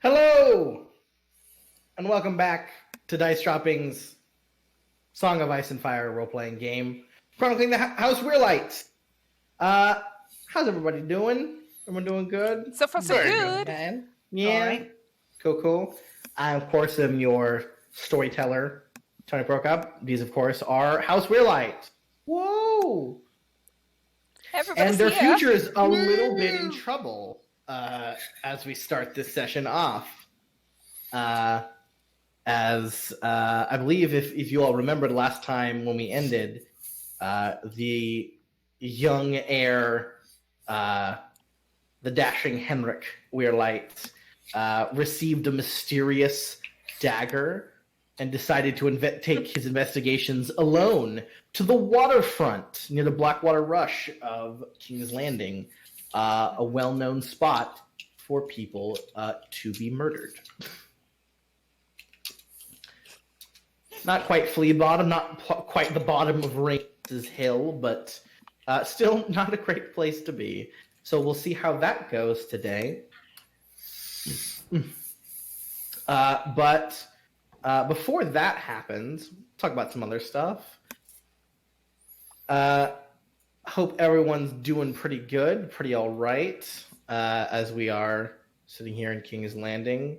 Hello, and welcome back to Dice Dropping's Song of Ice and Fire role-playing game, chronicling the House Weirlight. How's everybody doing? Everyone doing good? So far, so Very good. Okay. Yeah. Right. Cool. I, of course, am your storyteller, Tony Prokop. These, of course, are House Weirlight. Whoa! Everybody's And their here. future is a little bit in trouble as we start this session off. As I believe, if you all remember the last time when we ended, the young heir, the dashing Henrik Weirlight, received a mysterious dagger and decided to take his investigations alone to the waterfront near the Blackwater Rush of King's Landing, a well-known spot for people to be murdered. Not quite Flea Bottom, not quite the bottom of Rains's Hill, but still not a great place to be. So we'll see how that goes today. But before that happens, talk about some other stuff. Hope everyone's doing pretty good, pretty all right, as we are sitting here in King's Landing.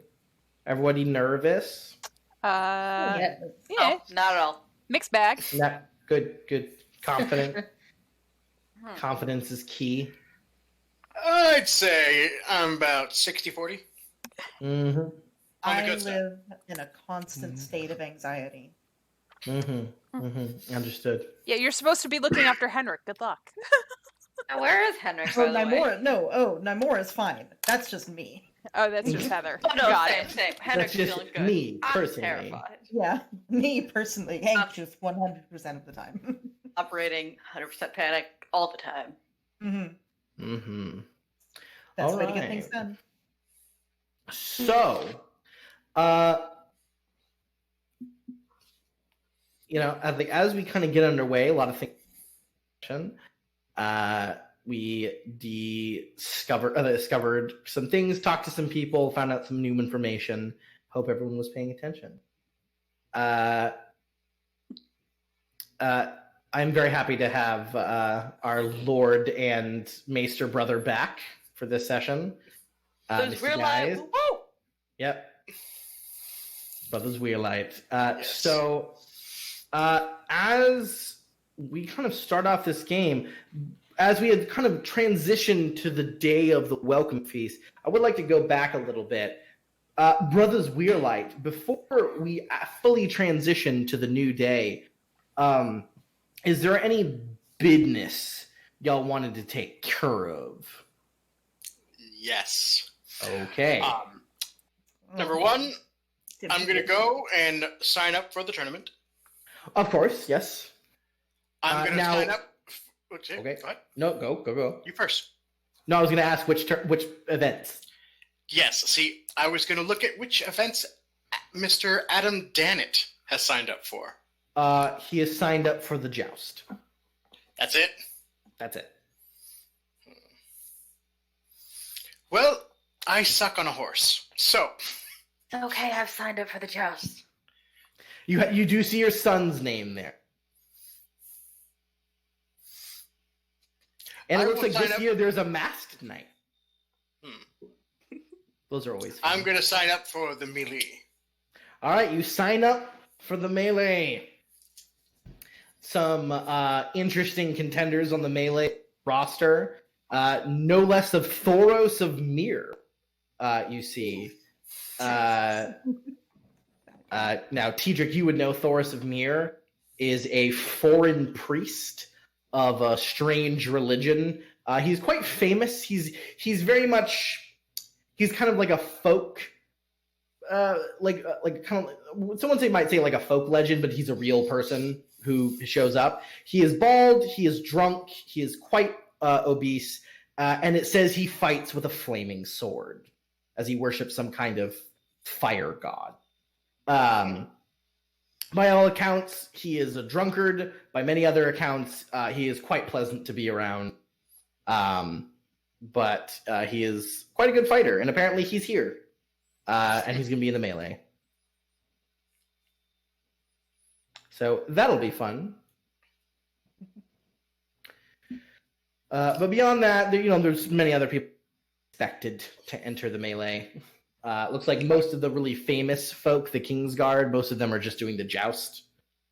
Everybody nervous? Yeah. Oh, not at all. Mixed bag. Not good. Confident. Confidence is key. I'd say I'm about 60-40. Mm-hmm. On the I good side. live in a constant state of anxiety. Understood. Yeah, you're supposed to be looking after Henrik. Good luck. Now, where is Henrik? Oh, by the way? Nymora. No, Nymora's fine. That's just me. Oh, that's just Heather. Oh no, Got same, it. same. Henrik's just feeling good. me, I'm personally. terrified. Yeah, me personally, anxious 100% of the time. Operating 100% panic all the time. That's All the way to get right. things done. So, I think as we kind of get underway, a lot of things. We discovered some things, talked to some people, found out some new information. Hope everyone was paying attention. I'm very happy to have our Lord and Maester brother back for this session. There's Mr. real Guys. life. Woo! Yep. Brothers Weirlight. Yes. So, as we kind of start off this game, as we had kind of transitioned to the day of the welcome feast, I would like to go back a little bit. Brothers Weirlight, before we fully transition to the new day, is there any business y'all wanted to take care of? Yes. Okay. Number one, I'm going to go and sign up for the tournament. Of course, yes. I'm going to now- sign up. Okay. What? No, go. You first. No, I was going to ask which events. Yes. See, I was going to look at which events Mr. Adam Dannett has signed up for. He has signed up for the joust. That's it? That's it. Well, I suck on a horse. So, Okay, I've signed up for the joust. You do see your son's name there. And I it looks will like sign this up- year there's a masked knight. Those are always fun. I'm going to sign up for the melee. All right, you sign up for the melee. Some interesting contenders on the melee roster. No less of Thoros of Mir, you see. Now, Tidrick, you would know Thoros of Mir is a foreign priest of a strange religion. He's quite famous. He's very much... He's kind of like a folk... like kind of... Someone might say like a folk legend, but he's a real person who shows up. He is bald, he is drunk, he is quite obese, and it says he fights with a flaming sword as he worships some kind of fire god. By all accounts, he is a drunkard. By many other accounts, he is quite pleasant to be around. But he is quite a good fighter, and apparently he's here. and he's going to be in the melee. So that'll be fun. But beyond that, there's many other people expected to enter the melee. Looks like most of the really famous folk, the Kingsguard, most of them are just doing the joust.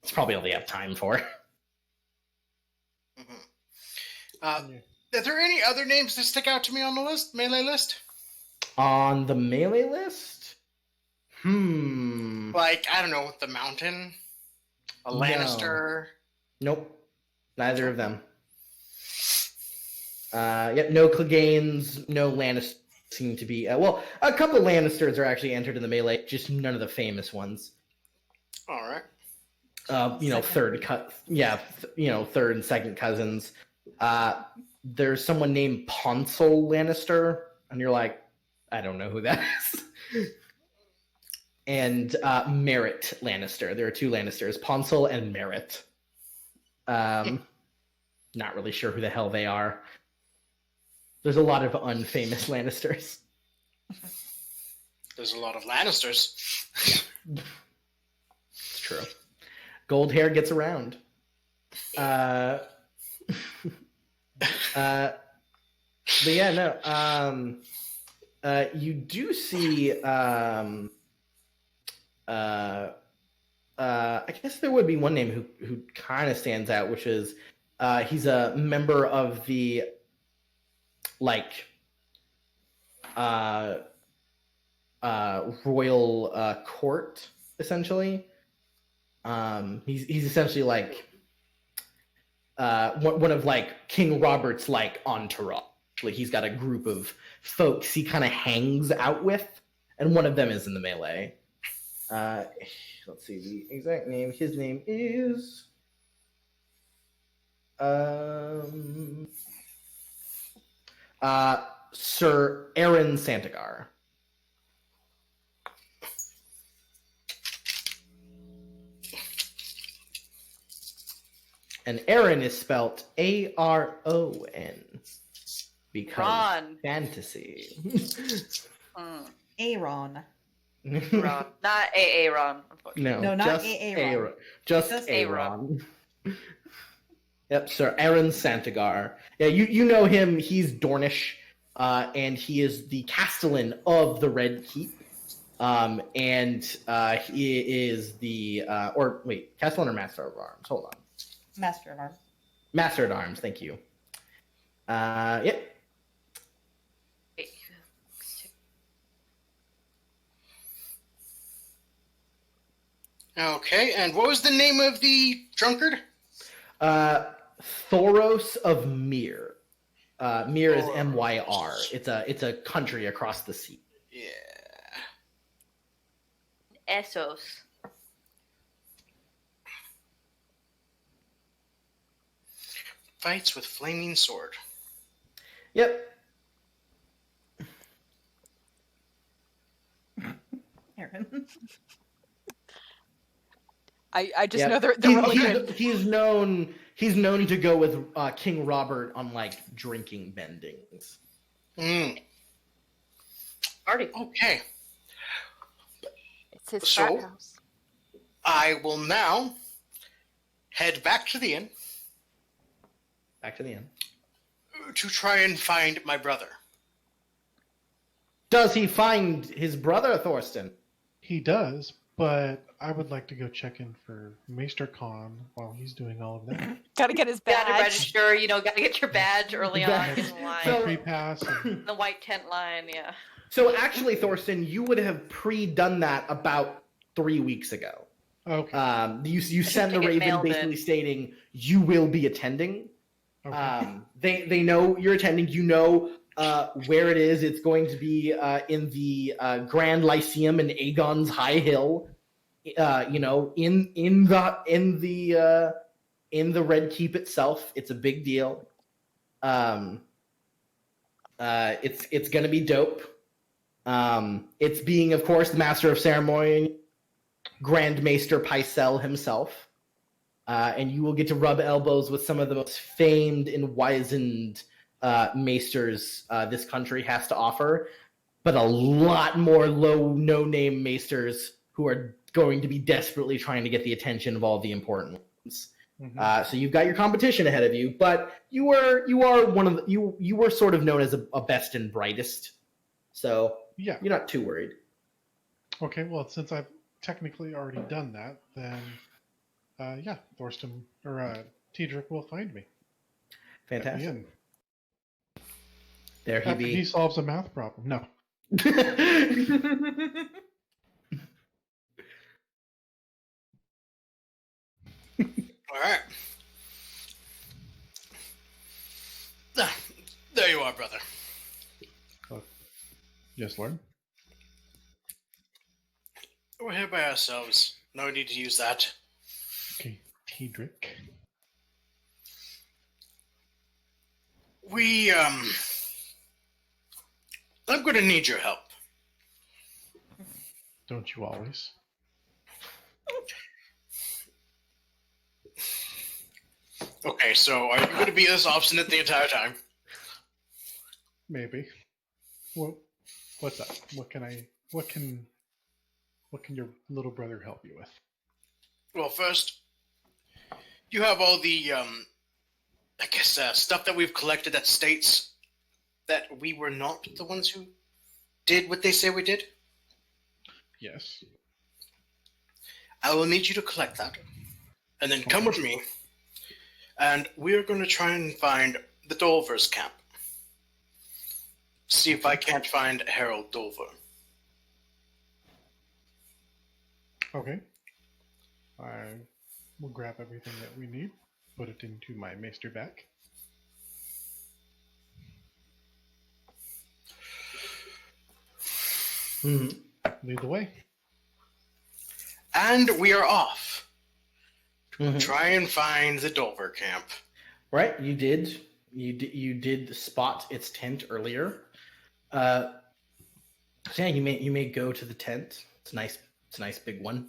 It's probably all they have time for. Are there any other names that stick out to me on the melee list? On the melee list? Like, I don't know, the Mountain? A Lannister? Nope. Neither of them. No Cleganes, no Lannisters seem to be... a couple Lannisters are actually entered in the melee, just none of the famous ones. All right. Third and second cousins. There's someone named Ponsel Lannister, and you're like, I don't know who that is. And Merritt Lannister. There are two Lannisters, Ponsel and Merritt. Not really sure who the hell they are. There's a lot of unfamous Lannisters. There's a lot of Lannisters. It's true. Gold hair gets around. But yeah, no. You do see. I guess there would be one name who kind of stands out, which is he's a member of the royal court, essentially. He's essentially one of King Robert's entourage. He's got a group of folks he kind of hangs out with, and one of them is in the melee. Let's see the exact name. His name is Sir Aaron Santagar. And Aaron is spelt Aron because Ron. fantasy. Aaron. Ron. Not Aaron, unfortunately. No, not just Aaron. Just Aaron. Yep, Sir Aaron Santagar. Yeah, you know him. He's Dornish, and he is the Castellan of the Red Keep. And he is the Castellan or Master of Arms? Hold on. Master at Arms. Master at Arms. Thank you. Yep. Okay, and what was the name of the drunkard? Thoros of Myr. Myr is M-Y-R. It's a country across the sea. Yeah. Essos. Fights with flaming sword. Yep. Aaron. I just Yep. know they're really good. He's known to go with King Robert on drinking bendings. Party. Okay. It's his So- frat house. I will now head back to the inn Back to the end. to try and find my brother. Does he find his brother, Thorsten? He does, but I would like to go check in for Maester Khan while he's doing all of that. Gotta get his Gotta badge. register, gotta get your badge early on. Get in line. So- Free pass. And, The white tent line, yeah. So actually, Thorsten, you would have pre-done that about 3 weeks ago. okay. You sent the to get Raven mailed basically in. stating you will be attending. Okay. They know you're attending. You know where it is. It's going to be in the Grand Lyceum in Aegon's High Hill. In the Red Keep itself. It's a big deal. It's going to be dope. It's being, of course, the Master of Ceremony, Grand Maester Pycelle himself. And you will get to rub elbows with some of the most famed and wizened maesters this country has to offer. but a lot more low, no-name maesters who are going to be desperately trying to get the attention of all the important ones. So you've got your competition ahead of you, but you are one of the, you were sort of known as a best and brightest, so Yeah. you're not too worried. Okay, well, since I've technically already done that, then yeah, Thorsten or Tiedrick will find me. At the Fantastic. end. There he After be. he solves a math problem. No. All right. Ah, there you are, brother. Yes, Lord. We're here by ourselves. No need to use that. Okay, Tiedrick. I'm going to need your help. Don't you always? Okay, so are you going to be this obstinate the entire time? Maybe. Well, what's up? What can your little brother help you with? Well, first, you have all the, I guess, stuff that we've collected that states that we were not the ones who did what they say we did. Yes. I will need you to collect that, and then come with me, and we're going to try and find the Dolver's camp. See if I can't find Harold Dolver. Okay. I will grab everything that we need, put it into my maester bag. Lead the way. And we are off. Try and find the Dolver camp. Right, you did. You did spot its tent earlier. So yeah, you may go to the tent. It's nice. It's a nice big one.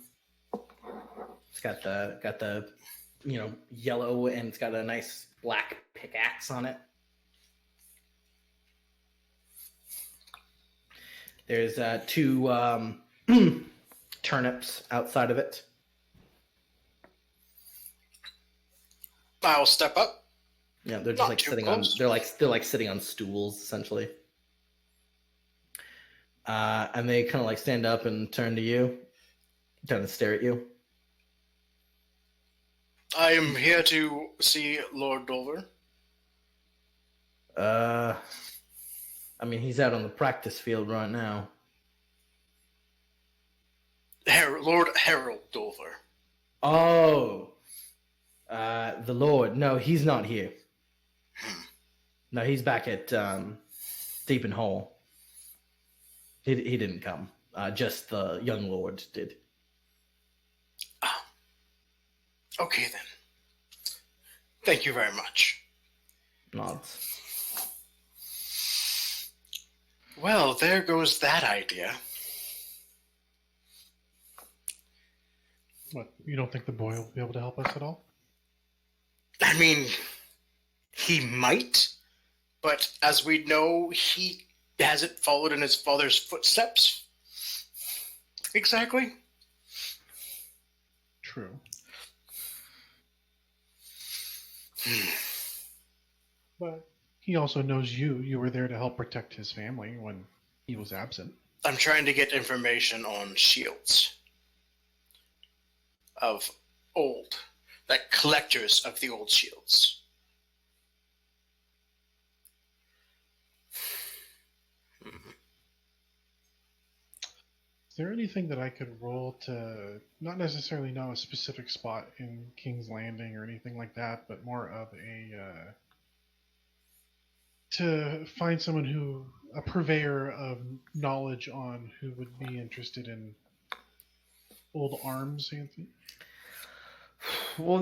It's got the yellow, and it's got a nice black pickaxe on it. There's two turnips outside of it. I'll step up. Yeah, they're just Not like too sitting close. on. They're like sitting on stools essentially. And they kind of like stand up and turn to you, kind of stare at you. I am here to see Lord Dolver. I mean, he's out on the practice field right now. Lord Harold Dolver. Oh, the Lord. No, he's not here. No, he's back at Deepin Hall. He didn't come. Just the young Lord did. Ah. Okay then. Thank you very much. Nods. Well, there goes that idea. What? You don't think the boy will be able to help us at all? I mean, he might, but as we know, he hasn't followed in his father's footsteps. Exactly. True. But he also knows you. You were there to help protect his family when he was absent. I'm trying to get information on shields of old, like collectors of the old shields. Is there anything that I could roll to not necessarily know a specific spot in King's Landing or anything like that, but more of a to find someone a purveyor of knowledge on who would be interested in old arms, Anthony? Well,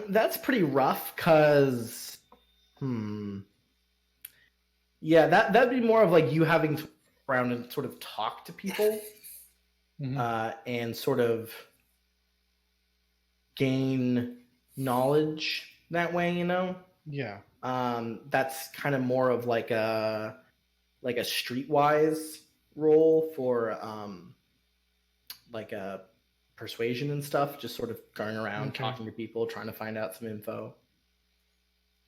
that's pretty rough, cause yeah, that'd be more of like you having to go around and sort of talk to people, and sort of gain knowledge that way, you know. Yeah. That's kind of more of like like a streetwise roll for like a persuasion and stuff, just sort of going around talking to people, trying to find out some info.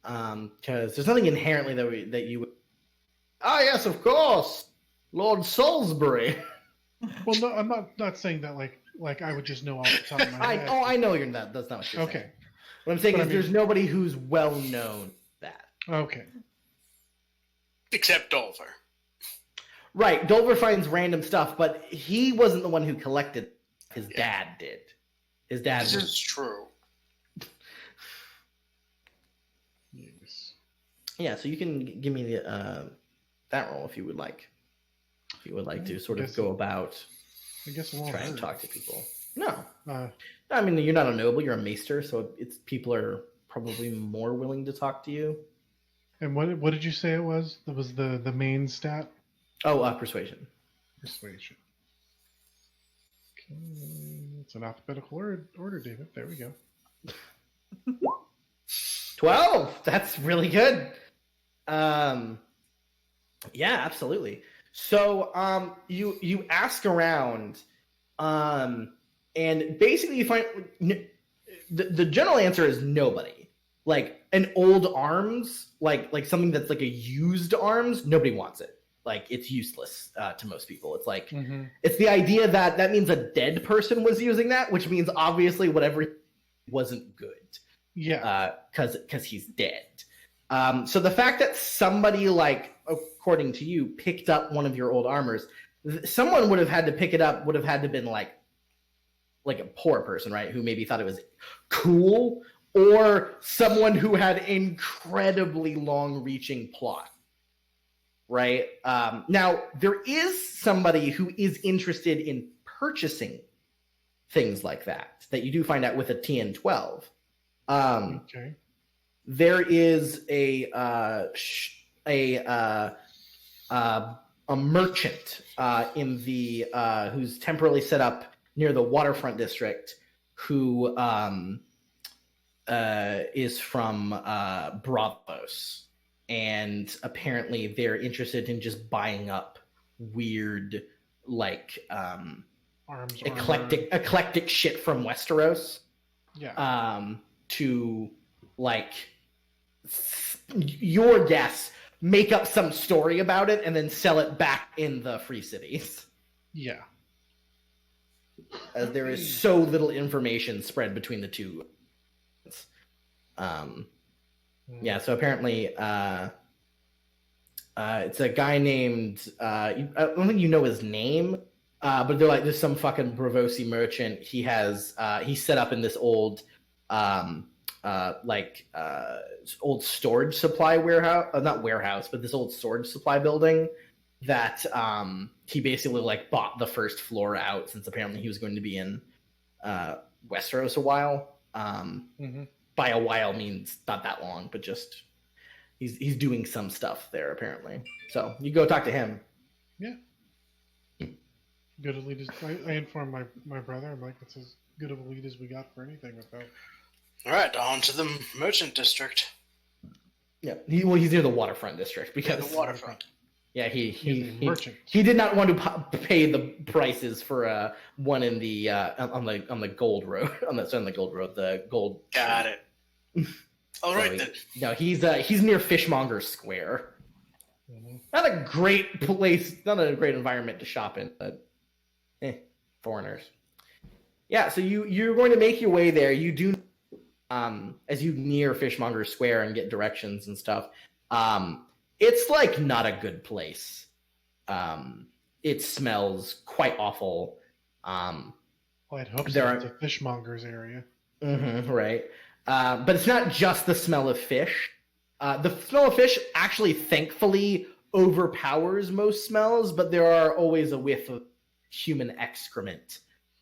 Because there's nothing inherently that you would. Ah, yes, of course, Lord Salisbury. Well, no, I'm not saying that like I would just know off the top of my head. I know you're not. That's not what you're saying. Okay. What I'm saying But is, there's nobody who's well known that. Okay. Except Dolver. Right, Dolver finds random stuff, but he wasn't the one who collected. His dad did. His dad. This is true. Yes. Yeah, so you can give me the that roll if you would like. If you would like to sort of go about. I guess I won't try and hurt. talk to people. No, Uh, I mean you're not a noble, you're a maester, so it's people are probably more willing to talk to you. and what did you say it was? That was the main stat? Oh, persuasion. Persuasion. Okay. It's an alphabetical order, David. There we go. 12. That's really good. Yeah, absolutely. So you ask around, and basically you find the general answer is nobody. Like an old arms, like something that's like a used arms, nobody wants it. Like it's useless to most people. It's like it's the idea that means a dead person was using that, which means obviously whatever wasn't good. Yeah. Because he's dead. So the fact that somebody, like, according to you, picked up one of your old armors, someone would have had to pick it up, would have had to been like a poor person, right? Who maybe thought it was cool, or someone who had incredibly long-reaching plot, right? Now, there is somebody who is interested in purchasing things like that you do find out with a TN12. Okay. There is a merchant in the who's temporarily set up near the waterfront district who is from Bravos, and apparently they're interested in just buying up weird, like Arms. eclectic shit from Westeros. Yeah. To, like, your guess, make up some story about it and then sell it back in the Free Cities. Yeah. As there is so little information spread between the two. Yeah, so apparently it's a guy named I don't think you know his name, but they're like, there's some fucking Bravosi merchant. He has he's set up in this old old storage supply warehouse, not warehouse, but this old storage supply building that he basically like bought the first floor out, since apparently he was going to be in Westeros a while. By a while means not that long, but just he's doing some stuff there apparently. So you go talk to him. Yeah. Good a lead as I informed my brother. I'm like, it's as good of a lead as we got for anything with that. All right, on to the merchant district. Yeah, he's near the waterfront district Yeah, because the waterfront. yeah, He's a merchant. he did not want to pay the prices for one in the on the gold road on the gold road, the gold. Got it. All right So then. No, he's near Fishmonger Square. Not a great place, not a great environment to shop in, but foreigners. Yeah, so you're going to make your way there. You do, as you near Fishmonger Square and get directions and stuff. It's like not a good place. It smells quite awful. Well, I'd hope There so. are- It's a fishmonger's area. Right. But it's not just the smell of fish. The smell of fish actually, thankfully, overpowers most smells, but there are always a whiff of human excrement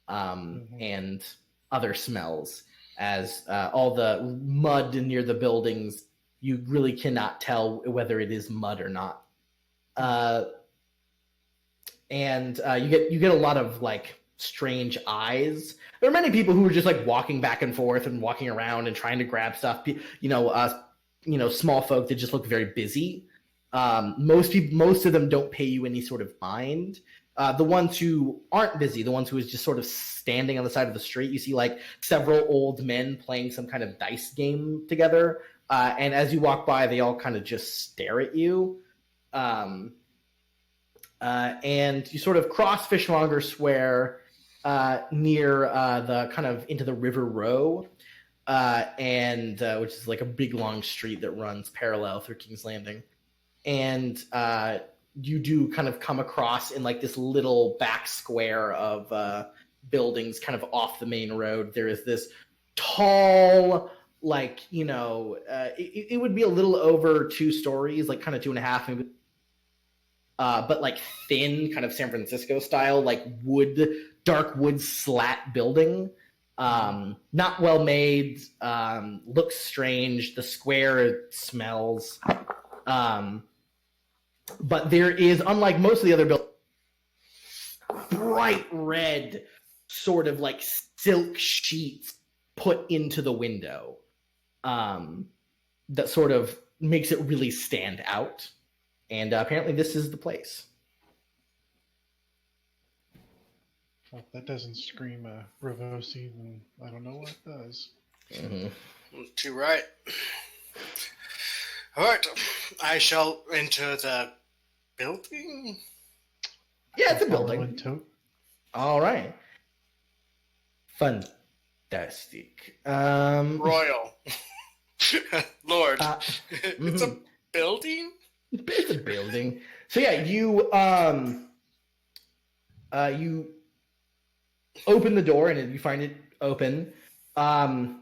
and other smells. As all the mud near the buildings, you really cannot tell whether it is mud or not. And you get a lot of like strange eyes. There are many people who are just like walking back and forth and walking around and trying to grab stuff. Small folk that just look very busy. Most of them don't pay you any sort of mind. The ones who aren't busy, the ones who is just sort of standing on the side of the street, you see like several old men playing some kind of dice game together. And as you walk by, they all kind of just stare at you. And you sort of cross Fishmonger Square near the kind of into the River Row, and which is like a big long street that runs parallel through King's Landing. And you do kind of come across in like this little back square of buildings kind of off the main road. There is this tall, like, it would be a little over 2 stories, like kind of 2.5 maybe. But like thin, kind of San Francisco style, like dark wood slat building. Not well made, looks strange. The square smells. But there is, unlike most of the other buildings, bright red sort of like silk sheets put into the window. That sort of makes it really stand out. And apparently this is the place. Well, if that doesn't scream Ravosi, then I don't know what does. Mm-hmm. Too right. All right, I shall enter the building. Yeah, it's a Follow building. and tote. All right. Fantastic. Royal. Lord. It's a mhm. building? It's a building. So yeah, you open the door and you find it open. And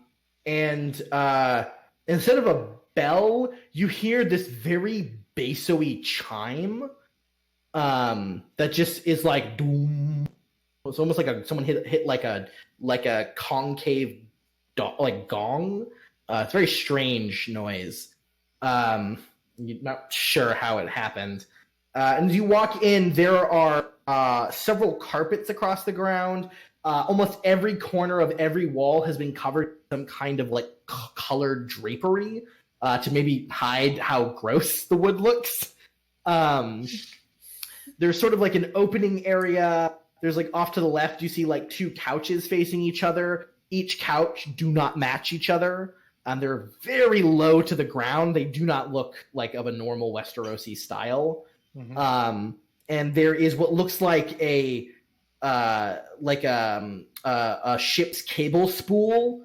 instead of a bell, you hear this very basso-y chime that just is like doom. It's almost like someone hit like a concave gong. It's a very strange noise. You're not sure how it happened. And as you walk in, there are several carpets across the ground. Almost every corner of every wall has been covered with some kind of like colored drapery to maybe hide how gross the wood looks. There's sort of like an opening area. There's like off to the left, you see like 2 couches facing each other. Each couch do not match each other. They're very low to the ground. They do not look like of a normal Westerosi style. Mm-hmm. And there is what looks like a ship's cable spool,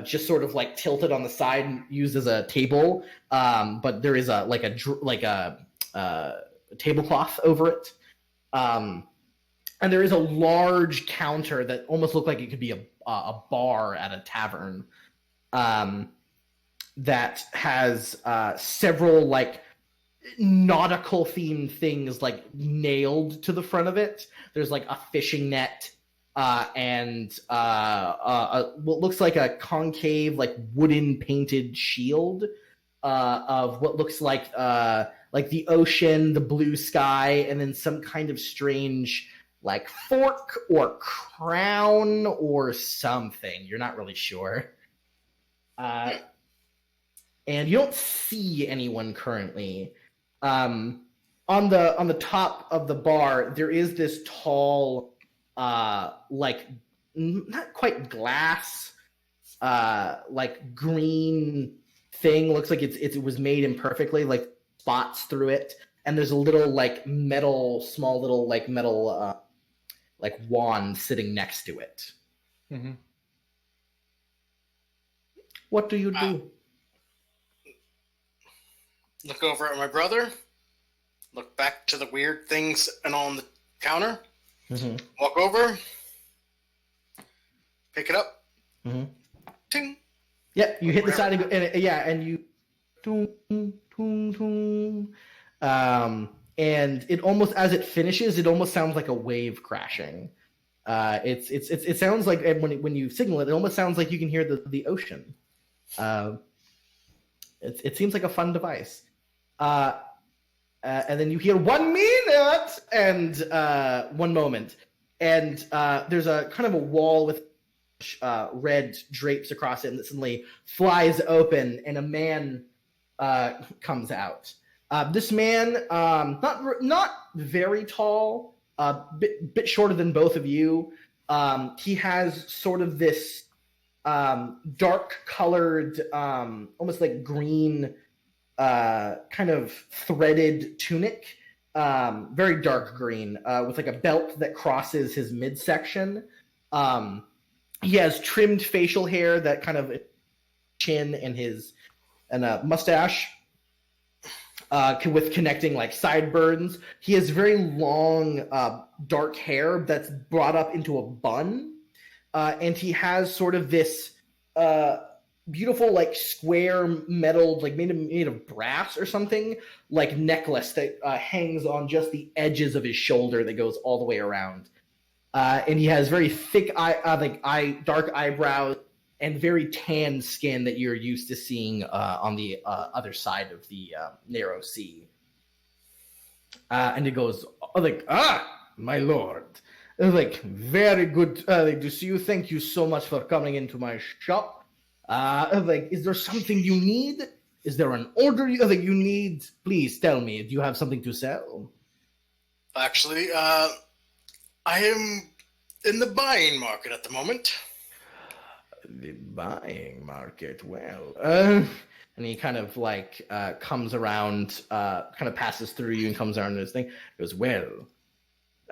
just sort of like tilted on the side and used as a table. But there is a tablecloth over it. And there is a large counter that almost looked like it could be a bar at a tavern, that has several like nautical themed things like nailed to the front of it. There's like a fishing net and what looks like a concave like wooden painted shield of what looks like the ocean, the blue sky, and then some kind of strange like fork or crown or something. You're not really sure. And you don't see anyone currently. On the top of the bar, there is this tall, like not quite glass, like green thing. Looks like it was made imperfectly, like spots through it. And there's a little like small little like metal like wand sitting next to it. Mm-hmm. What do you do? Look over at my brother. Look back to the weird things and on the counter. Mm-hmm. Walk over. Pick it up. Mm-hmm. Ting. Yeah, you hit the side and and you toom, toom, toom. And it almost, as it finishes, it almost sounds like a wave crashing. It sounds like when you signal it, it almost sounds like you can hear the ocean. It seems like a fun device. And then you hear 1 minute and 1 moment, and there's a kind of a wall with red drapes across it, and it suddenly flies open, and a man comes out. This man, not very tall, bit shorter than both of you. He has sort of this dark colored, almost like green, kind of threaded tunic, very dark green, with like a belt that crosses his midsection. He has trimmed facial hair that kind of chin and a mustache. With connecting like sideburns. He has very long, dark hair that's brought up into a bun, and he has sort of this beautiful, like square metal, like made of brass or something, like necklace that hangs on just the edges of his shoulder that goes all the way around. And he has very thick dark eyebrows and very tan skin that you're used to seeing on the other side of the narrow sea. And it goes my lord. Like, very good to see you. Thank you so much for coming into my shop. Is there something you need? Is there an order you need? Please tell me. Do you have something to sell? Actually, I am in the buying market at the moment. The buying market, well, and he kind of like comes around, kind of passes through you and comes around this thing. He goes, well,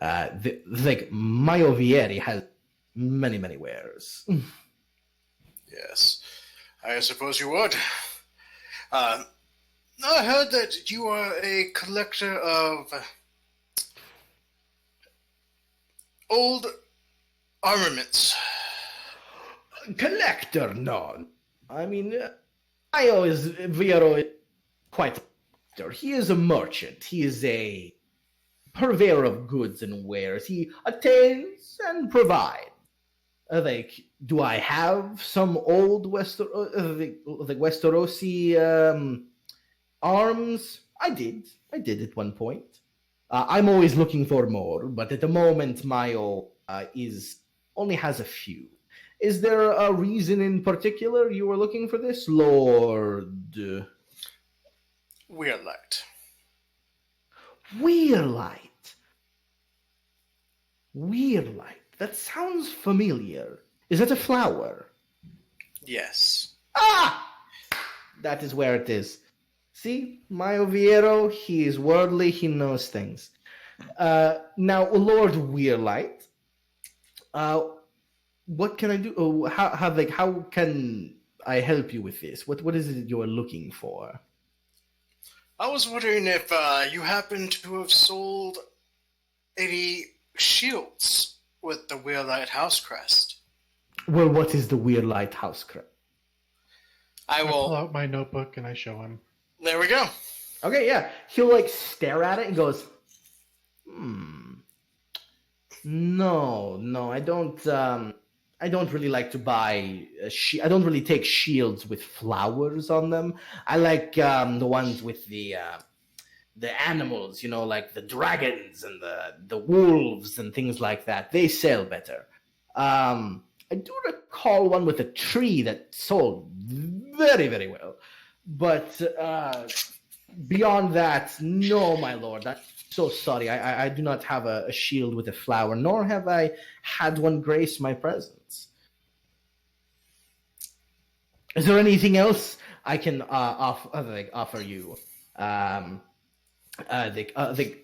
like Maiovieri has many wares. Yes, I suppose you would. I heard that you are a collector of old armaments. Collector, no. I mean, Viero is quite a. He is a merchant. He is a purveyor of goods and wares. He attains and provides. Do I have some old Westerosi arms? I did at one point. I'm always looking for more, but at the moment, Mayo only has a few. Is there a reason in particular you were looking for this, Lord? Weirlight. Weirlight. That sounds familiar. Is that a flower? Yes. Ah! That is where it is. See? Maio Viero, he is worldly, he knows things. Now, Lord Weirlight, what can I do? Oh, how can I help you with this? What is it you're looking for? I was wondering if you happen to have sold any shields with the Weirlight house crest. Well, what is the Weirlight house crest? I I pull will. out my notebook and I show him. There we go. Okay, yeah. He'll like stare at it and goes, No, I don't really like to buy. I don't really take shields with flowers on them. I like the ones with the animals, like the dragons and the wolves and things like that. They sell better. I do recall one with a tree that sold very, very well, but beyond that, no, my lord. I'm so sorry. I do not have a shield with a flower, nor have I had one grace my presence. Is there anything else I can offer you? I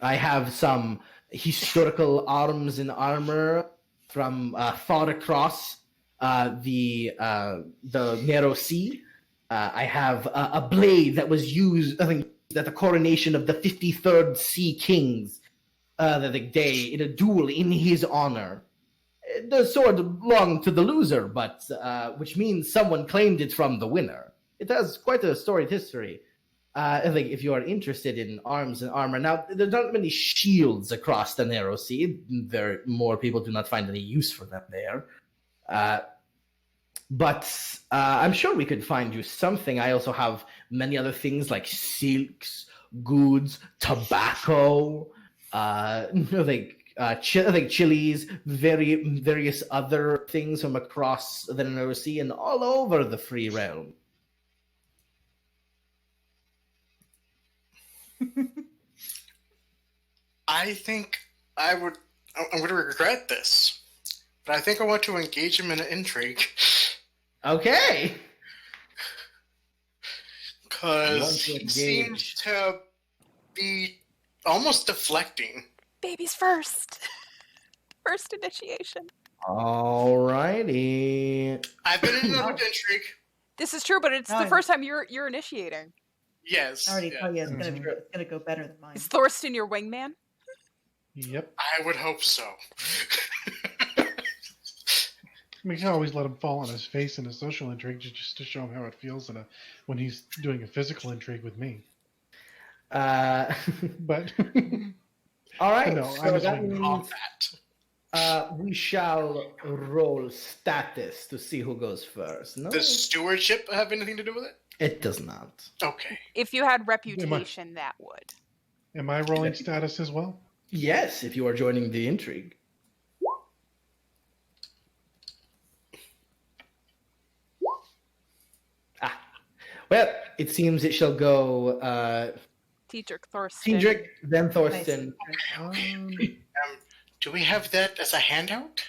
have some historical arms and armor from far across the narrow sea. I have a blade that was used, I think, at the coronation of the 53rd Sea Kings the day in a duel in his honor. The sword belonged to the loser, but which means someone claimed it from the winner. It has quite a storied history. I think if you are interested in arms and armor, now there's not many shields across the narrow sea. More people do not find any use for them there. But I'm sure we could find you something. I also have many other things like silks, goods, tobacco, chilies, various other things from across the narrow sea and all over the free realm. I think I'm going to regret this, but I think I want to engage him in an intrigue. Okay. Because Want to he engage. seems to be almost deflecting. Babies first. First initiation. Alrighty. I've been in another intrigue. This is true, but it's the Fine. first time you're initiating. Yes. I already yeah. tell you, it's Mhm. gonna go better than mine. Is Thorsten your wingman? Yep. I would hope so. We can always let him fall on his face in a social intrigue just to show him how it feels when he's doing a physical intrigue with me. All But right. No, so I was that wondering On means that. we shall roll status to see who goes first. No, Does stewardship have anything to do with it? it does not. Okay. If you had reputation, that would. am I rolling status as well? Yes, if you are joining the intrigue. Well, it seems it shall go Teedrick Thorsten. Cedric, then Nice. Thorsten. Do we have that as a handout?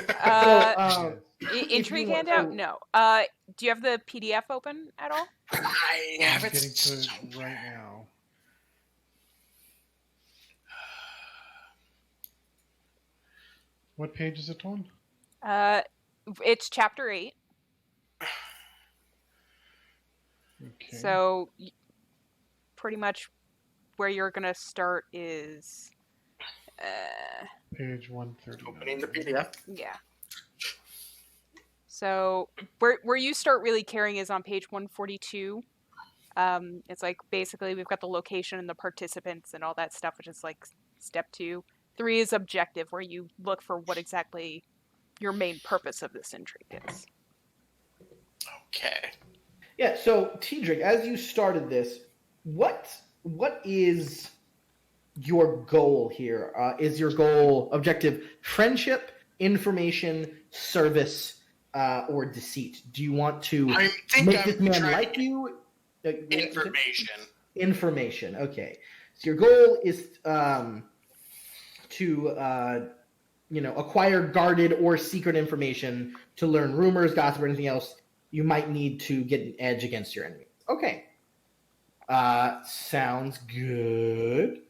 Uh, If intrigue you want- handout? No. Do you have the PDF open at all? I I'm have it. getting to it somewhere. right now. What page is it on? It's chapter 8. Okay. So pretty much where you're gonna start is Page 130. Opening the PDF. yeah. So where you start really caring is on page 142. It's like basically we've got the location and the participants and all that stuff, which is like step 2. 3 is objective, where you look for what exactly your main purpose of this intrigue is. Okay. Yeah, so Teedrick, as you started this, what is your goal here? Is your goal objective friendship, information, service, or deceit? Do you want to I think make this I'm man trying like you? information. Information. Okay, so your goal is to acquire guarded or secret information to learn rumors, gossip, or anything else you might need to get an edge against your enemy. Okay. Sounds good.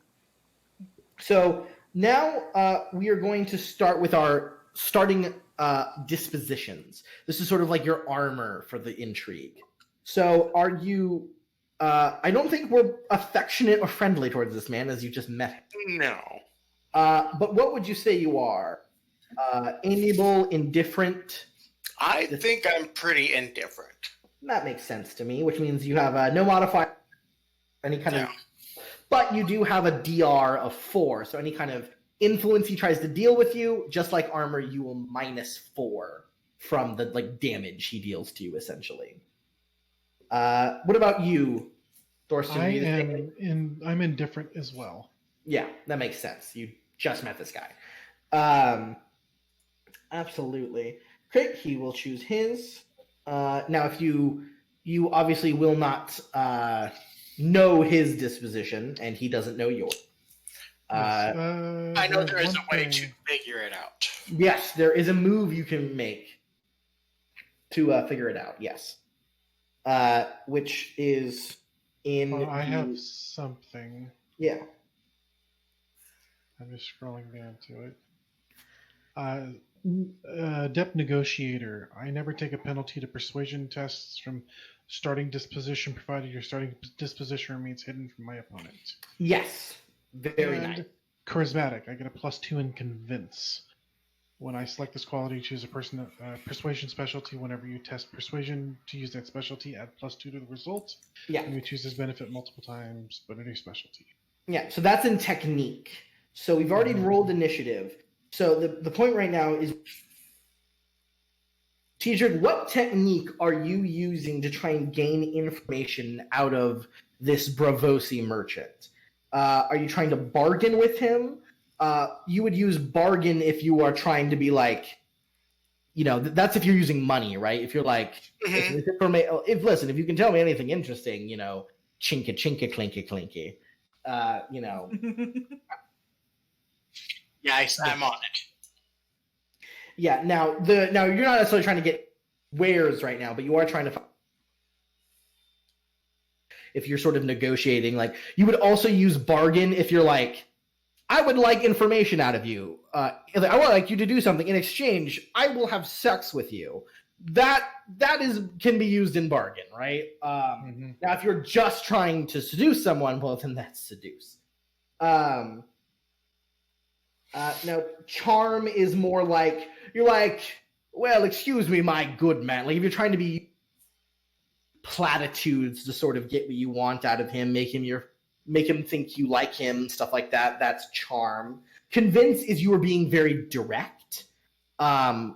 So now we are going to start with our starting dispositions. This is sort of like your armor for the intrigue. So are you... I don't think we're affectionate or friendly towards this man as you just met him. No. But what would you say you are? Amiable, indifferent? I think I'm pretty indifferent. That makes sense to me, which means you have no modifier, any kind of... But you do have a DR of 4, so any kind of influence he tries to deal with you, just like armor, you will -4 from the damage he deals to you, essentially. What about you, Thorsten? I'm indifferent as well. Yeah, that makes sense. You just met this guy. Absolutely. Great, he will choose his. Now, if you obviously will not know his disposition, and he doesn't know yours. Yes, I know there's there is one a way thing- to figure it out. Yes, there is a move you can make to figure it out. Yes, which is in. I have something. Yeah. I'm just scrolling down to it. Adept Negotiator. I never take a penalty to persuasion tests from starting disposition, provided your starting disposition remains hidden from my opponent. Yes. Very And nice. Charismatic. I get a +2 in Convince. When I select this quality, choose a persuasion specialty. Whenever you test persuasion to use that specialty, add +2 to the result. Yeah. You may choose this benefit multiple times, but a new specialty. Yeah. So that's in technique. So we've already rolled initiative. So the point right now is, Teedrick, what technique are you using to try and gain information out of this Bravosi merchant? Are you trying to bargain with him? You would use bargain if you are trying to be like, that's if you're using money, right? If you're like, Mhm. if you can tell me anything interesting, chinka chinka clinky clinky. You know. Yeah, I'm on it. Yeah. Now you're not necessarily trying to get wares right now, but you are trying to. If you're sort of negotiating, like you would also use bargain if you're like, I would like information out of you. I would like you to do something in exchange. I will have sex with you. That can be used in bargain, right? Now, if you're just trying to seduce someone, well, then that's seduce. Now, charm is more like you're like, well, excuse me, my good man. Like if you're trying to be platitudes to sort of get what you want out of him, make him think you like him, stuff like that. That's charm. Convince is you are being very direct.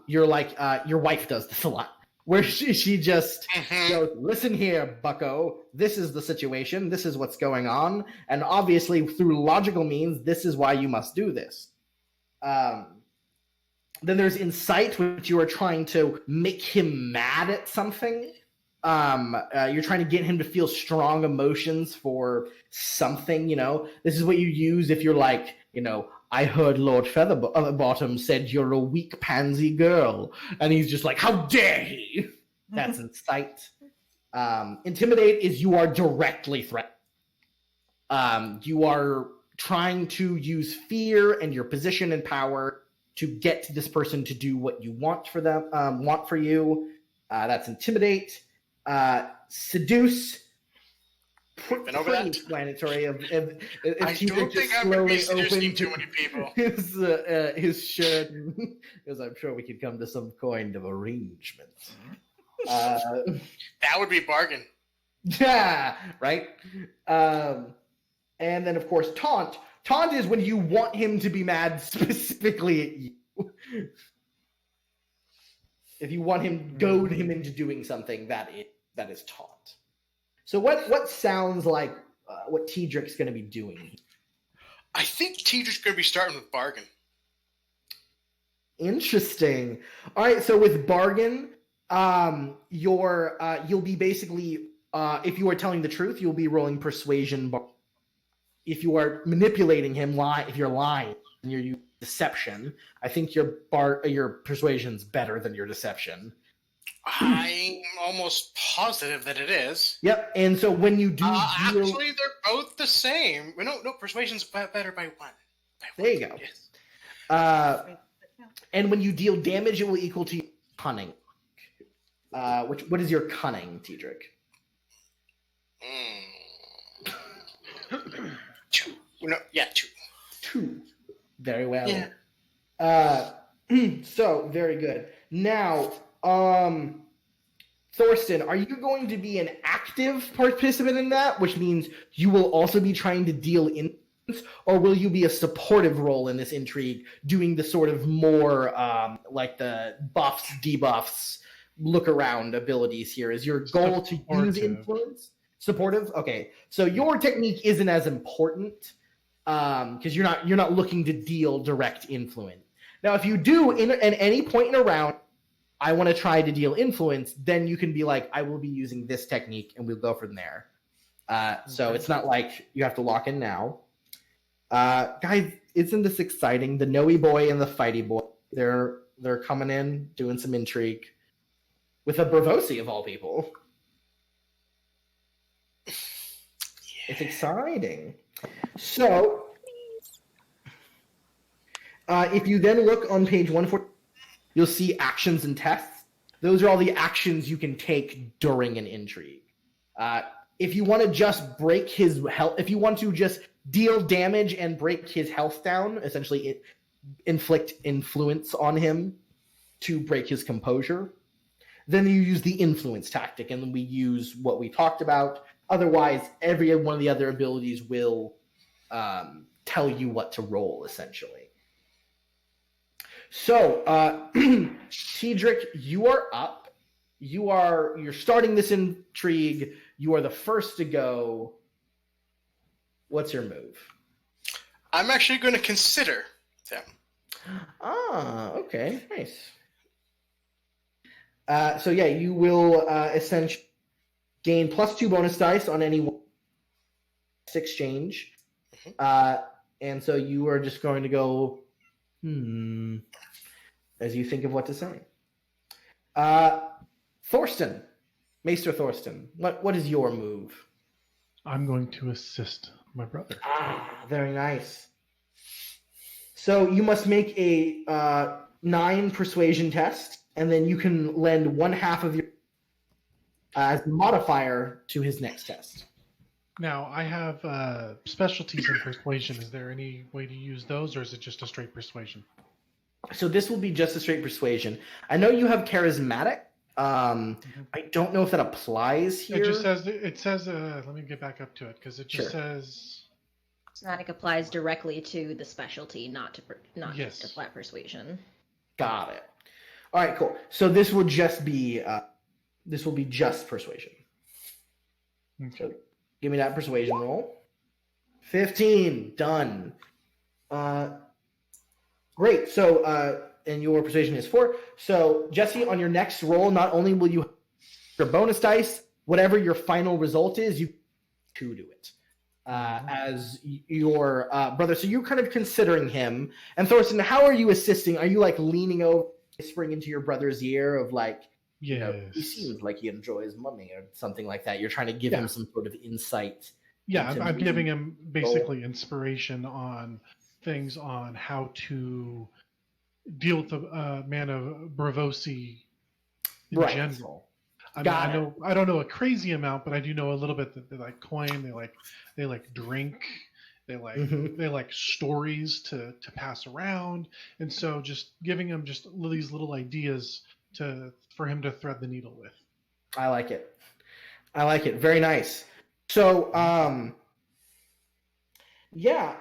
You're like your wife does this a lot, where she just goes, listen here, bucko, this is the situation, this is what's going on, and obviously through logical means, this is why you must do this. Then there's incite, which you are trying to make him mad at something. You're trying to get him to feel strong emotions for something, you know. This is what you use if you're like, you know, I heard Lord Featherbottom said you're a weak pansy girl. And he's just like, how dare he? That's incite. Intimidate is you are directly threatened. You are trying to use fear and your position and power to get this person to do what you want for them, want for you. That's intimidate. Seduce. Been over pretty that. explanatory. If I don't think I'm going to be seducing too many people. His shirt, because I'm sure we could come to some kind of arrangement. That would be bargain. Yeah, right. And then of course taunt. Taunt is when you want him to be mad specifically at you. If you want him, goad him into doing something, that is taunt. So what sounds like what Tedric's going to be doing? I think Tedric's going to be starting with bargain. Interesting. All right, so with bargain, you'll be basically if you are telling the truth, you'll be rolling persuasion. If you are manipulating him, if you're lying, and you're using deception, I think your persuasion's better than your deception. I'm almost positive that it is. Yep, and so when you do actually, they're both the same. No, persuasion's better by one. There you go. Yes. And when you deal damage, it will equal to cunning. What is your cunning, Tedric? 2. Yeah, 2. 2. Very well. Yeah. So very good. Now, Thorsten, are you going to be an active participant in that, which means you will also be trying to deal influence, or will you be a supportive role in this intrigue, doing the sort of more like the buffs, debuffs, look around abilities here? Is your goal to use influence? Supportive? Okay. So your technique isn't as important because you're not looking to deal direct influence. Now, if you do at any point in a round, I want to try to deal influence, then you can be like, I will be using this technique, and we'll go from there. So it's not like you have to lock in now. Guys, isn't this exciting? The Noe boy and the Fighty boy, they're coming in, doing some intrigue with a Bravosi of all people. It's exciting. So, if you then look on page 140, you'll see actions and tests. Those are all the actions you can take during an intrigue. If you want to just break his health, if you want to just deal damage and break his health down, essentially inflict influence on him to break his composure, then you use the influence tactic, and then we use what we talked about. Otherwise, every one of the other abilities will tell you what to roll, essentially. So, Tedric, you are up. You're starting this intrigue. You are the first to go. What's your move? I'm actually going to consider them. Okay, nice. So yeah, you will essentially gain +2 bonus dice on any one. exchange. Mhm. And so you are just going to go, as you think of what to say. Thorsten, Maester Thorsten, what is your move? I'm going to assist my brother. Very nice. So you must make a 9 persuasion test, and then you can lend 1/2 of your as modifier to his next test. Now, I have specialties in persuasion. Is there any way to use those, or is it just a straight persuasion? So this will be just a straight persuasion. I know you have charismatic. I don't know if that applies here. It says, let me get back up to it, because it just says... Charismatic applies directly to the specialty, not Yes. just to flat persuasion. Got it. All right, cool. So this will just be just persuasion. Okay. So give me that persuasion roll. 15. Done. Great. So and your persuasion is 4. So Jesse, on your next roll, not only will you your bonus dice, whatever your final result is, you to do it. As your brother. So you're kind of considering him. And Thorsten, how are you assisting? Are you like leaning over, whispering into your brother's ear of like, you know, he Yes. seems like he enjoys money or something like that? You're trying to give him some sort of insight. Yeah, into I'm the giving him basically inspiration on things on how to deal with the man of Bravosi in Right. general. I Got mean, I don't know a crazy amount, but I do know a little bit that they like coin, they like drink, they like Mhm. they like stories to pass around, and so just giving him just these little ideas for him to thread the needle with. I like it. I like it. Very nice. So, yeah,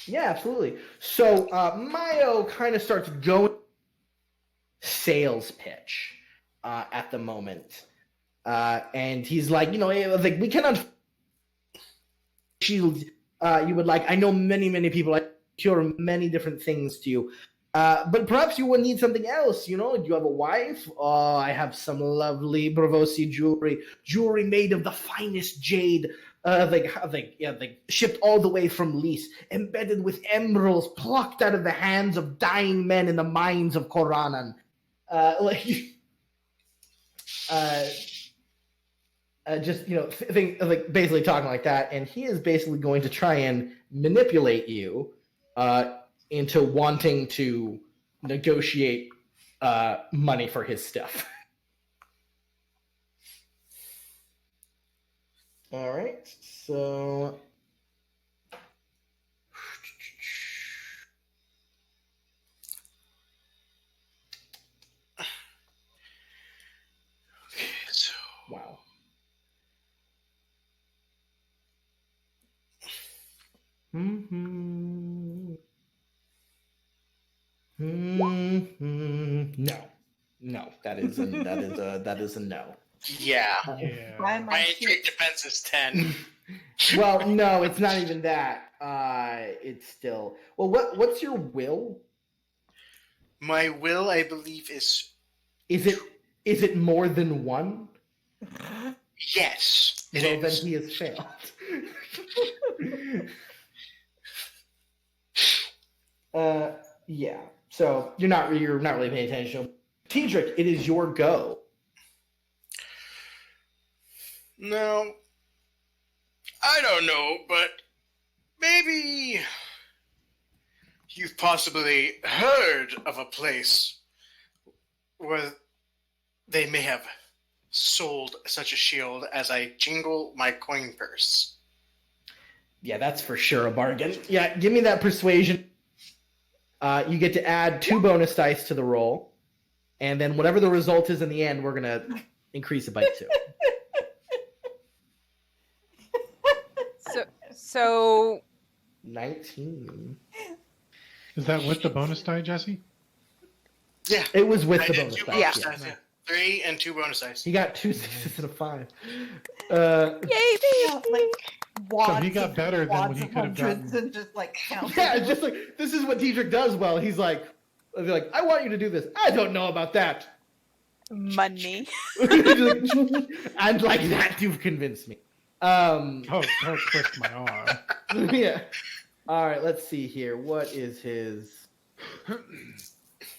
yeah, absolutely. So, Mayo kind of starts going sales pitch at the moment, and he's like, you know, like we cannot shield. You would like. I know many people. I cure many different things to you. But perhaps you would need something else, you know? Do you have a wife? Oh, I have some lovely Bravosi jewelry made of the finest jade, like shipped all the way from Lys, embedded with emeralds plucked out of the hands of dying men in the mines of Koranan. Just, you know, like basically talking like that, and he is basically going to try and manipulate you into wanting to negotiate money for his stuff. All right, so So, wow. No, that is a no. yeah. Yeah. Buy My my entry shit. defense is 10. Well, no, it's not even that. It's still well. What's your will? My will, I believe, is Is it more than 1? yes. It Well, then is. he has failed. Yeah. So you're not really paying attention. Tedric, it is your go. No, I don't know, but maybe you've possibly heard of a place where they may have sold such a shield as I jingle my coin purse. Yeah, that's for sure a bargain. Yeah, give me that persuasion. You get to add 2 bonus dice to the roll, and then whatever the result is in the end, we're gonna increase it by 2. So 19. Is that with the bonus die, Jesse? Yeah, It was with I the did bonus 2 dice. bonus Yeah. dice. Yeah. 3 and 2 bonus dice. He got 2 6s and a 5. yay, Yeah, baby! like wads he got of- better than wads what he of could have hundreds gotten. and just like counting. Yeah, it's just like this is what Tedric does well. He's like, I want you to do this. I don't know about that. Money. And like that, you've convinced me. Oh, don't twist my arm. Yeah. All right, let's see here. What is his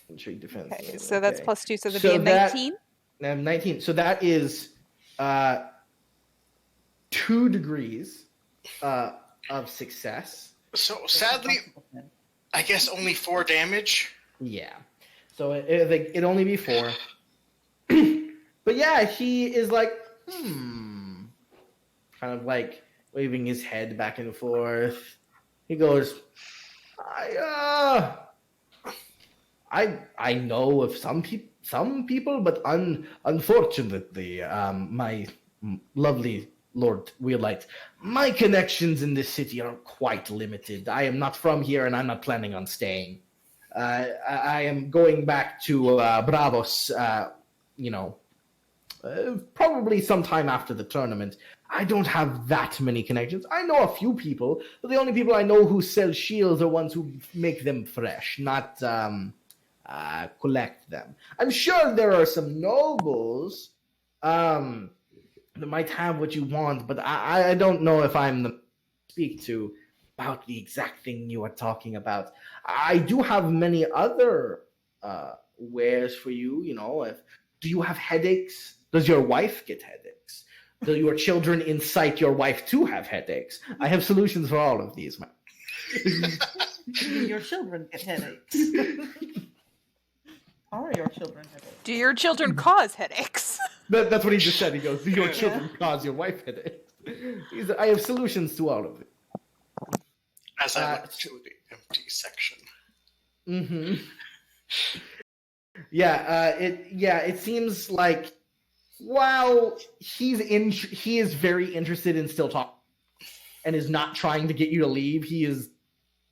intrigue defense? Okay, so that's +2, so that'd So be a that- 19. 19. So that is 2 degrees of success. So sadly, I guess only 4 damage. Yeah. So it'd only be 4. But yeah, he is like, kind of like waving his head back and forth. He goes, I know of some people, but unfortunately, my lovely Lord Weirlight, my connections in this city are quite limited. I am not from here, and I'm not planning on staying. I am going back to Bravos, probably sometime after the tournament. I don't have that many connections. I know a few people, but the only people I know who sell shields are ones who make them fresh, not collect them. I'm sure there are some nobles that might have what you want, but I don't know if I'm the speak to about the exact thing you are talking about. I do have many other wares for you. Do you have headaches? Does your wife get headaches? Do your children incite your wife to have headaches? I have solutions for all of these. Do your children get headaches? Are your children headaches? Do your children cause headaches? That's what he just said. He goes, do your children cause your wife headaches? I have solutions to all of it. As I look to the empty section. Mm-hmm. It seems like while he is very interested in still talking and is not trying to get you to leave.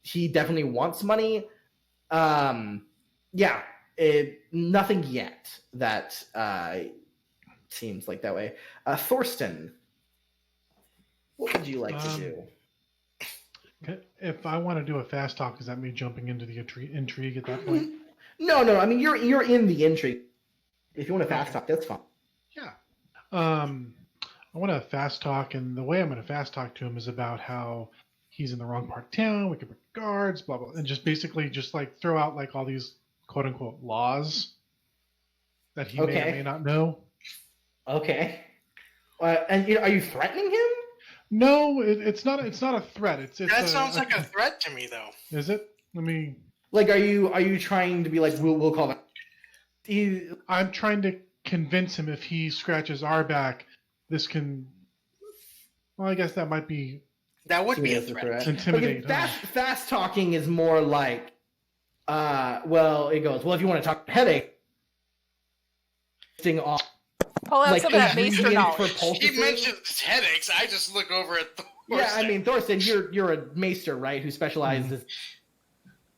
He definitely wants money. Nothing yet that seems like that way. Thorsten, what would you like to do? If I want to do a fast talk, is that me jumping into the intrigue at that point? No. I mean, you're in the intrigue. If you want to fast talk, that's fine. Yeah. I want to fast talk, and the way I'm going to fast talk to him is about how he's in the wrong part of town. We could put guards, blah blah, and just basically like throw out like all these quote unquote laws that he may or may not know. Okay. And are you threatening him? No, it's not. It's not a threat. That sounds like a threat to me, though. Is it? Let me. Like, are you trying to be like, we'll call that? I'm trying to convince him if he scratches our back, this can. Well, I guess that might be. That would be a threat. Intimidate. Fast talking is more like, it goes, well, if you want to talk headache, off. Pull out some of that maester knowledge. He mentioned headaches. I just look over at Thorsten. Yeah, I mean, Thorsten, you're a maester, right? Who specializes.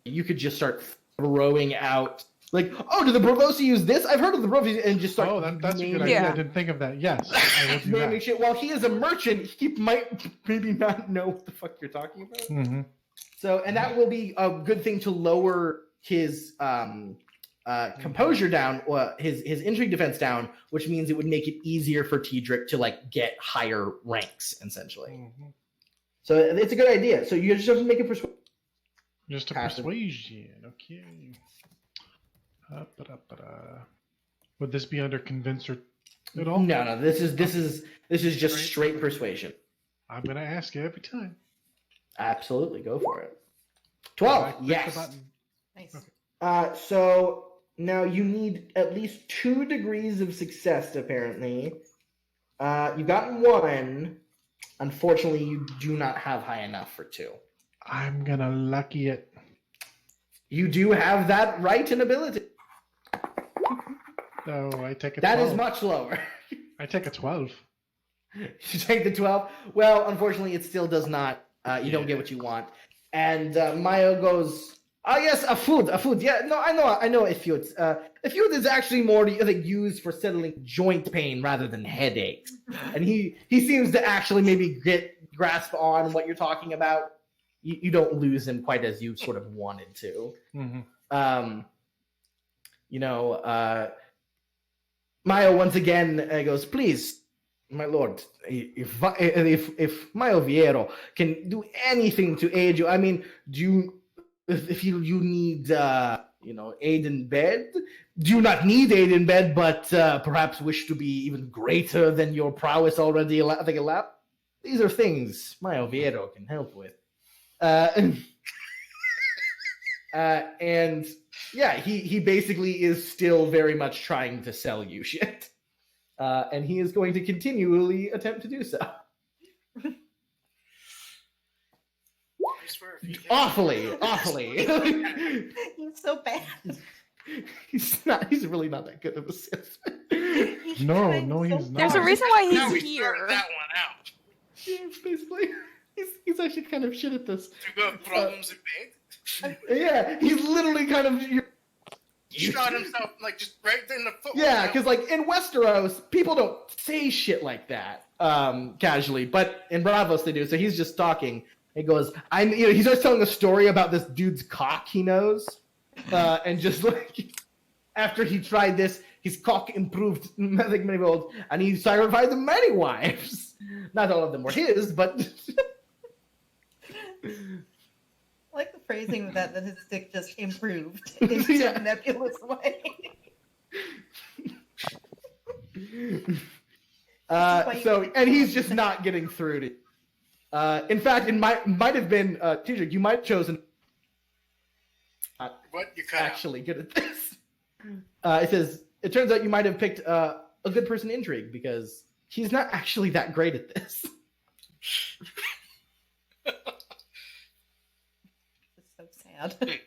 You could just start throwing out, like, oh, do the Bravosi use this? I've heard of the Bravosi, and just start. Oh, that's a good idea. I didn't think of that. Yes, I will do that. Shit. While he is a merchant, he might maybe not know what the fuck you're talking about. Mm-hmm. So, and that will be a good thing to lower his composure down, his intrigue defense down, which means it would make it easier for Tedric to like get higher ranks, essentially. Mm-hmm. So it's a good idea. So you just have to make a persuasion. Just a persuasion, okay. Would this be under convince or at all? No. This is just straight persuasion. I'm gonna ask you every time. Absolutely, go for it. 12. Yes. Nice. Okay. So now you need at least 2 degrees of success. Apparently, you've gotten 1. Unfortunately, you do not have high enough for 2. I'm gonna lucky it. You do have that right and ability. No, I take a 12. That is much lower. I take a 12. You take the 12? Well, unfortunately, it still does not. You don't get what you want. And Mayo goes, yes, a food. Yeah, no, I know a food. A food is actually more used for settling joint pain rather than headaches. And he seems to actually maybe grasp on what you're talking about. You don't lose him quite as you sort of wanted to. Mm-hmm. Mayo once again goes, please, my lord, if Mayo Viero can do anything to aid you, I mean, if you need aid in bed, do you not need aid in bed, but perhaps wish to be even greater than your prowess already allowed? These are things Mayo Viero can help with. And yeah, he basically is still very much trying to sell you shit. And he is going to continually attempt to do so. I swear if you Awfully. He's so bad. He's really not that good of a salesman. He's No, trying no, so he's not. There's a hard. reason why Now we he's started here. that one out. Yeah, basically. He's actually kind of shit at this. You have problems in bed? Yeah, he's literally kind of. He shot himself like just right in the foot. Yeah, because like in Westeros, people don't say shit like that casually, but in Bravos they do. So he's just talking. He goes, he starts telling a story about this dude's cock he knows, and just like after he tried this, his cock improved like manifold, and he sacrificed many wives. Not all of them were his, but. I like the phrasing of that his dick just improved in Yeah. some nebulous way. And he's just not getting through to. In fact, it might have been Tijik, you might have chosen What? You cut actually good at this. It says it turns out you might have picked a good person intrigue because he's not actually that great at this. It's so sad. Okay.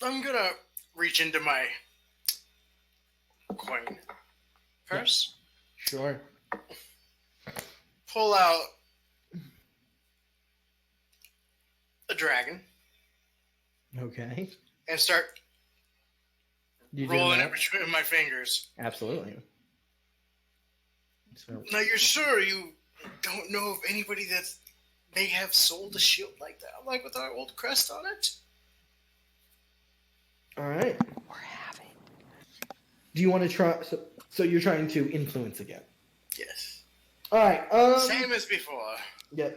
I'm gonna reach into my coin purse, Sure. pull out a dragon, Okay. and start You rolling that? it between my fingers. Absolutely. So, Now, you're sure you don't know of anybody that may have sold a shield like that, like with our old crest on it? all right. We're having. Do you want to try? So you're trying to influence again. Yes. All right. Same as before. Yeah.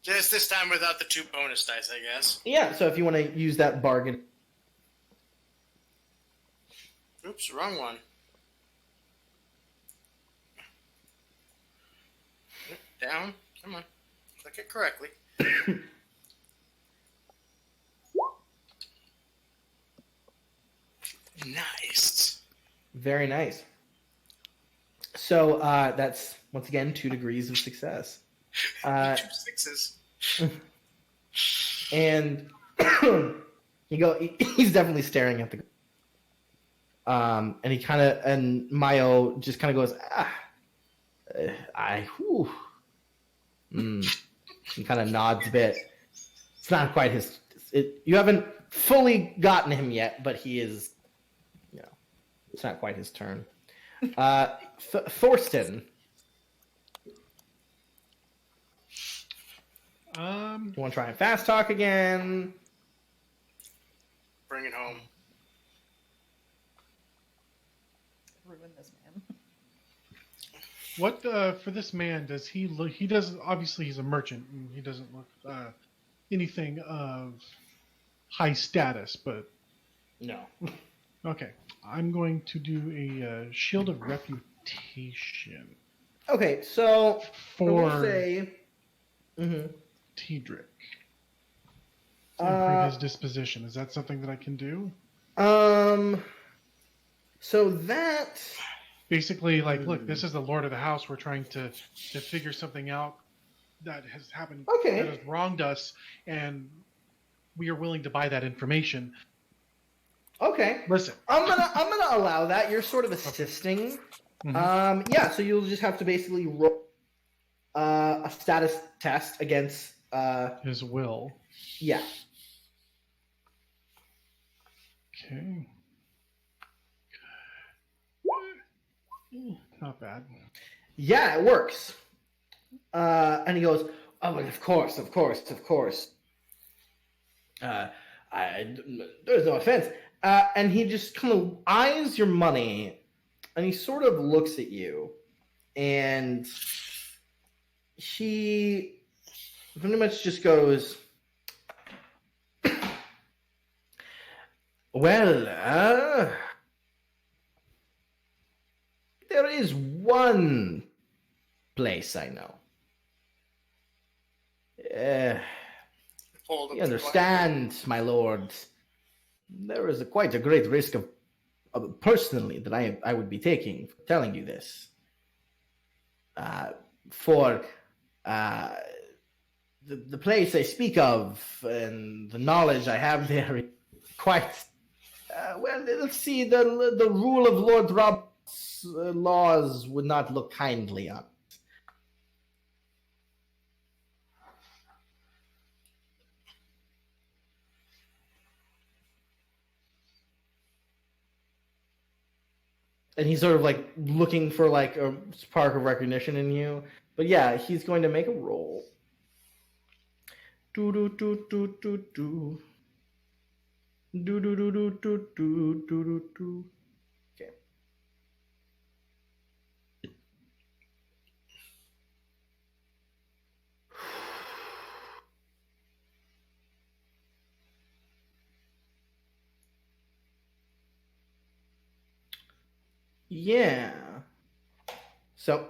Just this time without the 2 bonus dice, I guess. Yeah. So if you want to use that bargain. Oops, wrong one. Down. Come on. Click it correctly. Nice. Very nice. So that's once again 2 degrees of success. 2 6s. And he's definitely staring at the and he kind of, and Mayo just kind of goes, he kind of nods a bit. It's not quite his, you haven't fully gotten him yet, but he is, it's not quite his turn. Thorsten, you want to try and fast talk again? Bring it home. Ruin this man. What for this man does he look? He doesn't. Obviously, he's a merchant. And he doesn't look anything of high status. But No. okay, I'm going to do a shield of reputation Okay, so I will for say, Tedric. To improve his disposition. Is that something that I can do? so that Basically, like, look, this is the Lord of the House. We're trying to figure something out that has happened, Okay. that has wronged us, and we are willing to buy that information. okay. Listen, I'm gonna allow that. You're sort of assisting. Mhm. Yeah. So you'll just have to basically roll a status test against. his will. Yeah. Okay. Not bad. Yeah, it works. And he goes, oh, of course, of course, of course. There's no offense. And he just kind of eyes your money, and he sort of looks at you, and he pretty much just goes, well, there is one place I know. Hold up You the understand, my lords. There is quite a great risk of personally that I would be taking for telling you this. For the place I speak of and the knowledge I have there is quite well. Let's see, the rule of Lord Rob's laws would not look kindly on. And he's sort of like looking for like a spark of recognition in you. But yeah, he's going to make a roll. Do do do do do do. Do do do do do do do do. Okay. Yeah. So.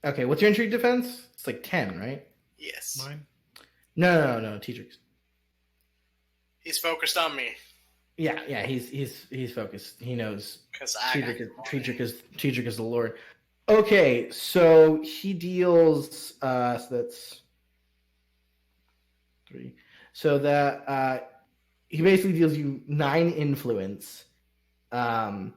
Okay, what's your intrigue defense? It's like 10, right? Yes. Mine? No, Teatrix. He's focused on me. Yeah, he's focused. He knows Because I got Teatrix is the Lord. Okay, so he deals so that's 3. So that he basically deals you 9 influence. And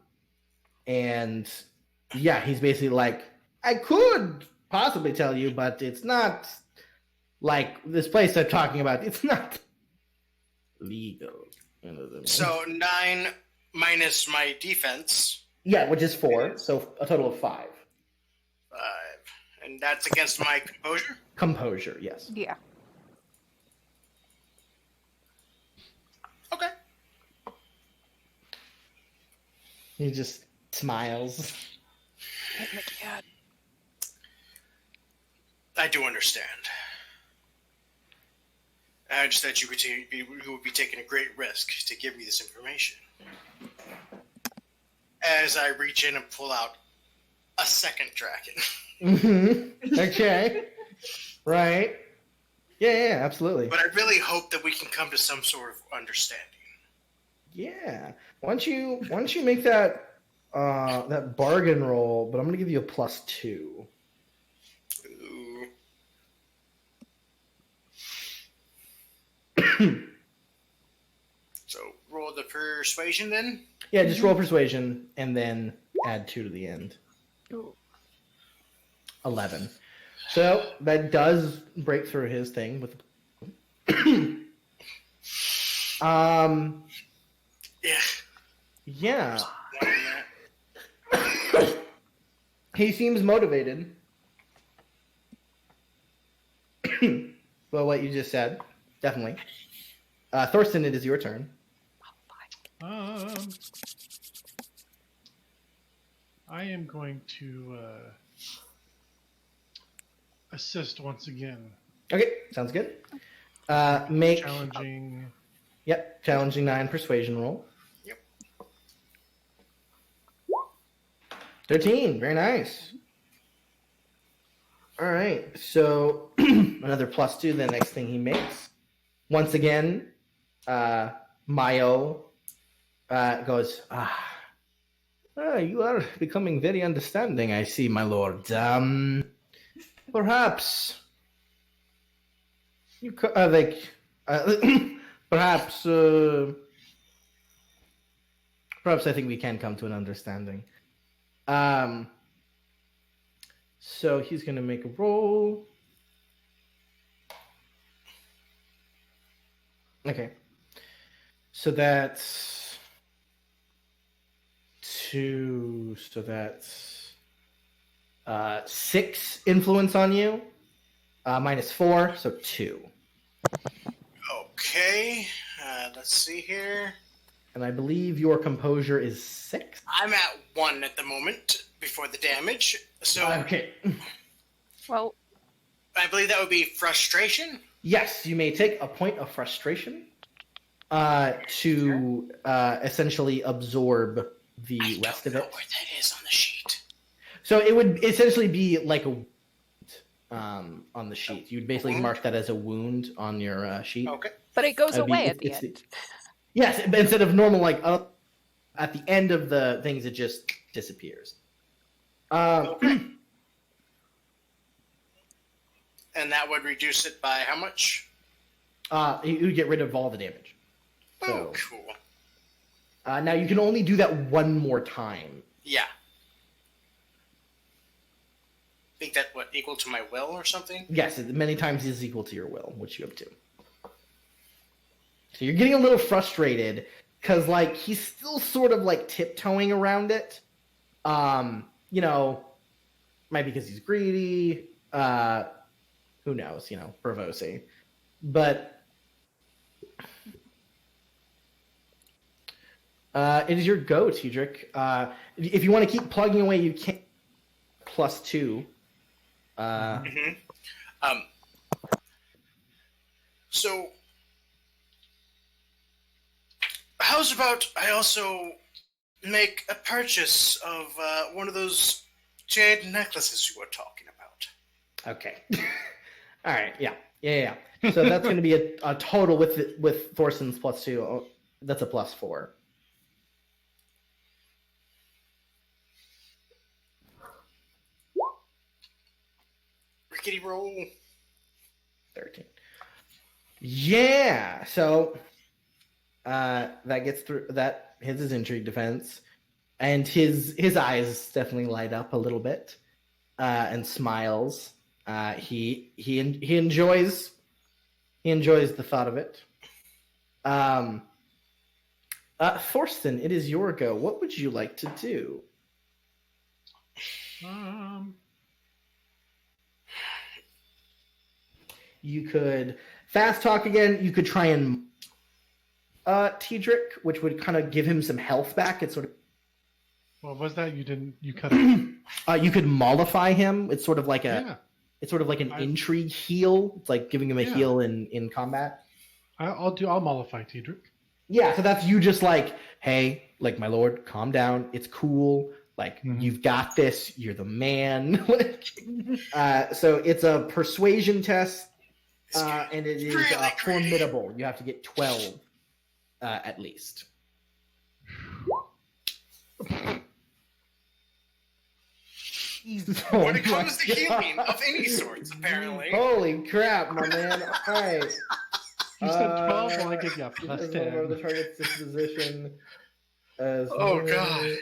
yeah, he's basically like, I could possibly tell you, but it's not like this place I'm talking about. It's not legal. You know what I mean? So 9 minus my defense. Yeah, which is 4, so a total of 5. 5. And that's against my composure? Composure, yes. Yeah. Okay. He just smiles. I do understand. I understand you would be taking a great risk to give me this information. As I reach in and pull out a second dragon. Mm-hmm. Okay. Right. Yeah, absolutely. But I really hope that we can come to some sort of understanding. Yeah. Once you make that that bargain roll, but I'm gonna give you a +2. Ooh. So roll the persuasion then? Yeah, just roll persuasion and then add 2 to the end. Ooh. 11. So that does break through his thing with Yeah. He seems motivated. Well, what you just said, definitely. Thorsten, it is your turn. I am going to assist once again. Okay, sounds good. Make Challenging. Yep, challenging 9 persuasion roll. Yep. 13, very nice. All right, so another +2. The next thing he makes. Once again, Mayo goes, you are becoming very understanding, I see, my lord. Perhaps you perhaps I think we can come to an understanding. So he's going to make a roll. Okay. So that's 2, so that's 6 influence on you. Minus 4, so 2. Okay, let's see here. And I believe your composure is 6. I'm at 1 at the moment before the damage. So Okay. Well, I believe that would be frustration. Yes, you may take a point of frustration to essentially absorb the rest of I it. don't know where that is on the sheet. So it would essentially be like a on the sheet. You'd basically mark that as a wound on your sheet. Okay. but it goes That'd be- away it's- at the it's end. Yes, but instead of normal, like at the end of the things, it just disappears. And that would reduce it by how much? You would get rid of all the damage. Oh, So, cool. now you can only do that one more time. Yeah. Think that what equal to my will or something? Yes, many times is equal to your will, which you have 2. So you're getting a little frustrated because, like, he's still sort of like tiptoeing around it. You know, might be because he's greedy. Who knows? You know, Provosy. But it is your go, Tedric. If you want to keep plugging away, you can. +2. So, how's about I also make a purchase of one of those jade necklaces you were talking about? Okay. All right. Yeah. So that's going to be a total with Thorson's +2. Oh, that's a +4. Rickety roll. 13. Yeah. So that gets through. That hits his intrigue defense, and his eyes definitely light up a little bit, and smiles. He enjoys the thought of it. Thorsten, it is your go. What would you like to do? You could fast talk again. You could try and Tedric, which would kind of give him some health back. It's sort of What was that? You cut it. you could mollify him. It's sort of like Yeah. it's sort of like an intrigue heal. It's like giving him a Yeah. heal in combat. I'll mollify Tedric. Yeah, so that's you just like, hey, like, my lord, calm down. It's cool. Like, you've got this. You're the man. So it's a persuasion test, and it is really formidable. You have to get 12 at least. So When it comes to my healing God. of any sorts, apparently. Holy crap, my man. All right. You said 12, well, I give you a As plus one of the 10. target's disposition. As Oh, God.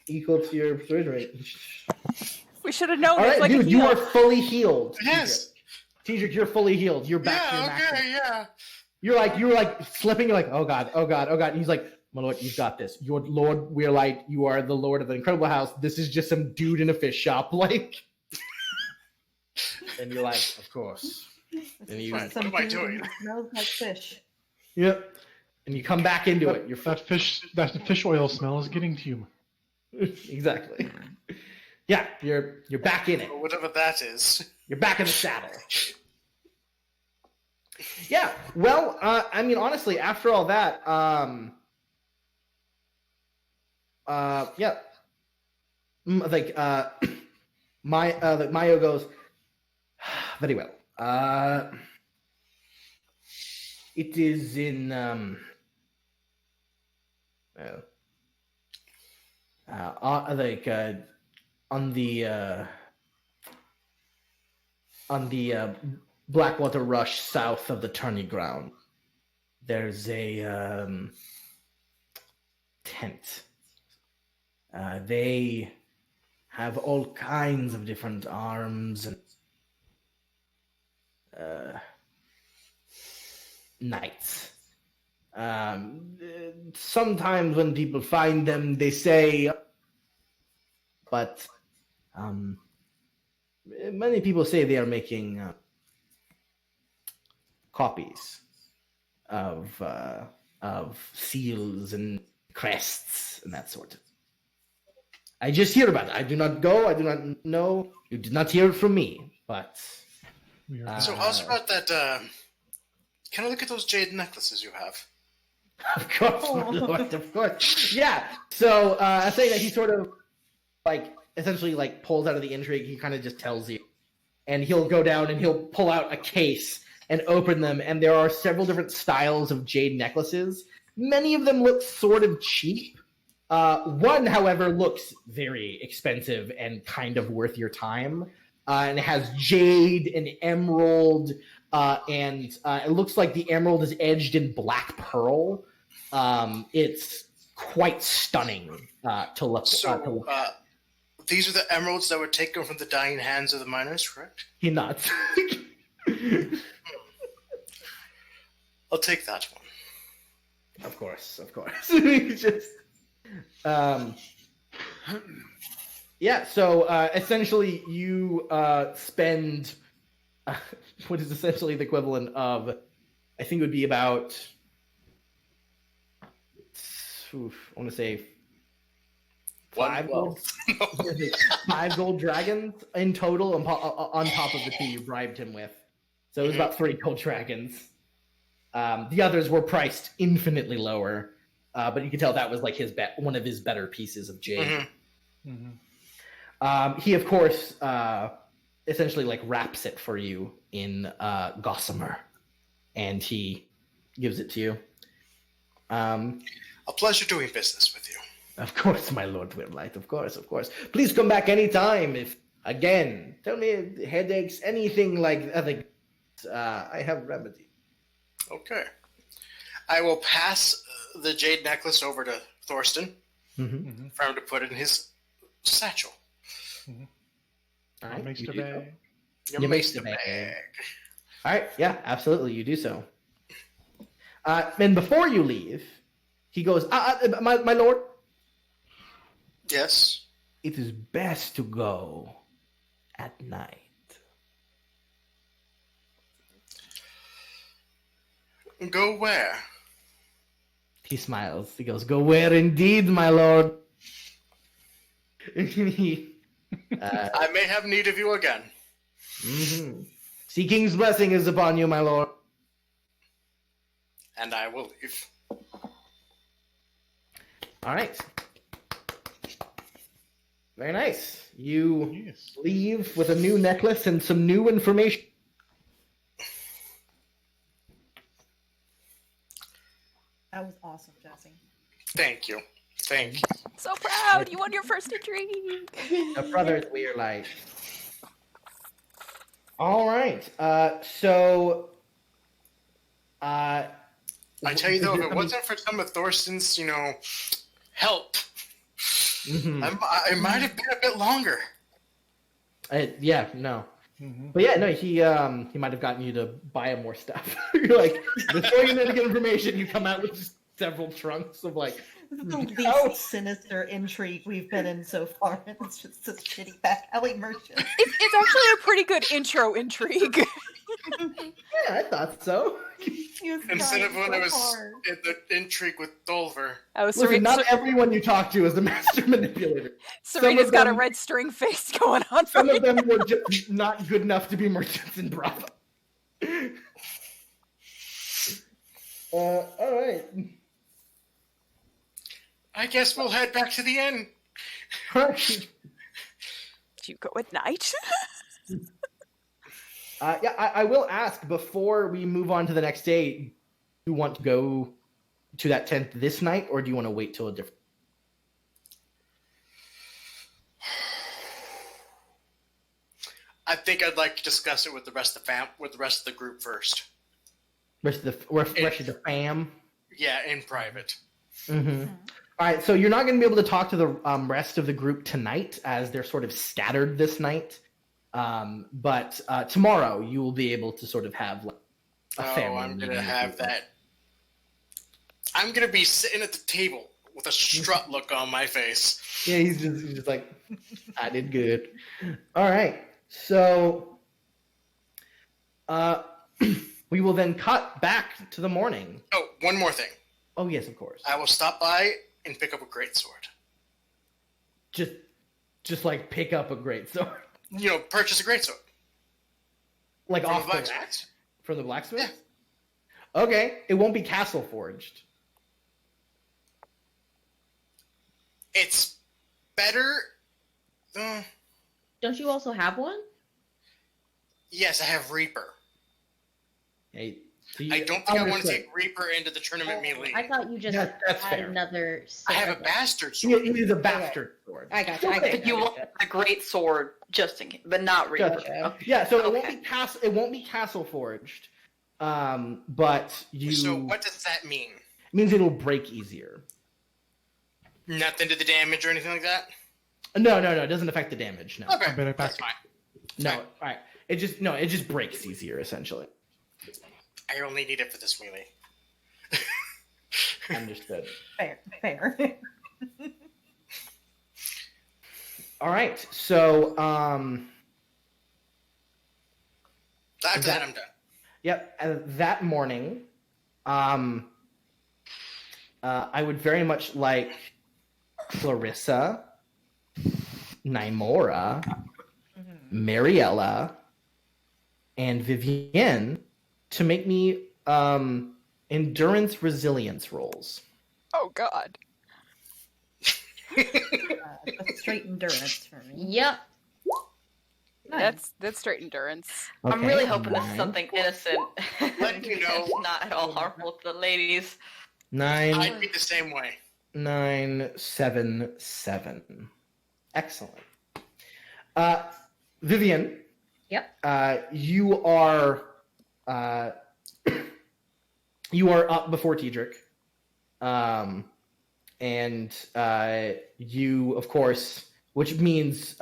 Equal to your persuasion rate. We should have known. All It's right, like dude, a you heal. are fully healed. Yes. Tedric, you're fully healed. You're back to your Yeah, maximum. okay, yeah. You're like slipping. You're like, oh god, oh god, oh god. And he's like, my lord, you've got this. You're Lord Weirlight. You are the lord of the incredible house. This is just some dude in a fish shop, like. And you're like, of course. And you, What am I doing? Smells like fish. yep. And you come back into it. You're That fish oil smell is getting to you. exactly. Yeah, you're back in it. Or whatever that is. You're back in the saddle. Yeah. Well, I mean, honestly, after all that, yeah. Like, Mayo goes, very well. It is in, on the Blackwater Rush south of the tourney ground. There's a tent. They have all kinds of different arms and knights. Sometimes when people find them, they say, but many people say they are making copies of seals and crests and that sort of. I just hear about it. I do not go. I do not know. You did not hear it from me, but. So how's about that? Can I look at those jade necklaces you have? Of course, my lord, of course. Yeah. So I say that he sort of essentially pulls out of the intrigue. He kind of just tells you, and he'll go down and he'll pull out a case and open them, and there are several different styles of jade necklaces. Many of them look sort of cheap. One, however, looks very expensive and kind of worth your time. And it has jade and emerald, and it looks like the emerald is edged in black pearl. It's quite stunning to look. These are the emeralds that were taken from the dying hands of the miners, correct? He nods. I'll take that one. Of course. Just, yeah. So essentially, you spend what is essentially the equivalent of, I think it would be about. I want to say 5 gold, 5 gold dragons in total on top of the 2 you bribed him with. So it was about 3 gold dragons. The others were priced infinitely lower, but you can tell that was one of his better pieces of jade. He, of course, essentially wraps it for you in gossamer, and he gives it to you. A pleasure doing business with you. Of course, my Lord Weirlight, of course. Please come back anytime. If, again, tell me headaches, anything like that, I have remedy. Okay. I will pass the jade necklace over to Thorsten for him to put in his satchel. All right, Makes the bag. You makes the bag. All right, yeah, absolutely, you do so. And before you leave, he goes, my lord, Yes. it is best to go at night. Go where? He smiles. He goes, go where indeed, my lord. He, I may have need of you again. Sea King's blessing is upon you, my lord. And I will leave. All right. Very nice. You leave with a new necklace and some new information. That was awesome, Jesse. Thank you. So proud! You won your first intrigue! The brothers Weirlight. All right. So. I tell you though, if it wasn't for some of Thorsten's, help, I might have been a bit longer. Yeah, no. But yeah, no, he might have gotten you to buy him more stuff. You're like, before you know to get information, you come out with just several trunks of This is the least sinister intrigue we've been in so far. It's just this shitty back alley merchant. It's actually a pretty good intro intrigue. Yeah, I thought so. Instead of when I was in the intrigue with Dolver. Oh, Listen, not everyone you talk to is a master manipulator. Serena's got a red string face going on. Some of them were just not good enough to be merchants in Bravo. All right. I guess we'll head back to the inn. Do you go at night? Yeah, I will ask before we move on to the next day. Do you want to go to that tent this night, or do you want to wait till a different? I think I'd like to discuss it with the rest of the group first. Rest of the fam. Yeah, in private. Mm-hmm. All right, so you're not going to be able to talk to the rest of the group tonight, as they're sort of scattered this night. But tomorrow you will be able to sort of have a family. I'm going to have that I'm gonna be sitting at the table with a strut look on my face. Yeah, he's just like, I did good. All right, so we will then cut back to the morning. Oh, one more thing. Oh yes, of course. I will stop by and pick up a greatsword. Just like pick up a great sword, Purchase a greatsword. like From off the the blacksmith. rack from the blacksmith. Okay, it won't be castle forged. It's better. Don't you also have one? Yes, I have Reaper. Hey, I don't think I want to understood. take Reaper into the tournament melee. I thought you just Yeah, that's had fair. another. I have a sword. bastard He sword. is a bastard sword. I got you. I got But you want a great sword just in case, but not Reaper. Gotcha. Yeah, so it won't Okay. be it won't be castle forged, but you. So what does that mean? It means it'll break easier. Nothing to the damage or anything like that? No, it doesn't affect the damage. No, Okay, better that's back- fine. no, all right. It just breaks easier essentially. I only need it for this melee. Understood. Fair. All right, so After that, I'm done. yep. That morning, I would very much like Clarissa, Nymora, Mariella, and Vivienne to make me endurance resilience rolls. Oh God. A straight endurance for me. Yep. Nice. That's straight endurance. I'm Okay, really hoping this is 9, something innocent. Let me know. It's not at all harmful to the ladies. 9, I'd be the same way. 9, 7, 7. Excellent. Vivian. Yep. You are up before Tiedric. And you, of course, which means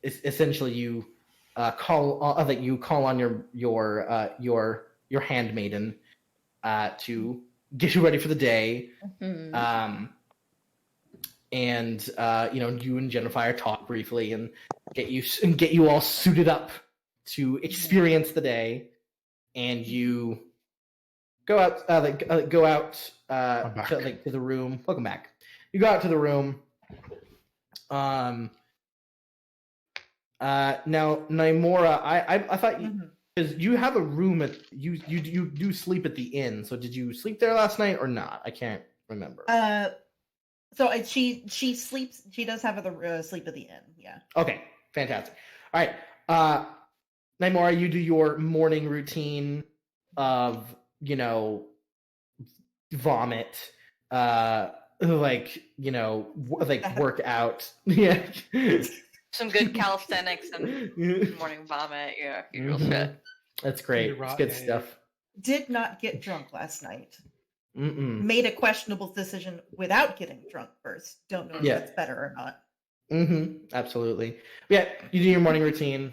essentially you call on your handmaiden to get you ready for the day. Mhm. And you and Jennifer talk briefly and get you all suited up to experience the day, and you go out I'm back. to the room. Welcome back. You go out to the room. Now Nymora, I thought because you have a room you do sleep at the inn. So did you sleep there last night or not? I can't remember. She sleeps. She does have a sleep at the inn. Yeah. Okay, fantastic. All right, Nymora, you do your morning routine of vomit, work out. Yeah. Some good calisthenics and morning vomit. Yeah, usual Mhm. shit. That's great. It's good Yeah. stuff. Did not get drunk last night. Mm-mm. Made a questionable decision without getting drunk first. Don't know if Yeah. that's better or not. Absolutely. Yeah, you do your morning routine.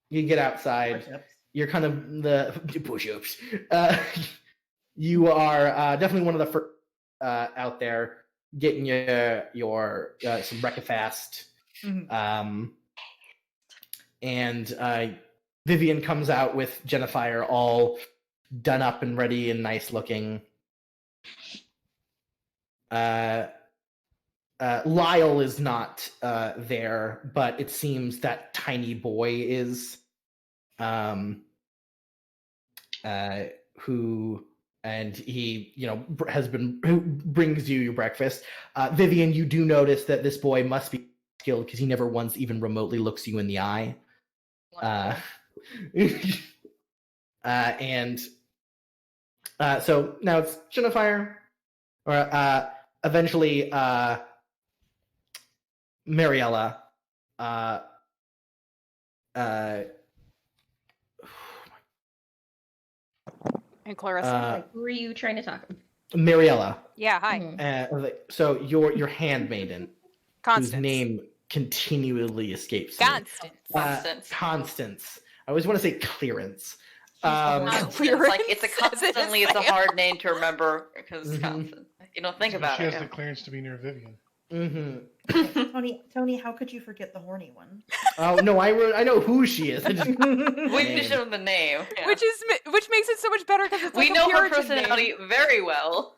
You get outside. Push-ups. You're kind of the push-ups. You are definitely one of the first out there getting your some breakfast. Mhm. And Vivian comes out with Jennifer all done up and ready and nice looking. Lyle is not there, but it seems that tiny boy is. Who brings you your breakfast. Vivian, you do notice that this boy must be skilled because he never once even remotely looks you in the eye. So now it's Jennifer, or eventually Mariella. And Clarissa. Like, who are you trying to talk? Mariella. Yeah, hi. Mhm. So your handmaiden, whose Constance. name continually escapes me. Constance. Constance. Constance. I always want to say Clearance. Weird. It's a constantly, it's a hard name to remember because Wisconsin. You don't think about she it. has the clearance to be near Vivian. Tony, how could you forget the horny one? Oh no, I know who she is. I just- We can show them the name. Yeah. Which makes it so much better because it's we like know a her Puritan personality name. very well.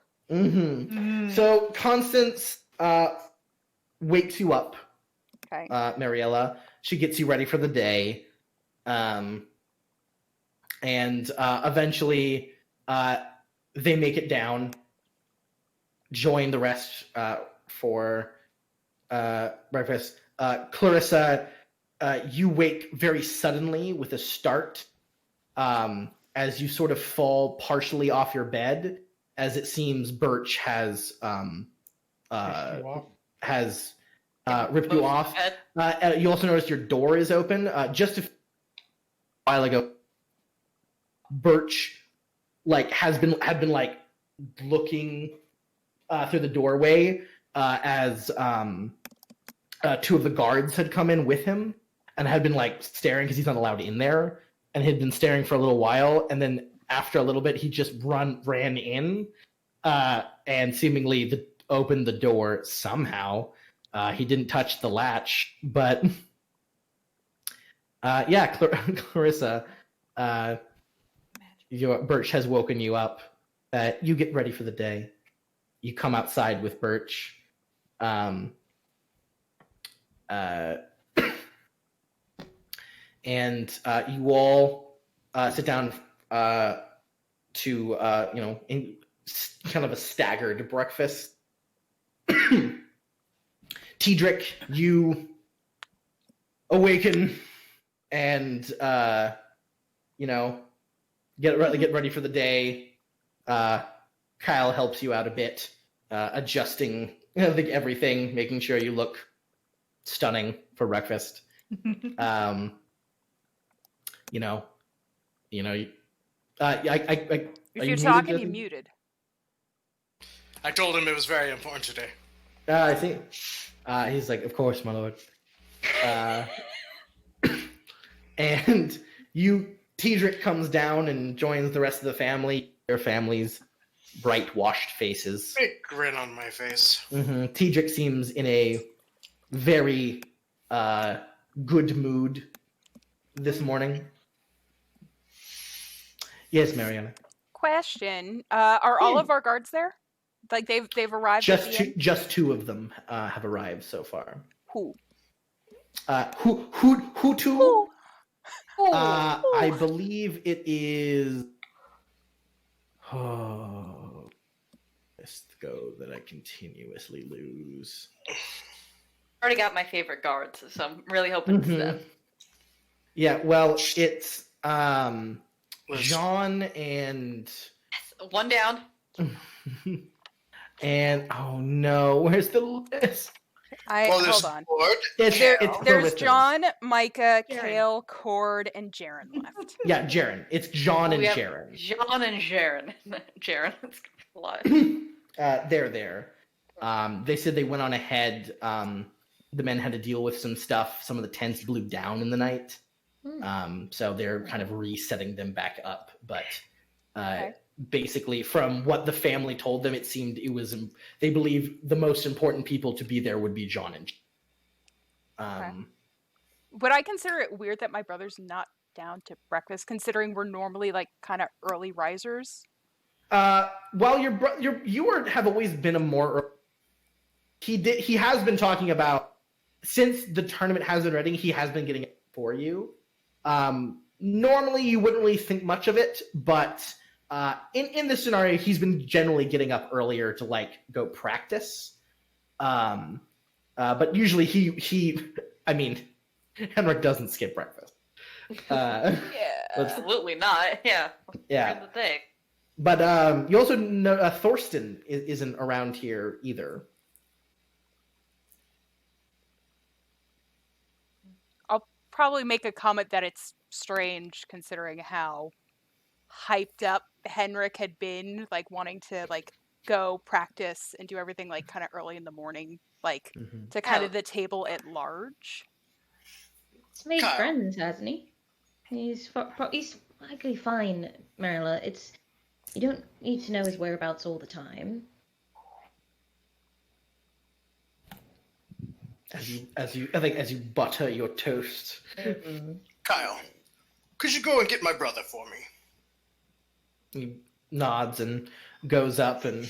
So Constance wakes you up, Okay. Mariella. She gets you ready for the day, and eventually they make it down, join the rest for breakfast. Clarissa, you wake very suddenly with a start as you sort of fall partially off your bed, as it seems Birch has ripped you off. You also notice your door is open. Just a while ago, Birch had been looking through the doorway as two of the guards had come in with him and had been staring because he's not allowed in there, and had been staring for a little while, and then after a little bit he just ran in and seemingly opened the door somehow. He didn't touch the latch, but Clarissa, Birch has woken you up. You get ready for the day. You come outside with Birch. And you all sit down to in kind of a staggered breakfast. Tedric, you awaken and get ready for the day. Kyle helps you out a bit, adjusting everything, making sure you look stunning for breakfast. I If you're talking, you're muted. I told him it was very important today. I see. He's like, of course, my lord. And Tedric comes down and joins the rest of the family. Their family's bright, washed faces. Big grin on my face. Tedric seems in a very good mood this morning. Yes, Mariana. Question: are all of our guards there? They've arrived. Just two of them have arrived so far. Who? Who two? Who? I believe it is. Oh, let's go that I continuously lose. I already got my favorite guards, so I'm really hoping it's them. Yeah, well, it's John and one down. And oh no, where's the list? Hold on. There's There's John, Micah, Kale, Cord, and Jaren left. Yeah, Jaren. It's John and Jaren. John and Jaren. Jaren. That's a lot. They're there. They said they went on ahead. The men had to deal with some stuff. Some of the tents blew down in the night. So they're kind of resetting them back up. But basically, from what the family told them, it seemed they believe the most important people to be there would be John and Would I consider it weird that my brother's not down to breakfast, considering we're normally kind of early risers? Well, you have always been a more. He has been talking about, since the tournament has been running, he has been getting it for you. Normally you wouldn't really think much of it, but in this scenario, he's been generally getting up earlier to go practice. But usually Henrik doesn't skip breakfast. Yeah, absolutely not. Yeah. Yeah. Here's the thing. But you also know Thorsten isn't around here either. I'll probably make a comment that it's strange considering how hyped up Henrik had been, wanting to go practice and do everything kind of early in the morning, to kind of the table at large. He's made friends, hasn't he? He's Okay, fine, Marilla. You don't need to know his whereabouts all the time. As you butter your toast. Kyle, could you go and get my brother for me? He nods and goes up and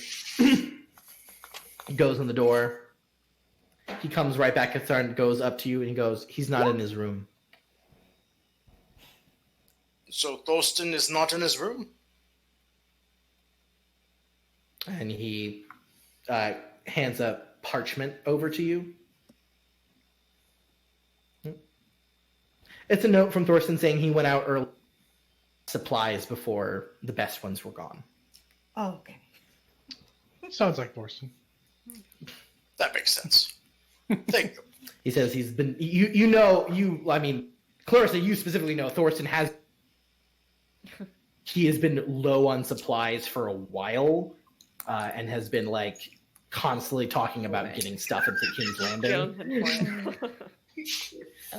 goes in the door. He comes right back inside and goes up to you and he goes, he's not in his room. So Thorsten is not in his room? And he hands a parchment over to you. It's a note from Thorsten saying he went out early supplies before the best ones were gone. Oh, okay. Sounds like Thorsten. That makes sense. Thank you. He says he's been, Clarissa, you specifically know Thorsten he has been low on supplies for a while, and has been constantly talking about getting stuff into King's Landing.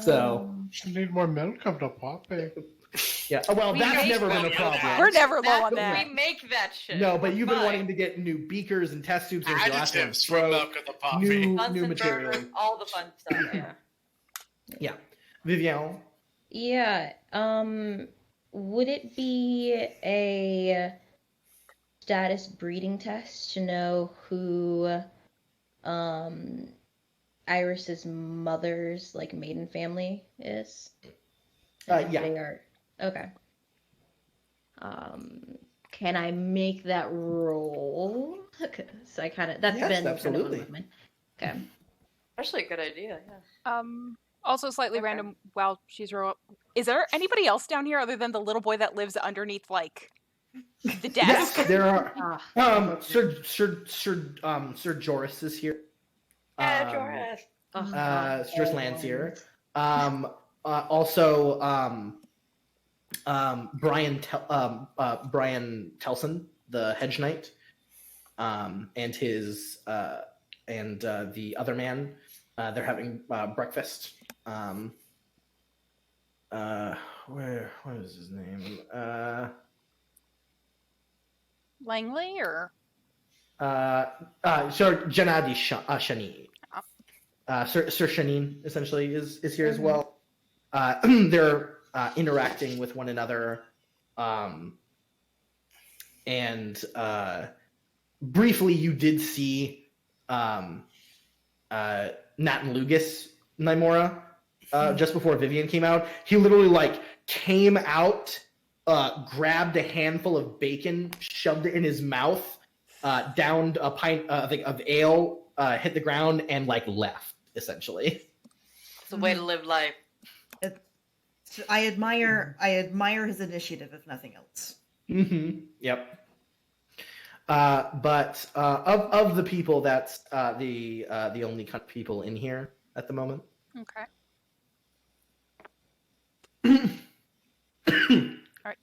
So You need more milk of the poppy. yeah, well, We that's make never been a milk. problem. We're never low on That's- that. We make that shit. No, but We're you've been fine. wanting to get new beakers and test tubes and Additives for milk of the poppy. new Bunsen material. burners, all the fun stuff. Yeah. Yeah, Vivian. Yeah, would it be a status breeding test to know who, Iris's mother's, maiden family is? Yeah. They are... Okay. Can I make that roll? So I kind of... That's Yes, been absolutely. kind of on my mind. Okay. Actually, a good idea. Yeah. Also slightly Okay. random while she's is there anybody else down here other than the little boy that lives underneath the desk? Yes, there are. Ah, Sir Joris is here. Yeah, Joris. oh, Sir Joris Land's here. Also, Brian Telson, the hedge knight, and his and the other man. They're having breakfast. What is his name? Langley or Sir Janadi Shani. Sir Shanin essentially is here as well. They're interacting with one another, and briefly you did see Nat and Lugus Nymora just before Vivian came out. He literally came out, grabbed a handful of bacon, shoved it in his mouth, downed a pint of ale, hit the ground, and left essentially. It's a way to live life. I admire his initiative, if nothing else. Mm-hmm. Yep. But of the people, that's the only kind of people in here at the moment. okay. All right.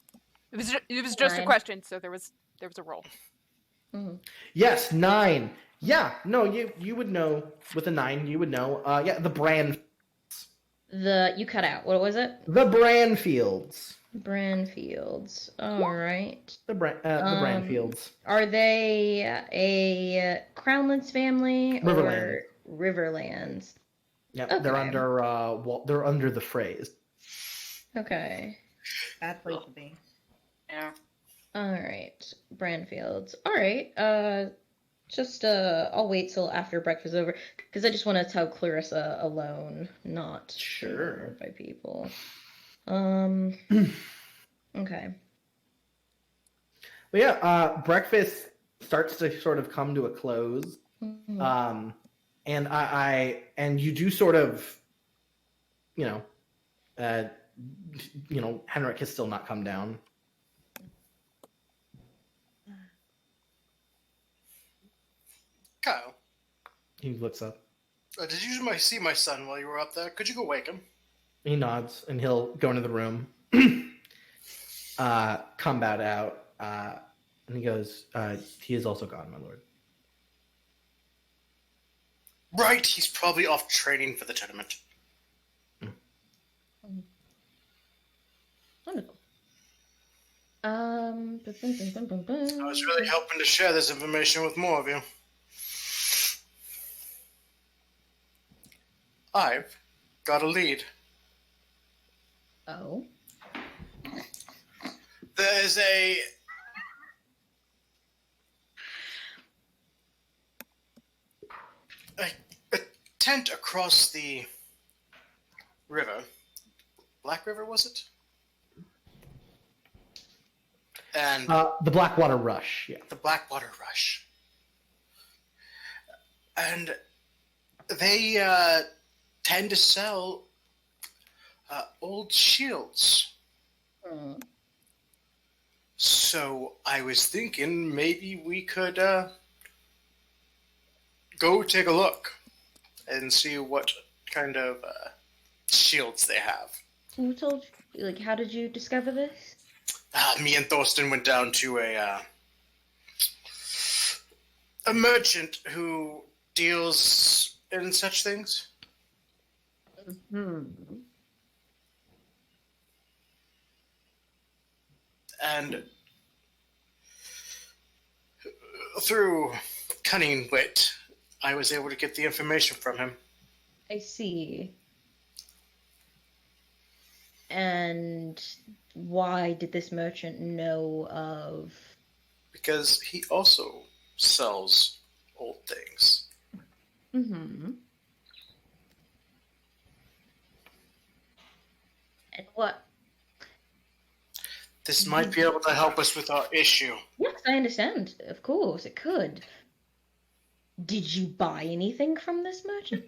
It was just a 9. question, so there was a roll. Mhm. Yes, 9. Yeah, no, you would know with a 9. You would know. Yeah, the You cut out. What was it? Branfields. Branfields. All right. The Branfields. Are they a Crownlands family or Riverland. Riverlands? Yep, Okay. they're under the phrase. Okay. Bad place to be. Yeah. All right. Branfields. All right. I'll wait till after breakfast is over because I just want to tell Clarissa alone, not Sure. surrounded by people. Okay. But yeah, breakfast starts to sort of come to a close. Mhm. And you do sort of, Henrik has still not come down. Kyle, He looks up. did you see my son while you were up there? Could you go wake him? He nods and he'll go into the room. Combat out, and he goes, he is also gone, my lord. Right, he's probably off training for the tournament. Wonderful. was really hoping to share this information with more of you. I've got a lead. Oh. There's a tent across the river. Black River, was it? And The Blackwater Rush, yeah. the Blackwater Rush. And they tend to sell old shields. Mm. So I was thinking maybe we could go take a look and see what kind of shields they have. Who told you? Like, how did you discover this? Me and Thorsten went down to a merchant who deals in such things. Hmm. And through cunning wit, I was able to get the information from him. I see. And why did this merchant know of... Because he also sells old things. Mm-hmm. And what? This might be able to help us with our issue. Yes, I understand. Of course, it could. Did you buy anything from this merchant?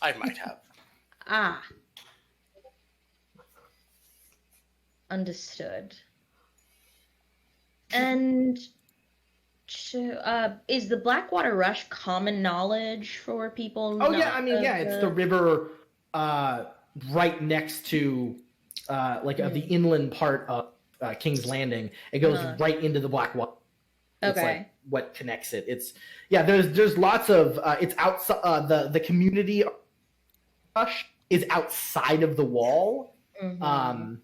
I might have. Ah. Understood. And so, is the Blackwater Rush common knowledge for people? Oh, yeah, not I mean, of yeah, it's the river right next to, of the inland part of King's Landing. It goes right into the Blackwater. It's Okay. like what connects it. It's there's lots of it's outside the community rush is outside of the wall. Mhm.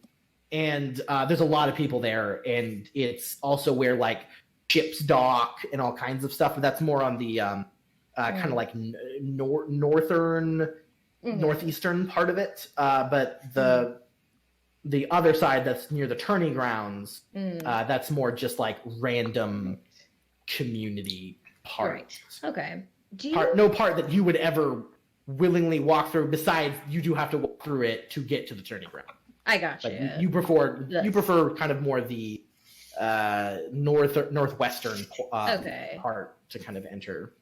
And there's a lot of people there, and it's also where like ships dock and all kinds of stuff. But that's more on the kind of like northeastern part of it. But the other side that's near the turning grounds, that's more just like random community part. Right. Okay. Do you... No part that you would ever willingly walk through. Besides, you do have to walk through it to get to the turning ground. I got you. But you prefer kind of more the northwestern part to kind of enter.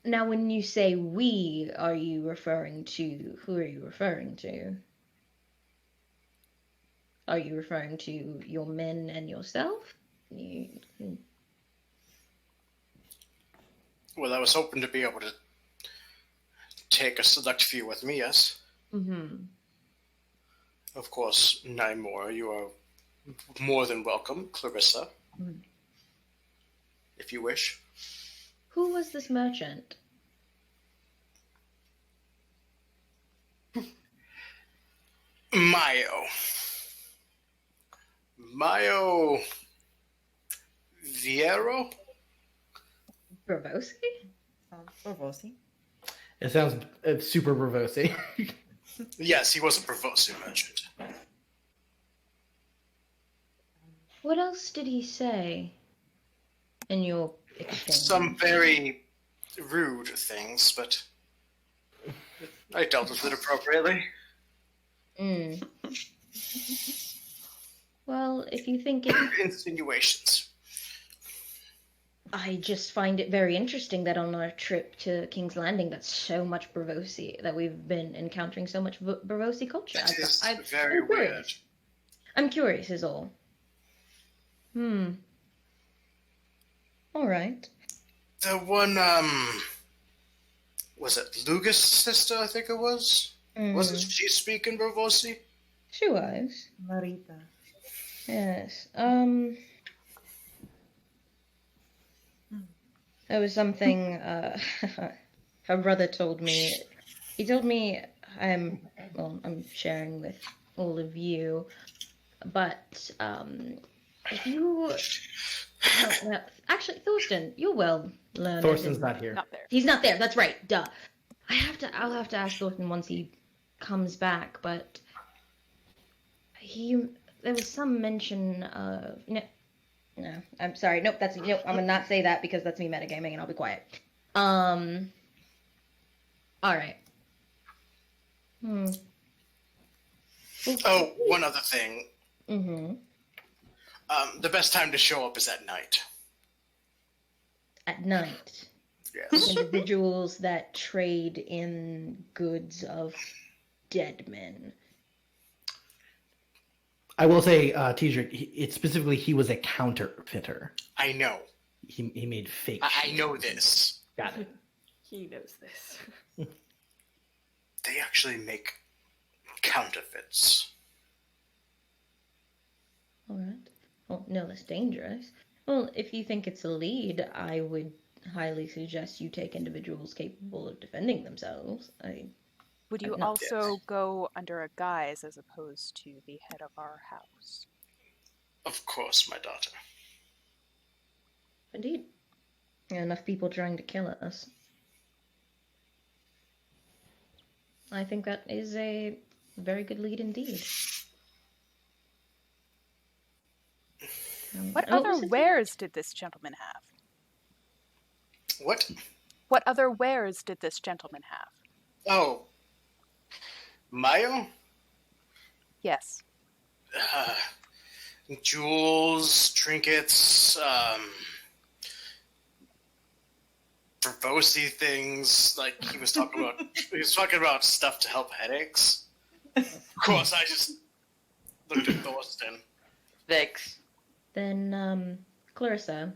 Now, when you say we, are you referring to... Who are you referring to? Are you referring to your men and yourself? Well, I was hoping to be able to take a select few with me, yes. Mm-hmm. Of course, Nymora, you are more than welcome. Clarissa, if you wish. Who was this merchant? Mayo Viero? Bravosi? Bravosi. It sounds super Bravosi. Yes, he was a Bravosi merchant. What else did he say in your exchange? Some very rude things, but I dealt with it appropriately. Well, if you think it... Insinuations. I just find it very interesting that on our trip to King's Landing, that's so much Bravosi, that we've been encountering so much Bravosi culture. It is I'm very weird. I'm curious is all. Alright. The one, was it Lugas' sister, I think it was? Wasn't she speaking Bravosi? She was. Marita. Yes. There was something her brother told me. He told me I'm sharing with all of you. But if you actually, Thorsten, you're well learned. Thorsten's not here. Not there. He's not there. That's right. Duh. I'll have to ask Thorsten once he comes back. But there was some mention of no. I'm sorry. Nope. I'm gonna not say that because that's me metagaming, and I'll be quiet. All right. Oh, one other thing. Mm-hmm. The best time to show up is at night. At night. Yes. Individuals that trade in goods of dead men. I will say, Tedric, specifically he was a counterfeiter. I know. He made fake. I know this. Got it. He knows this. They actually make counterfeits. All right. Well, no less dangerous. Well, if you think it's a lead, I would highly suggest you take individuals capable of defending themselves. Would you I'm not- also go under a guise as opposed to the head of our house? Of course, my daughter. Indeed. There are enough people trying to kill us. I think that is a very good lead indeed. What was other it? wares did this gentleman have? What? What other wares did this gentleman have? Oh. Mayo? Yes. Jewels, trinkets, verbosy things. Like he was talking about. He was talking about stuff to help headaches. Of course, I just looked at Thorsten. Vix. Then, Clarissa,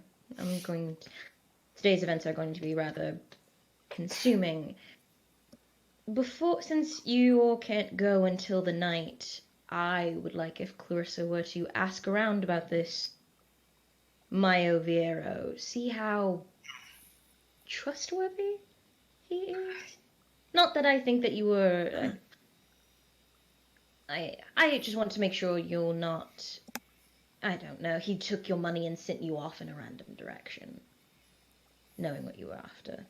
today's events are going to be rather consuming. Since you all can't go until the night, I would like if Clarissa were to ask around about this Mayo Viero, see how trustworthy he is. Not that I think that you were. I just want to make sure you're not. I don't know. He took your money and sent you off in a random direction, knowing what you were after.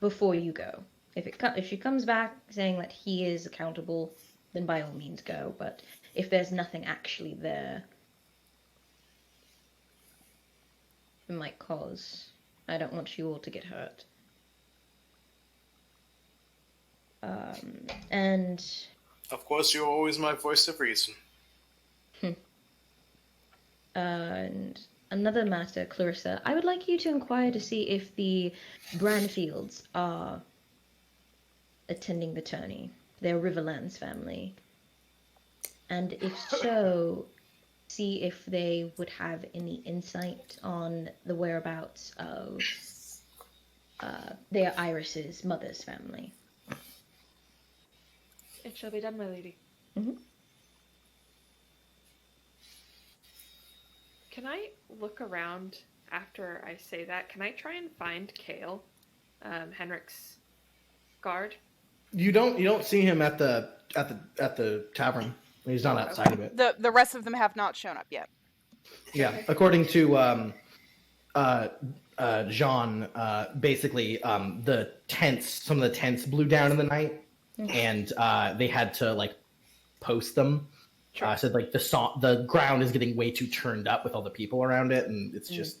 Before you go, if she comes back saying that he is accountable, then by all means go. But if there's nothing actually there, it might cause. I don't want you all to get hurt. And Of course, you're always my voice of reason. and another matter, Clarissa, I would like you to inquire to see if the Branfields are attending the tourney. They're Riverlands family. And if so, see if they would have any insight on the whereabouts of their Iris's mother's family. It shall be done, my lady. Mm-hmm. Can I look around after I say that? Can I try and find Kale, Henrik's guard? You don't see him at the tavern. He's not outside of it. The rest of them have not shown up yet. Yeah, according to Jean, basically the tents, some of the tents blew down in the night, and they had to like post them. Said like the ground is getting way too turned up with all the people around it, and it's just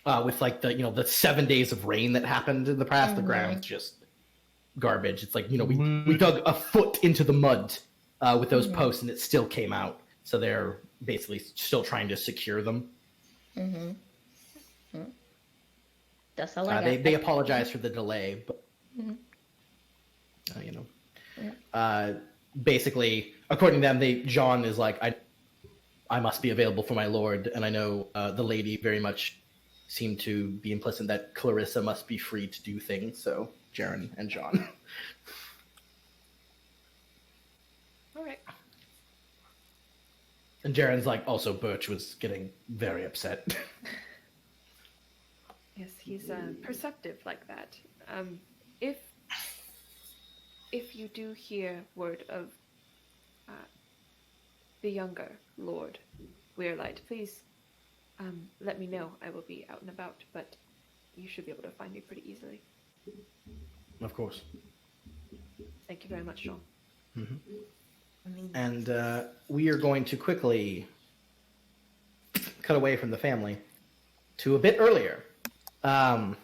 with like the 7 days of rain that happened in the past, the ground's just garbage. It's like we dug a foot into the mud with those posts, and it still came out. So they're basically still trying to secure them. That's all I got. They apologize for the delay, but basically, according to them, John is like, I must be available for my lord, and I know the lady very much seemed to be implicit that Clarissa must be free to do things. So Jaren and John. All right. And Jaren's like, also Birch was getting very upset. Yes, he's perceptive like that. If you do hear word of the younger Lord Weirlight, please let me know. I will be out and about, but you should be able to find me pretty easily. Of course. Thank you very much, John. And we are going to quickly cut away from the family to a bit earlier. Henrik,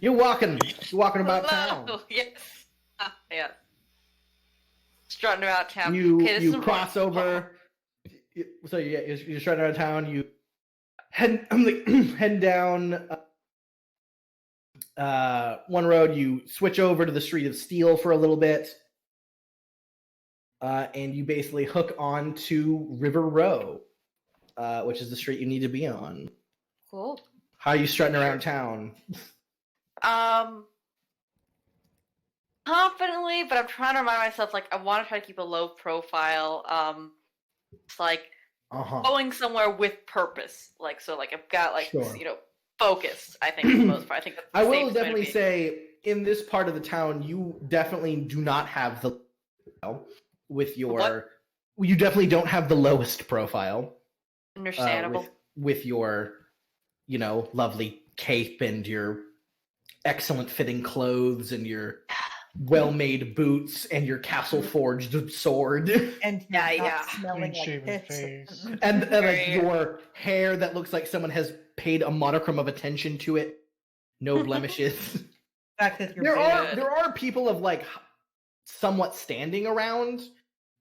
you're walking about town. Hello. Yes. Yeah. Strutting about town. You Okay, this is cross important. over. So yeah, you're strutting around town. You head down one road. You switch over to the Street of Steel for a little bit, and you basically hook on to River Row, which is the street you need to be on. Cool. How are you strutting around town? Confidently, but I'm trying to remind myself, like, I want to try to keep a low profile. It's like going somewhere with purpose. Like, so, like, I've got, like, Sure. focused, I think, for the most part. I think that's the I will safest way to definitely be. say, in this part of the town, you definitely do not have the with your. What? You definitely don't have the lowest profile. Understandable. With your, lovely cape and your excellent fitting clothes and your well-made boots and your castle-forged sword And Yeah, you're not yeah. smelling Clean-shaven like piss. face. and like Very- your hair that looks like someone has paid a modicum of attention to it. No blemishes. The fact that you're there are people of like somewhat standing around,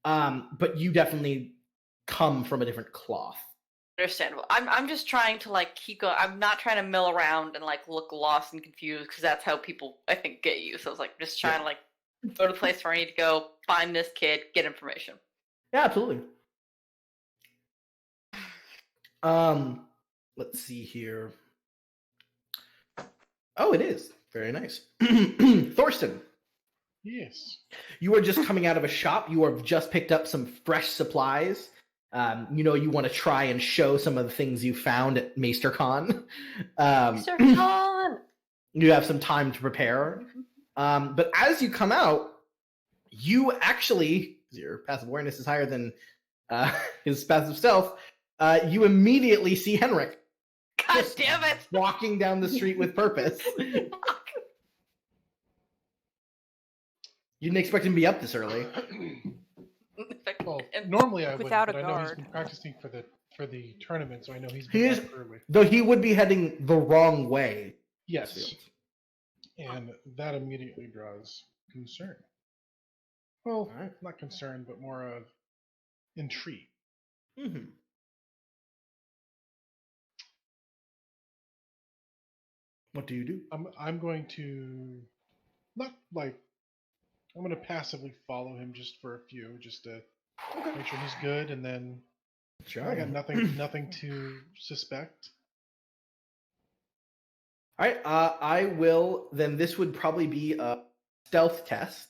but you definitely come from a different cloth. Understandable. I'm just trying to, like, keep going. I'm not trying to mill around and, like, look lost and confused, because that's how people, I think, get you. So I was, like, just trying to, like, go to the place where I need to go, find this kid, get information. Yeah, absolutely. Let's see here. Oh, it is. Very nice. Thorsten, Yes. you are just coming out of a shop. You have just picked up some fresh supplies. You want to try and show some of the things you found at MaesterCon. Sir Con! You have some time to prepare. But as you come out, you actually, your passive awareness is higher than his passive stealth, you immediately see Henrik God damn it! walking down the street with purpose. You didn't expect him to be up this early. Well, normally I would, Without but a I know he's guard. been practicing for the tournament, so I know he's He been is- up early. Though he would be heading the wrong way. Yes, and that immediately draws concern. Well, Alright. not concern, but more of intrigue. Mm-hmm. What do you do? I'm going to not like I'm going to passively follow him just for a few, just to make sure he's good, and then Sure. I got nothing to suspect. All right. I will. Then this would probably be a stealth test.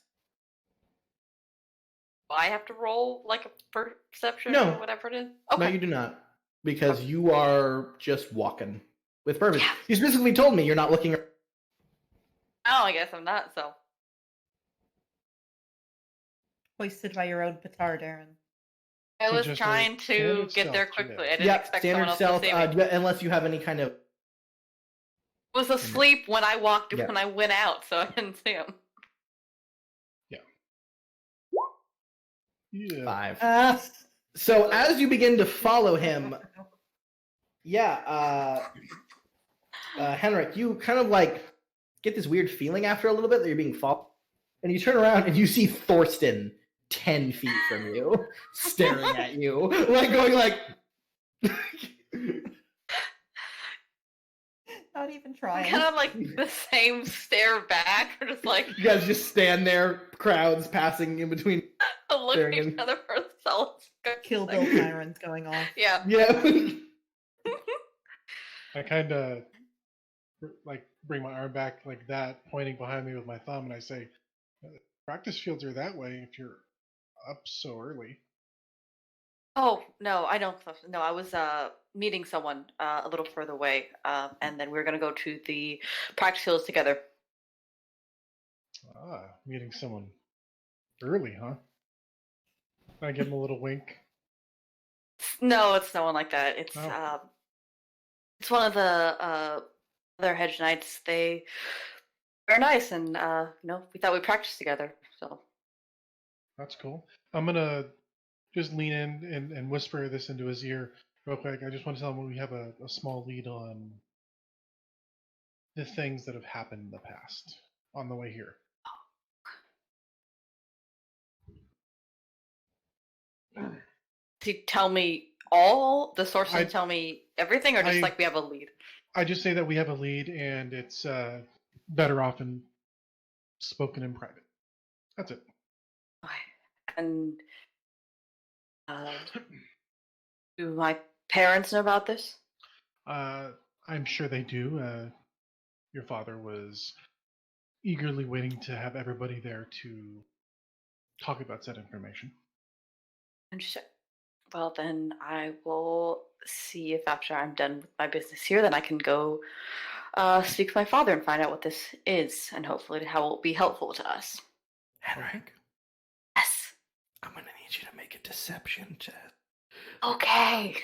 Do I have to roll, like, a perception No. or whatever it is? No, Okay. you do not, because you are just walking with purpose. Yeah. You specifically told me you're not looking. Oh, I guess I'm not, so. hoisted by your own petard, Aaron. I So was just a trying to standard get there stealth, quickly. yeah. I didn't Yeah, expect standard someone else stealth. to see me. Unless you have any kind of. Was asleep when I walked Yeah. when I went out, so I didn't see him. Yeah. 5. So as you begin to follow him, Henrik, you kind of like get this weird feeling after a little bit that you're being followed, and you turn around and you see Thorsten 10 feet from you, staring at you, like going like. Not even I'm trying. kind of like the same stare back, or just like You guys just stand there, crowds passing in between. look at Staring each in- other for themselves. Kill Bill sirens going off. Yeah. Yeah. I kind of like bring my arm back like that, pointing behind me with my thumb, and I say, "Practice fields are that way if you're up so early." Oh no, I don't. No, I was meeting someone a little further away, and then we were gonna go to the practice fields together. Meeting someone Early, huh? I give him a little wink. No, it's no one like that. It's Oh. it's one of the other hedge knights. They're nice, and we thought we'd practice together. So That's cool. I'm gonna just lean in and whisper this into his ear real quick. I just want to tell him we have a small lead on the things that have happened in the past on the way here. does he tell me all the sources? I- Tell me everything, or just I- like we have a lead? I just say that we have a lead, and it's better often spoken in private. That's it. And do my parents know about this? I'm sure they do. Your father was eagerly waiting to have everybody there to talk about said information. Understood. Well, then I will see if after I'm done with my business here, then I can go speak to my father and find out what this is, and hopefully how it will be helpful to us. Henrik, Yes. I'm gonna need you to make a deception test. Okay.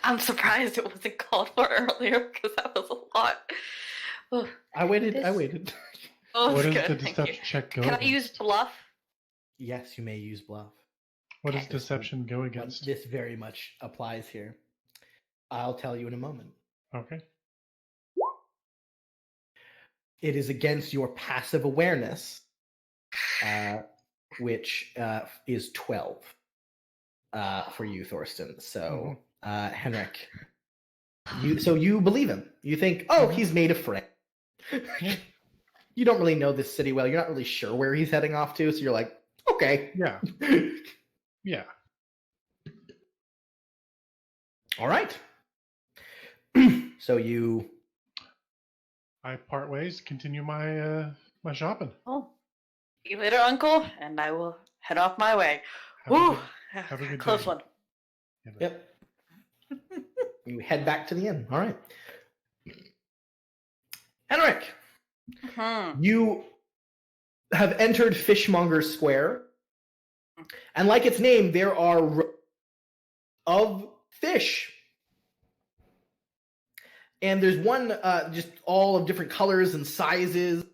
I'm surprised it wasn't called for earlier because that was a lot. Oh, I waited. This- oh, What it's does the good. Thank you. deception check go Can I against? use bluff? Yes, you may use bluff. What does deception go But against? this very much applies here. I'll tell you in a moment. Okay. It is against your passive awareness, which is 12 for you, Thorsten. So, Henrik, you believe him. You think, oh, he's made a friend. You don't really know this city well. You're not really sure where he's heading off to, so you're like, okay. Yeah. Yeah. All right. So you I part ways, continue my my shopping. Oh, see you later, Uncle, and I will head off my way. Have a Woo! good- have a good Close day. one. Yep. You head back to the inn. All right. Henrik, Hmm. you have entered Fishmonger Square. And like its name, there are rows of fish. And there's one just all of different colors and sizes,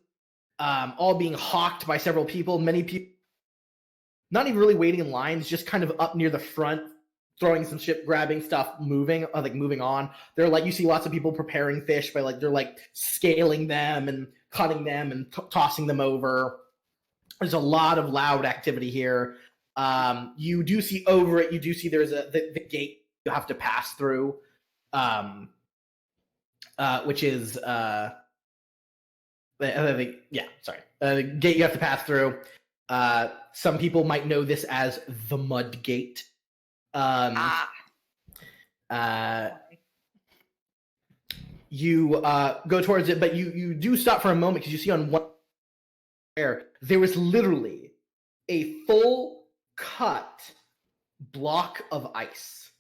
all being hawked by several people. Many people not even really waiting in lines, just kind of up near the front, throwing some shit, grabbing stuff, moving on. They're like, you see lots of people preparing fish by they're like scaling them and cutting them and tossing them over. There's a lot of loud activity here. You do see over it. You do see there's the gate you have to pass through, which is the gate you have to pass through. Some people might know this as the Mud Gate. You go towards it, but you do stop for a moment because you see on one there was literally a full cut block of ice,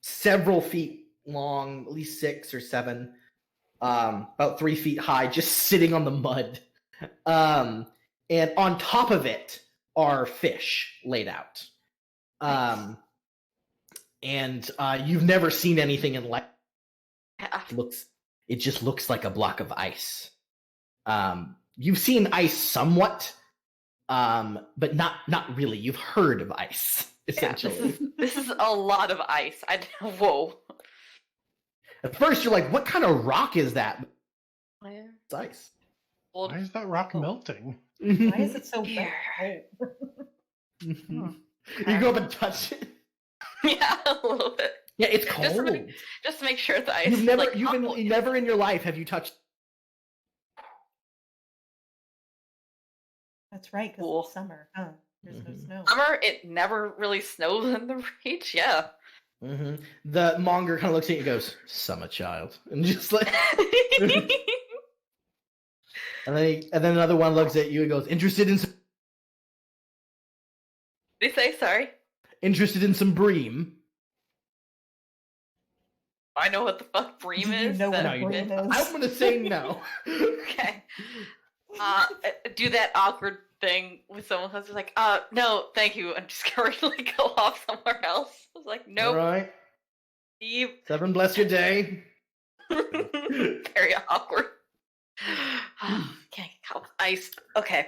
several feet long, at least 6 or 7, about 3 feet high, just sitting on the mud. And on top of it are fish laid out. And you've never seen anything in life. It just looks like a block of ice. You've seen ice somewhat, but not really. You've heard of ice, essentially. Yeah, this is a lot of ice. Whoa. At first, you're like, "What kind of rock is that?" It's ice. Why is that rock melting? Why is it so Here. wet? You go up and touch it. Yeah, a little bit. Yeah, it's cold. Just to make sure the ice You've never, is like, never in your life have you touched. That's right, because Cool. it's summer. Huh? There's no snow. Summer, it never really snows in the Reach. Yeah. Mm-hmm. The monger kind of looks at you and goes, "Summer child," and just like, and then another one looks at you and goes, "Interested in some, What did you say? Sorry. interested in some bream?" I know what the fuck bream Do you is. know what No, a you bream don't. is? I'm gonna say no. Okay. do that awkward thing with someone who's like, no, thank you. I'm just going to like go off somewhere else. I was like, nope, All right. Steve. 7 bless your day. Very awkward. Can't get ice. Okay.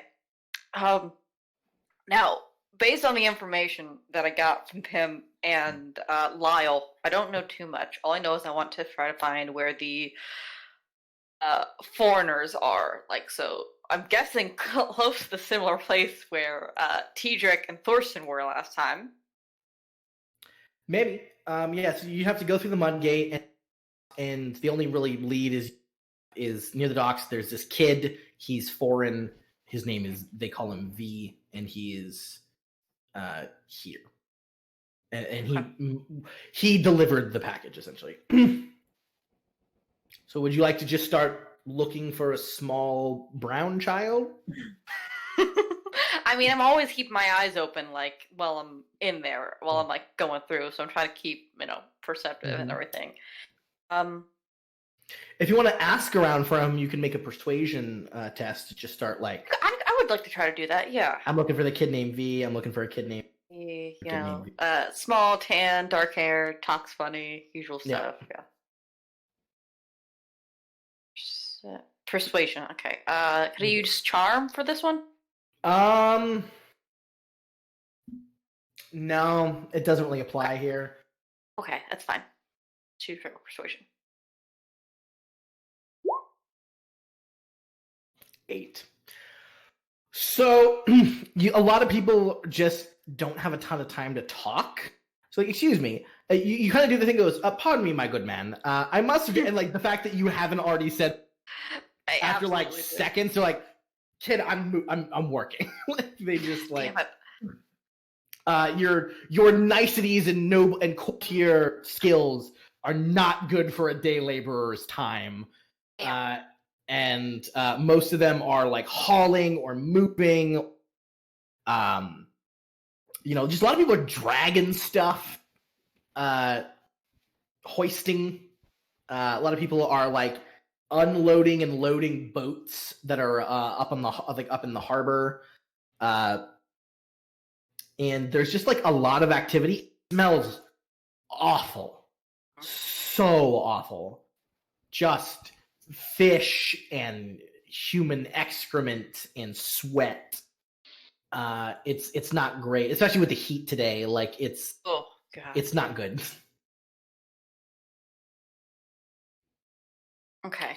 Now, based on the information that I got from him and Lyle, I don't know too much. All I know is I want to try to find where the foreigners are. Like, so I'm guessing close to the similar place where Tedric and Thorsten were last time. Maybe. So you have to go through the mud gate, and the only really lead is near the docks. There's this kid. He's foreign. His name is, they call him V, and he is here. And he delivered the package, essentially. So would you like to just start looking for a small brown child? I mean, I'm always keeping my eyes open, like, while I'm in there, while I'm, like, going through, so I'm trying to keep, perceptive and everything. If you want to ask around for him, you can make a persuasion test to just start, like... I would like to try to do that, yeah. I'm looking for the kid named V, I'm looking for a kid named... Small, tan, dark hair, talks funny, usual stuff, yeah. Persuasion, okay. Could I use charm for this one? No, it doesn't really apply here. Okay, that's fine. Choose for persuasion. 8. So, a lot of people just don't have a ton of time to talk. So, like, excuse me, you kind of do the thing that goes, pardon me, my good man. I must have, and like the fact that you haven't already said after like seconds, they're like, kid, I'm working. They just like your niceties and courtier skills are not good for a day laborer's time. And most of them are like hauling or moving. Just a lot of people are dragging stuff, hoisting. A lot of people are like unloading and loading boats that are up in the harbor. And there's just like a lot of activity. It smells awful, so awful. Just fish and human excrement and sweat. It's not great, especially with the heat today. Like it's not good. Okay.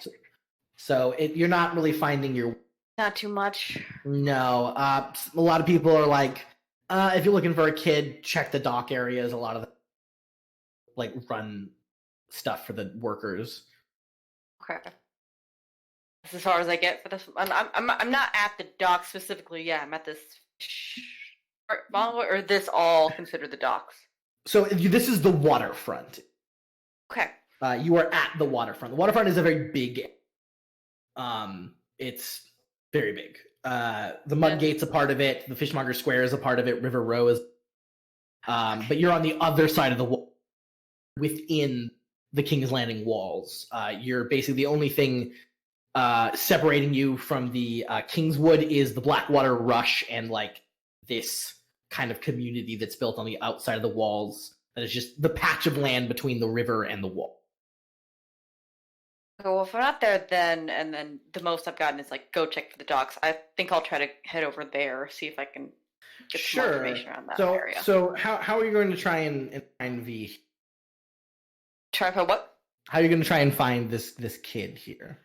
So you're not really finding your... Not too much. No. A lot of people are like, if you're looking for a kid, check the dock areas. A lot of them, like, run stuff for the workers. Okay. That's as far as I get for this. I'm not at the dock specifically. Yeah, I'm at this. Or this all considered the docks? So this is the waterfront. Okay. You are at the waterfront. The waterfront is a very big. It's very big. The Mudgate's a part of it. The Fishmonger Square is a part of it. River Row is. But you're on the other side of the wall, within the King's Landing walls. You're basically the only thing separating you from the Kingswood is the Blackwater Rush and like this kind of community that's built on the outside of the walls. That is just the patch of land between the river and the wall. Well, if I'm not there then, and then the most I've gotten is like, go check for the docks. I think I'll try to head over there, see if I can get some information around that area. So how are you going to try and find V? Try for what? How are you going to try and find this kid here?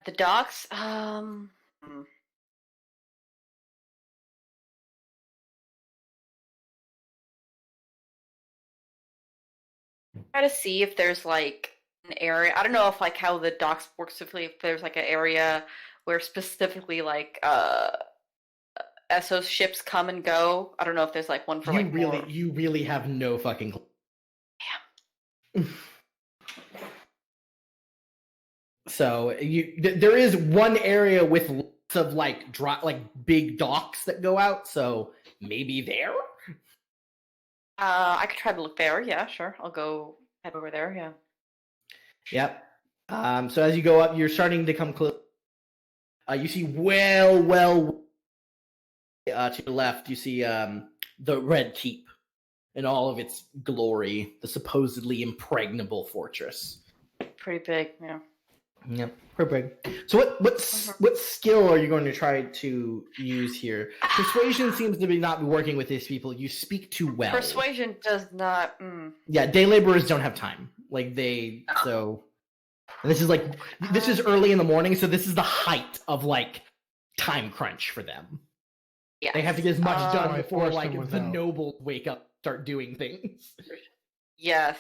The docks? Try to see if there's like an area. I don't know if like how the docks work specifically. If there's like an area where specifically like Essos ships come and go. I don't know if there's like one for You really have no fucking. Yeah. So there is one area with lots of like big docks that go out. So maybe there. I could try to look there. Yeah, sure. I'll go head over there. Yeah. Yep. So as you go up, you're starting to come close. You see well to your left, you see the Red Keep in all of its glory, the supposedly impregnable fortress. Pretty big, yeah. Yep, pretty big. So what skill are you going to try to use here? Persuasion seems to be not be working with these people. You speak too well. Persuasion does not. Yeah, day laborers don't have time. Like so. And this is early in the morning, so this is the height of like time crunch for them. Yeah. They have to get as much done I before forced like them the without. nobles wake up, start doing things. Yes,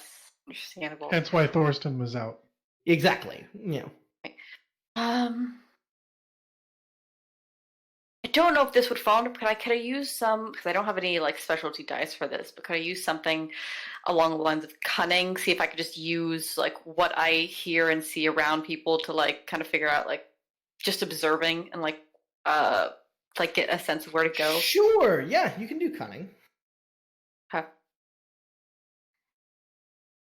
understandable. Hence why Thorsten was out. Exactly. Yeah. I don't know if this would fall under. Could I use some? Because I don't have any like specialty dice for this. But could I use something along the lines of cunning? See if I could just use like what I hear and see around people to like kind of figure out like just observing and like get a sense of where to go. Sure. Yeah, you can do cunning. Okay.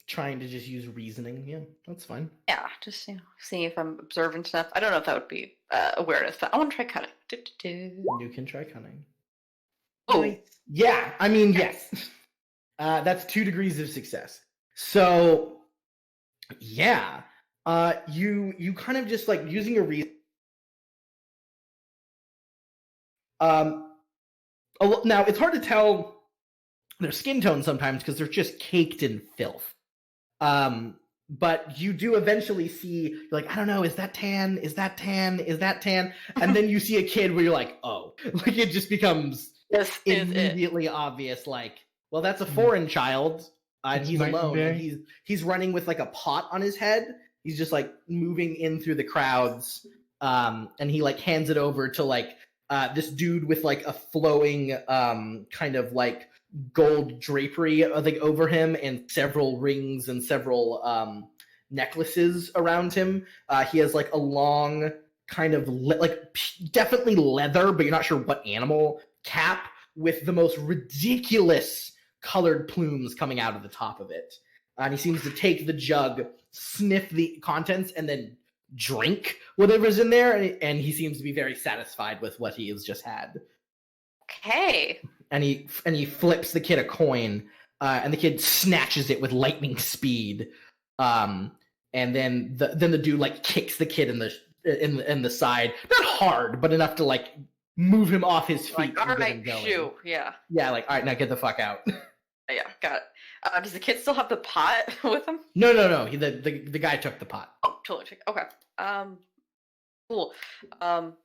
Trying to just use reasoning. Yeah, that's fine. Yeah, just seeing if I'm observing stuff. I don't know if that would be awareness, but I want to try cunning. You can try cunning. Oh, Nice. Yeah, I mean, yes. That's 2 degrees of success. So, yeah. You kind of just like using your reason. Now it's hard to tell their skin tone sometimes because they're just caked in filth. But you do eventually see, you're like, I don't know, is that tan? Is that tan? Is that tan? And then you see a kid where you're like, oh, like it just becomes this is it. immediately obvious. Like, well, that's a foreign child, and It's he's night and alone, and day. he's running with like a pot on his head. He's just like moving in through the crowds, and he like hands it over to like this dude with like a flowing kind of like gold drapery like over him and several rings and several necklaces around him. He has like a long kind of definitely leather, but you're not sure what animal cap with the most ridiculous colored plumes coming out of the top of it. And he seems to take the jug, sniff the contents, and then drink whatever's in there. And he seems to be very satisfied with what he has just had. Okay. And he flips the kid a coin, and the kid snatches it with lightning speed. And then the dude like kicks the kid in the side, not hard, but enough to like move him off his feet. Like, all and get right, him going. shoo, yeah. Yeah, like all right, now get the fuck out. Yeah, got it. Does the kid still have the pot with him? No. The guy took the pot. Oh, totally. Okay. Cool.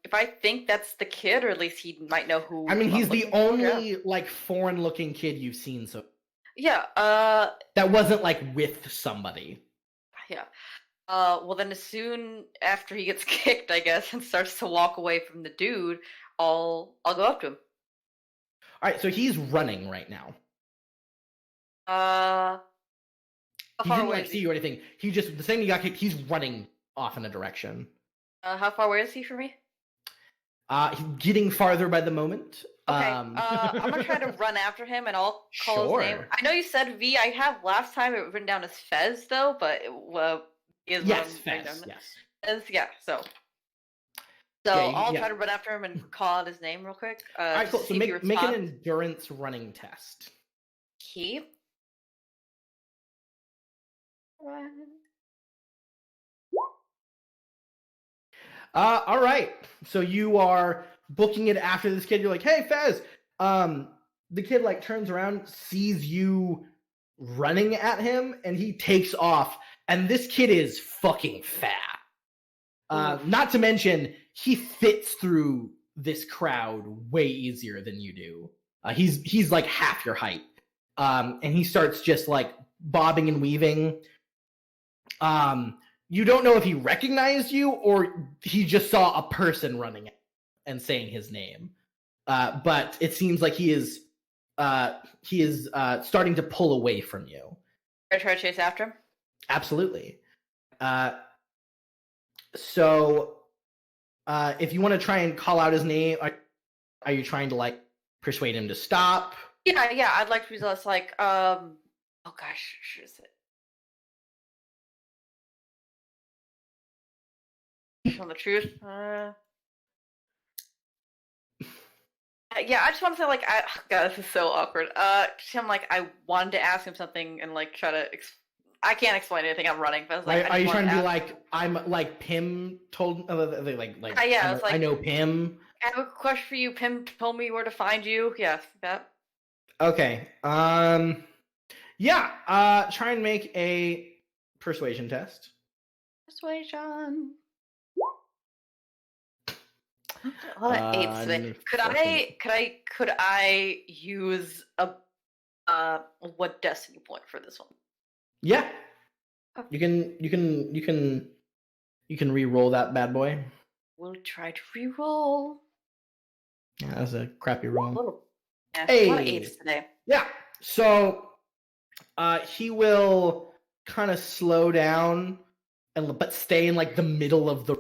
If I think that's the kid, or at least he might know who. I mean, I'm he's the looking for, only yeah. like foreign-looking kid you've seen. So Yeah. that wasn't like with somebody. Yeah. Well, then as soon after he gets kicked, I guess, and starts to walk away from the dude, I'll go up to him. All right, so he's running right now. How He far didn't away like is see he? you or anything. He just the second he got kicked, he's running off in a direction. How far away is he from me? He's getting farther by the moment. Okay. I'm gonna try to run after him, and I'll call his name. Sure. I know you said V. I have last time it written down as Fez though, but is Yes, written Fez. down Yes. Fez, yeah. So Yeah, I'll yeah. try to run after him and call out his name real quick. All right, cool. to So see if he make an responds. endurance running test. Keep. All right. So you are booking it after this kid. You're like, hey, Fez. The kid like turns around, sees you running at him, and he takes off. And this kid is fucking fat. Not to mention, he fits through this crowd way easier than you do. He's like half your height. And he starts just like bobbing and weaving. You don't know if he recognized you or he just saw a person running and saying his name. But it seems like he is starting to pull away from you. I try to chase after him. Absolutely. So if you want to try and call out his name, are you trying to like persuade him to stop? Yeah. I'd like to be less like oh gosh, should is it? Tell the truth. Yeah, I just want to say, like, God, this is so awkward. I'm like, I wanted to ask him something and like try to. I can't explain anything. I'm running, but I was like, Are you trying to be ask... like I'm like Pim told like yeah, I know, it's like, I know Pim. I have a question for you. Pim told me where to find you. Yeah, that. Okay. Yeah. Try and make a persuasion test. Persuasion. A lot of eights today. Could I use a what destiny point for this one? Yeah. Okay. You can re-roll that bad boy. We'll try to re-roll. Yeah, that's a crappy roll. Yeah, Hey. a lot of eights today. Yeah. So he will kind of slow down but stay in like the middle of the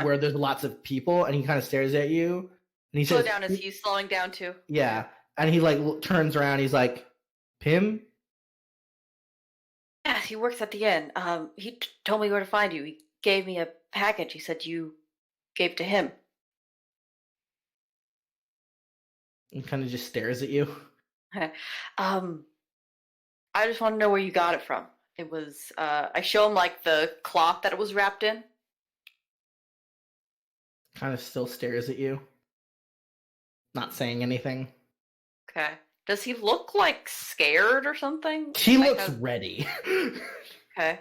where there's lots of people, and he kind of stares at you and he Slow says, down. Is he slowing down too? yeah, and he like turns around, he's like, Pim? Yeah, he works at the inn. He told me where to find you. He gave me a package. He said you gave to him. He kind of just stares at you. I just want to know where you got it from. It was, I show him like the cloth that it was wrapped in. Kind of still stares at you. Not saying anything. Okay. Does he look like scared or something? He looks ready. Okay.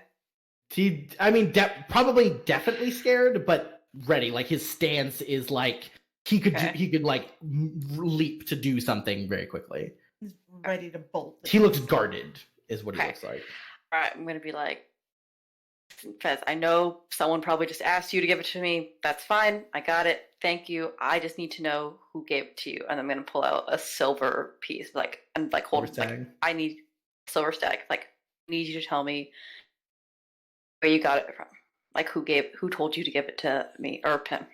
Probably definitely scared, but ready. Like his stance is like he could like leap to do something very quickly. He's ready to bolt. He looks guarded, is what he looks like. All right, I'm gonna be like, Fez, I know someone probably just asked you to give it to me. That's fine. I got it. Thank you. I just need to know who gave it to you. And I'm going to pull out a silver piece, hold it. Like, I need silver stag. Like, I need you to tell me where you got it from. Like, who told you to give it to me or Pim?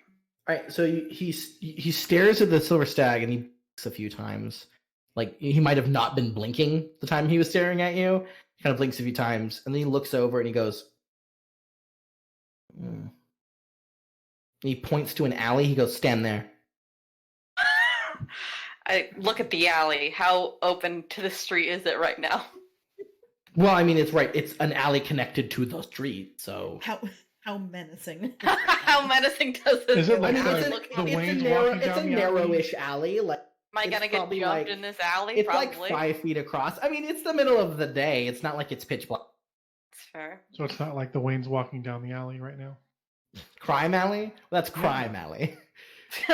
All right. So he stares at the silver stag and he blinks a few times. Like he might have not been blinking the time he was staring at you. He kind of blinks a few times and then he looks over and he goes, He points to an alley. He goes, stand there. I look at the alley. How open to the street is it right now? Well, I mean, it's right. It's an alley connected to the street, so... How menacing. How menacing does this look? It's a narrowish alley. Like, am I gonna get jumped in this alley? It's probably. like 5 feet across. I mean, it's the middle of the day. It's not like it's pitch black. That's fair. So it's not like the Wayne's walking down the alley right now? Crime alley? Well, that's crime alley.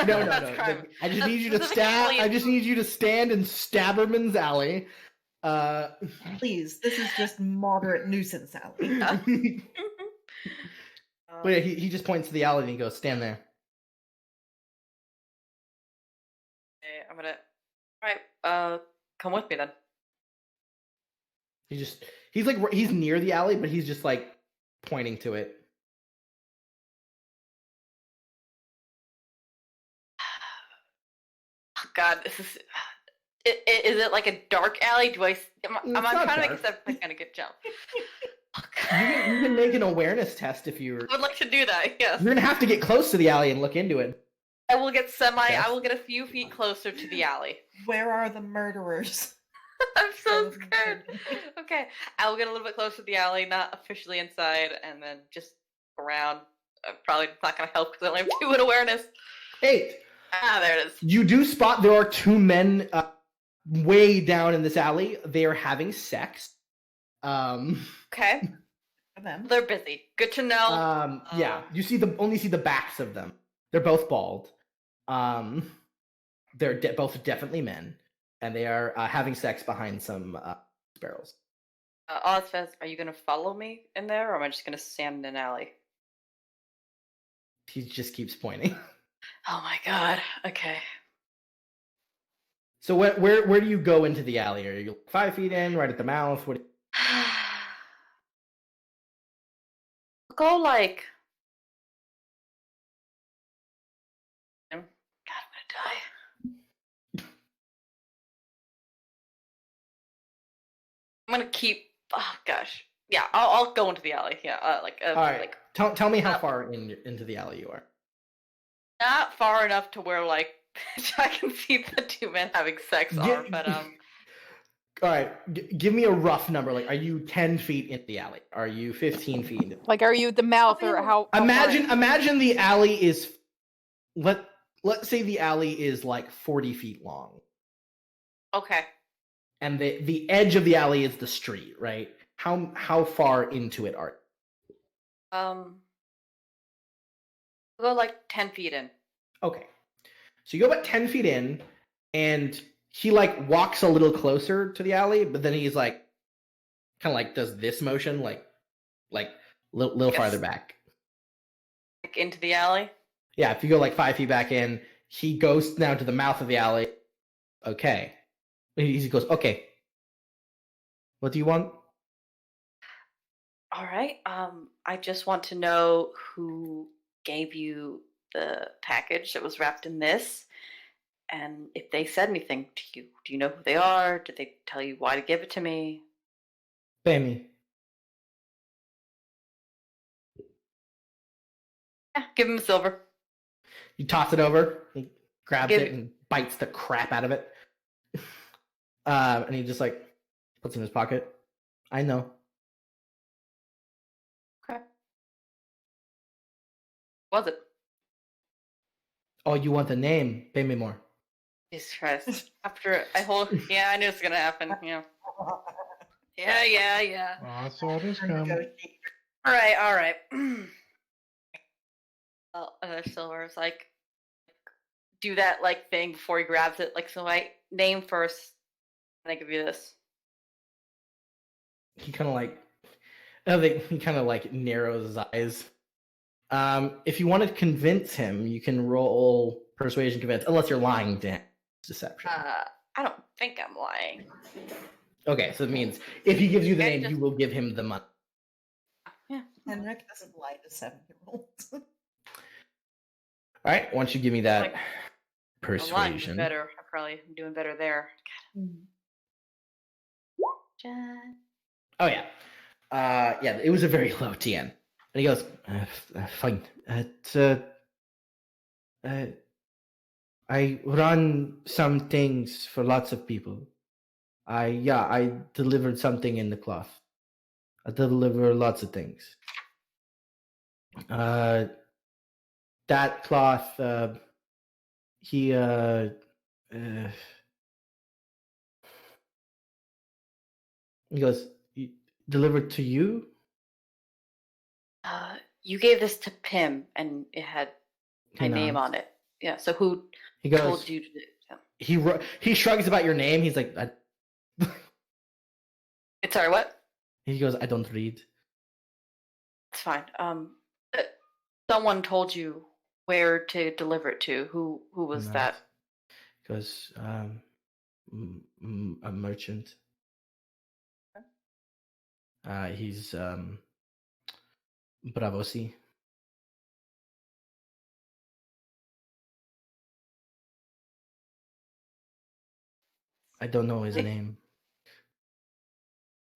No. Like, I just need you to stab. I just need you to stand in Stabberman's alley. Please, this is just moderate nuisance alley. But yeah, he just points to the alley and he goes, stand there. Okay, I'm gonna... Alright, come with me then. He's near the alley, but he's just like pointing to it. Oh God, this is... Is it like a dark alley? Am I trying to make this kind of good jump? You can make an awareness test if you... I would like to do that, yes. You're gonna have to get close to the alley and look into it. I will get a few feet closer to the alley. Where are the murderers? I'm so scared. Okay, I will get a little bit closer to the alley, not officially inside, and then just around. Probably not going to help because I only have 2 in awareness. 8. Ah, there it is. You do spot there are 2 men way down in this alley. They are having sex. Okay. They're busy. Good to know. Yeah, you only see the backs of them. They're both bald. They're both definitely men, and they are having sex behind some barrels. Ozfez, are you gonna follow me in there, or am I just gonna stand in an alley? He just keeps pointing. Oh my God. Okay. So where do you go into the alley? Are you 5 feet in, right at the mouth? What? Go like... God, I'm gonna die. I'm gonna keep... Oh gosh. Yeah, I'll go into the alley. Yeah, all right. Tell me how far into the alley you are. Not far enough to where like I can see the two men having sex are, but All right, give me a rough number. Like, are you 10 feet in the alley? Are you 15 feet in the Like, are you at the mouth or how far Imagine in? imagine the alley is let's say the alley is like 40 feet long. okay. And the edge of the alley is the street, right? How far into it are We'll go like 10 feet in. Okay. So you go about 10 feet in, and he like walks a little closer to the alley, but then he's like kind of like does this motion, like little Yes. farther back. Like into the alley. Yeah, if you go like 5 feet back in, he goes now to the mouth of the alley. Okay. He goes, okay. What do you want? All right. I just want to know who gave you the package that was wrapped in this, and if they said anything to you. Do you know who they are? Did they tell you why to give it to me? Pay me. Yeah, give him a silver. You toss it over. He grabs Give it it- and bites the crap out of it. And he just like puts it in his pocket. I know. Okay. Was it? Oh, you want the name? Pay me more. Jesus Christ. After I hold, yeah, I knew it was gonna happen. Yeah. Yeah. I saw this come. All right. Well, Silver's like, do that like thing before he grabs it. Like, so I name first, and I give you this. He kind of like, I think he kind of like narrows his eyes. If you want to convince him, you can roll persuasion convince, unless you're lying to him. Deception. I don't think I'm lying. Okay, so it means if he gives you the Okay, name, just- you will give him the money. Henrik doesn't lie to 7-year-olds. All right, why don't you give me that Like, I'm lying persuasion? better. I'm probably doing better there. John. Oh yeah, yeah. It was a very low TN, and he goes, "Fine. I run some things for lots of people. I delivered something in the cloth. I deliver lots of things. That cloth. He he goes, delivered to you? You gave this to Pim, and it had my He name nods. on it. Yeah. So who He goes. told you to do it? He shrugs about your name. He's like, It's sorry. What? he goes, I don't read. It's fine. Someone told you where to deliver it to. Who was Nice. that? He goes, a merchant. He's Bravosi. I don't know his Hey. name,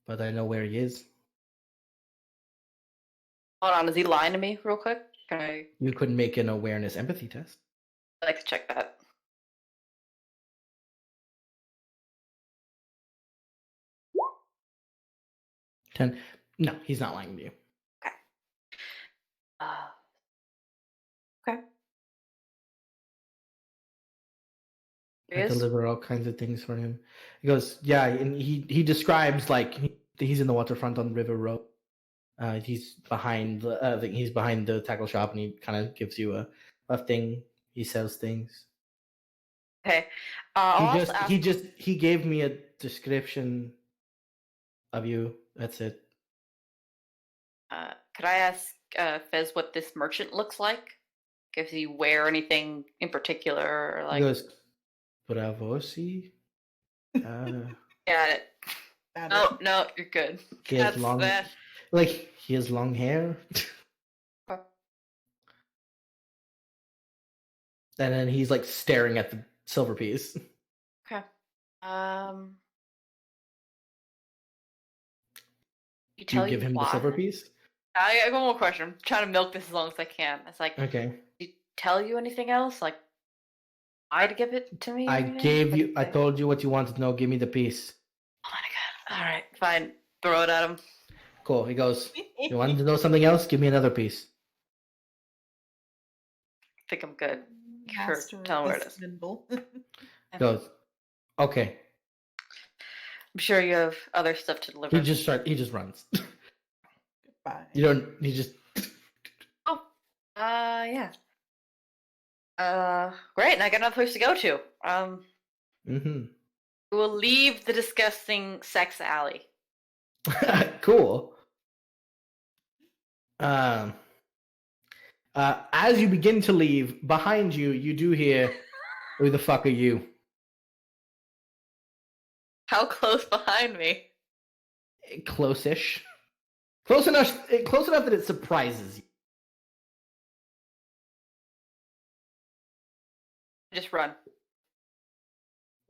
but I know where he is. Hold on. Is he lying to me, real quick? Can I You could make an awareness empathy test. I'd like to check that? 10. No, he's not lying to you. Okay. I Yes. deliver all kinds of things for him. He goes, yeah, and he describes like he's in the waterfront on River Road. He's behind the tackle shop, and he kind of gives you a thing. He sells things. Okay. I'll also ask, He gave me a description of you. That's it. could I ask Fez what this merchant looks like? If he wear anything in particular, or He like goes, Bravosi. got it. Got it. No, you're good. He has That's long, that. like he has long hair, Okay. and then he's like staring at the silver piece. Okay. You Do you tell give you him why? the silver piece? I got one more question. I'm trying to milk this as long as I can. It's like, Okay. did he tell you anything else? Like, I'd give it to me. or I anything? gave you. What'd I say? told you what you wanted to know. Give me the piece. Oh my god. All right, fine. Throw it at him. Cool. He goes. You wanted to know something else? Give me another piece. I think I'm good. Master of tell him where it this is. symbol. He goes. Okay. I'm sure you have other stuff to deliver. He just runs. Bye. You don't. He just. Yeah. Great. And I got another place to go to. Mm-hmm. We'll leave the disgusting sex alley. Cool. As you begin to leave, behind you, you do hear, "Who the fuck are you?" How close behind me? Close-ish. Close enough that it surprises you. Just run.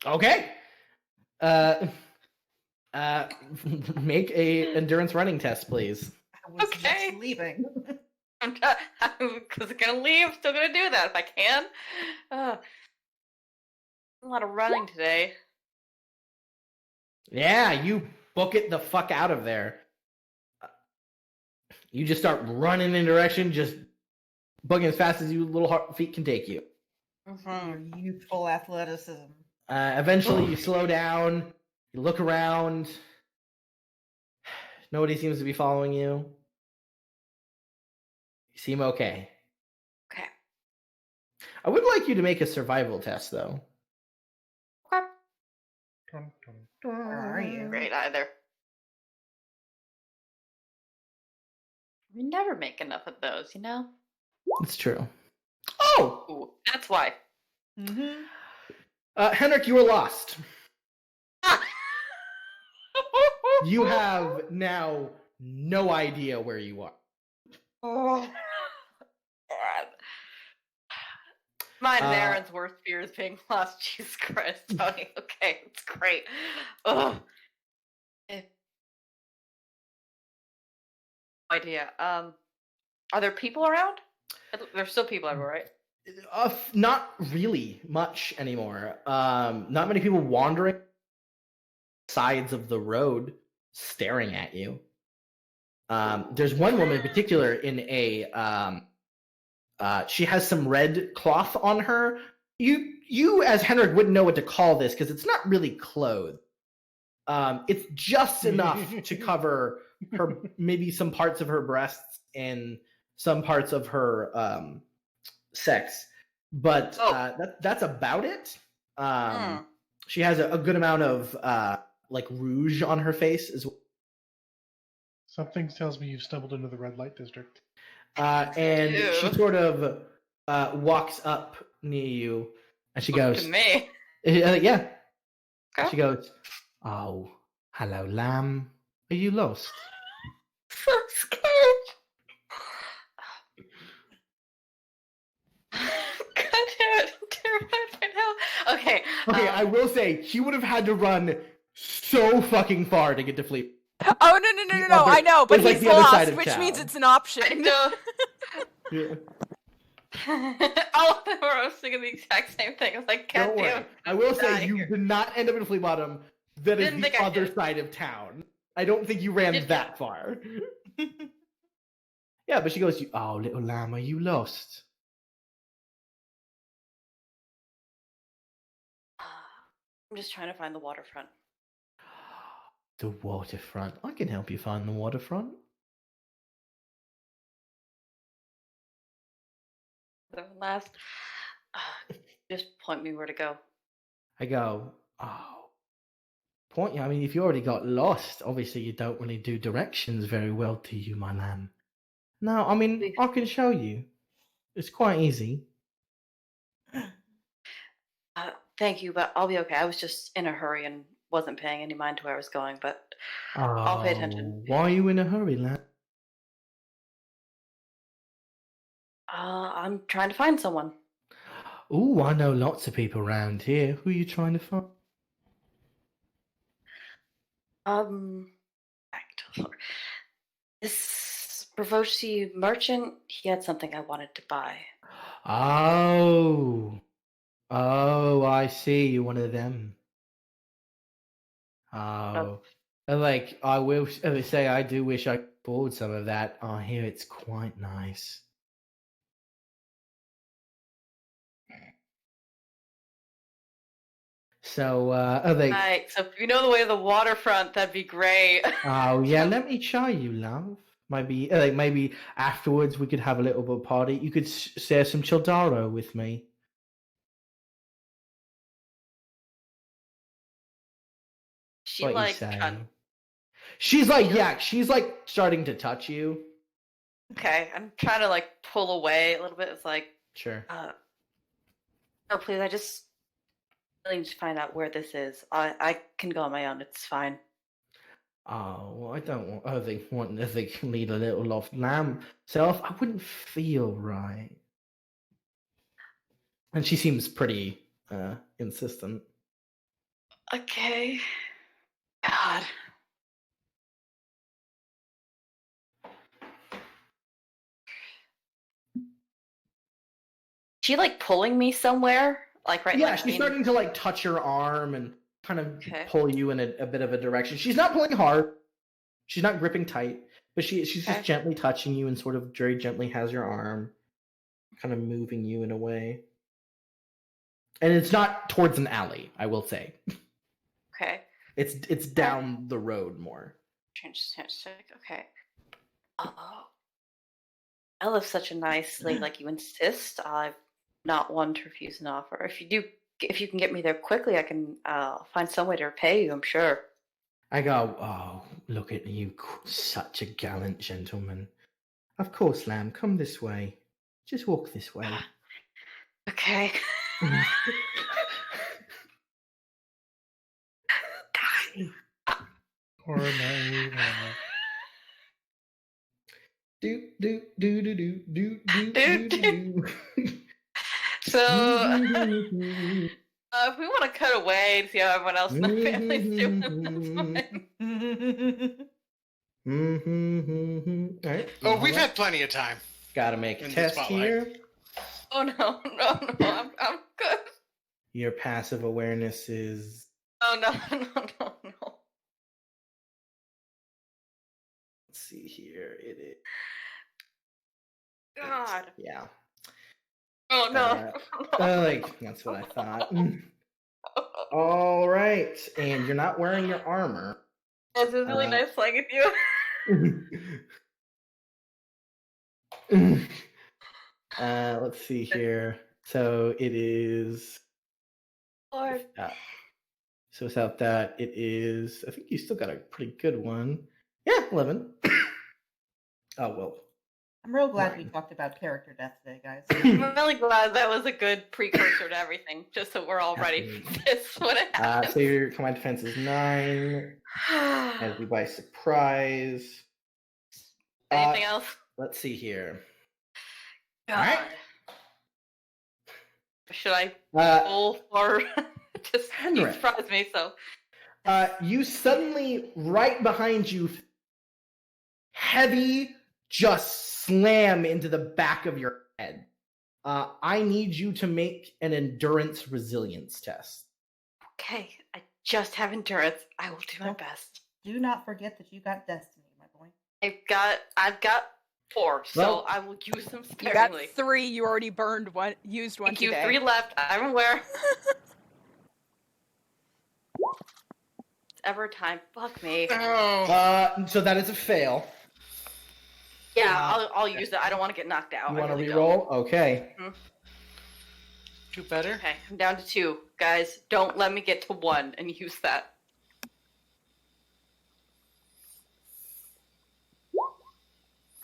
Okay. Make a endurance running test, please. I was Okay. just leaving. I'm gonna leave. Still gonna do that if I can. A lot of running today. Yeah, you book it the fuck out of there. You just start running in direction, just booking as fast as your little feet can take you. Your youthful athleticism. Eventually, you slow down. You look around. Nobody seems to be following you. You seem okay. Okay. I would like you to make a survival test, though. Okay. Dun, dun. Where are you? Great either. We never make enough of those, you know? It's true. Oh! Ooh, that's why. Mm-hmm. Henrik, you were lost. Ah! You have now no idea where you are. Oh. God. Mine and Uh, Aaron's worst fear is being lost. Jesus Christ, Tony. Okay, it's great. Ugh. Idea. Are there people around? There's still people everywhere, right? Not really much anymore. Not many people wandering sides of the road staring at you. There's one woman in particular in a she has some red cloth on her. You as Henrik wouldn't know what to call this because it's not really clothes. It's just enough to cover her, maybe some parts of her breasts and some parts of her sex, but that's about it. She has a good amount of like rouge on her face as well. Something tells me you've stumbled into the red light district. And Ew. she sort of walks up near you, and she goes, To me. "Yeah." Okay. She goes, "Oh, hello, lamb. Are you lost?" So scared. God damn it. I'm terrified right now. Okay. Okay, I will say he would have had to run so fucking far to get to Fleet. Oh no! The other- I know, but it's like he's the other side lost, of which town. means it's an option. I know. Yeah. All of them were I was thinking the exact same thing. I was like, God Don't damn worry. it. I will say dying you here. did not end up in Flea Bottom. That is Didn't the think I other did. side of town. I don't think you ran Did that far. Yeah, but she goes, "Oh, little lamb, are you lost?" I'm just trying to find the waterfront. The waterfront. I can help you find the waterfront. The last. Just point me where to go. I go, "Oh, point you. I mean, if you already got lost, obviously you don't really do directions very well, do you, my lamb?" No, I mean, I can show you. It's quite easy. Thank you, but I'll be okay. I was just in a hurry and wasn't paying any mind to where I was going, but I'll pay attention. Why are you in a hurry, lamb? I'm trying to find someone. Oh, I know lots of people around here. Who are you trying to find? Back to the floor. This Bravosi merchant, he had something I wanted to buy. Oh. Oh, I see. You're one of them. Oh. Like, I will say, I do wish I could afford some of that. I hear it's quite nice. So, like, Right. So if you know the way to the waterfront, that'd be great. oh yeah, let me show you, love. Maybe afterwards we could have a little bit of party. You could share some Childaro with me. She What you like say? She's like, Yeah. yeah, she's like starting to touch you. okay. I'm trying to like pull away a little bit. It's like, Sure. no, please. I just really need to find out where this is. I can go on my own. It's fine. Oh, well, I don't want. Oh, they want. They can lead a little lost lamb self. I wouldn't feel right. And she seems pretty insistent. Okay. God. She like pulling me somewhere? Like right Yeah, like, she's in- starting to like touch your arm and kind of Okay. pull you in a bit of a direction. She's not pulling hard. She's not gripping tight, but she's Okay. just gently touching you and sort of very gently has your arm, kind of moving you in a way. And it's not towards an alley, I will say. Okay. It's down the road more. Okay. Oh. I live such a nicely, like you insist. I'm not one to refuse an offer. If you can get me there quickly, I can find some way to repay you, I'm sure. I go, oh, look at you, such a gallant gentleman. Of course, Lamb, come this way. Just walk this way. Okay. Or naive. Do do do do do do do do. So, if we want to cut away and see how everyone else in the family's doing, that's fine. All right. Oh, we've had plenty of time. Gotta make a in the test spotlight. here. Oh no, I'm good. Your passive awareness is. Oh no. Let's see here. It is. God. Yeah. Oh no. Like that's what I thought. All right, and you're not wearing your armor. This is really nice playing with you. Let's see here. So it is. Lord. So without that, it is. I think you still got a pretty good one. Yeah, 11. Oh well. I'm real glad we Right. talked about character death today, guys. I'm really glad that was a good precursor to everything, just so we're all ready for this when it happens. So your combined defense is 9. As you by surprise. Anything else? Let's see here. God. Alright. Should I Uh, pull or just you Henrik. surprised me? So You suddenly, right behind you, heavy just slam into the back of your head. I need you to make an endurance resilience test. okay, I just have endurance. I will do my Nope. best. Do not forget that you got destiny, my boy. I've got 4, so Well, I will use them You got sparingly. 3. You already burned one. Used one Thank you. today. 3 left. I'm aware. It's ever time. Fuck me. Oh, So that is a fail. Yeah, I'll use it. I don't want to get knocked out. You I want to really reroll? Okay. do better. don't. Okay, I'm down to 2. Guys, don't let me get to 1 and use that.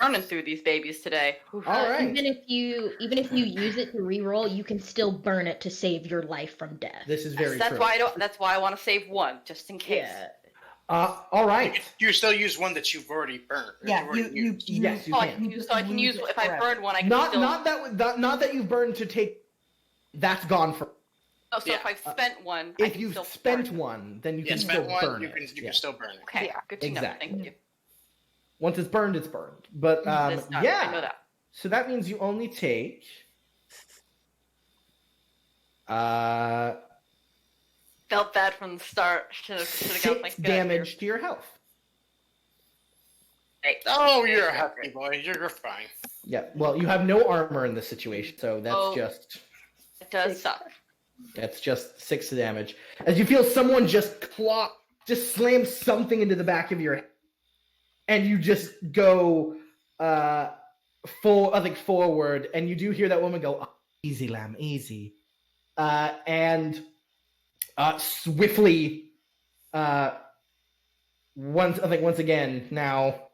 Running through these babies today. Oof. All right. Even if you use it to reroll, you can still burn it to save your life from death. This is very that's true. why I don't. That's why I want to save 1, just in case. Yeah. All right. You still use one that you've already burnt. Yeah, already you used. Yes, you So I can. can use. So I can use. Use it If I forever. burn one, I can Not still. not that you've burned to take. That's gone for. Oh, so if yeah. I've spent one, I If can you've still spent burn. one, then you Yeah, can spent still one. burn You it. can Yeah. still burn it. Okay, Yeah, good to exactly. know. Thank you. Once it's burned, it's burned. But This time, yeah. I know that. So that means you only take Felt bad from the start. Should have got my 6 damage to your health. Oh, you're a happy boy. You're fine. Yeah, well, you have no armor in this situation, so that's just... It does suck. That's just 6 damage. As you feel someone just slam something into the back of your head, and you just go forward, and you do hear that woman go, oh, easy, lamb, easy. And swiftly, once again, now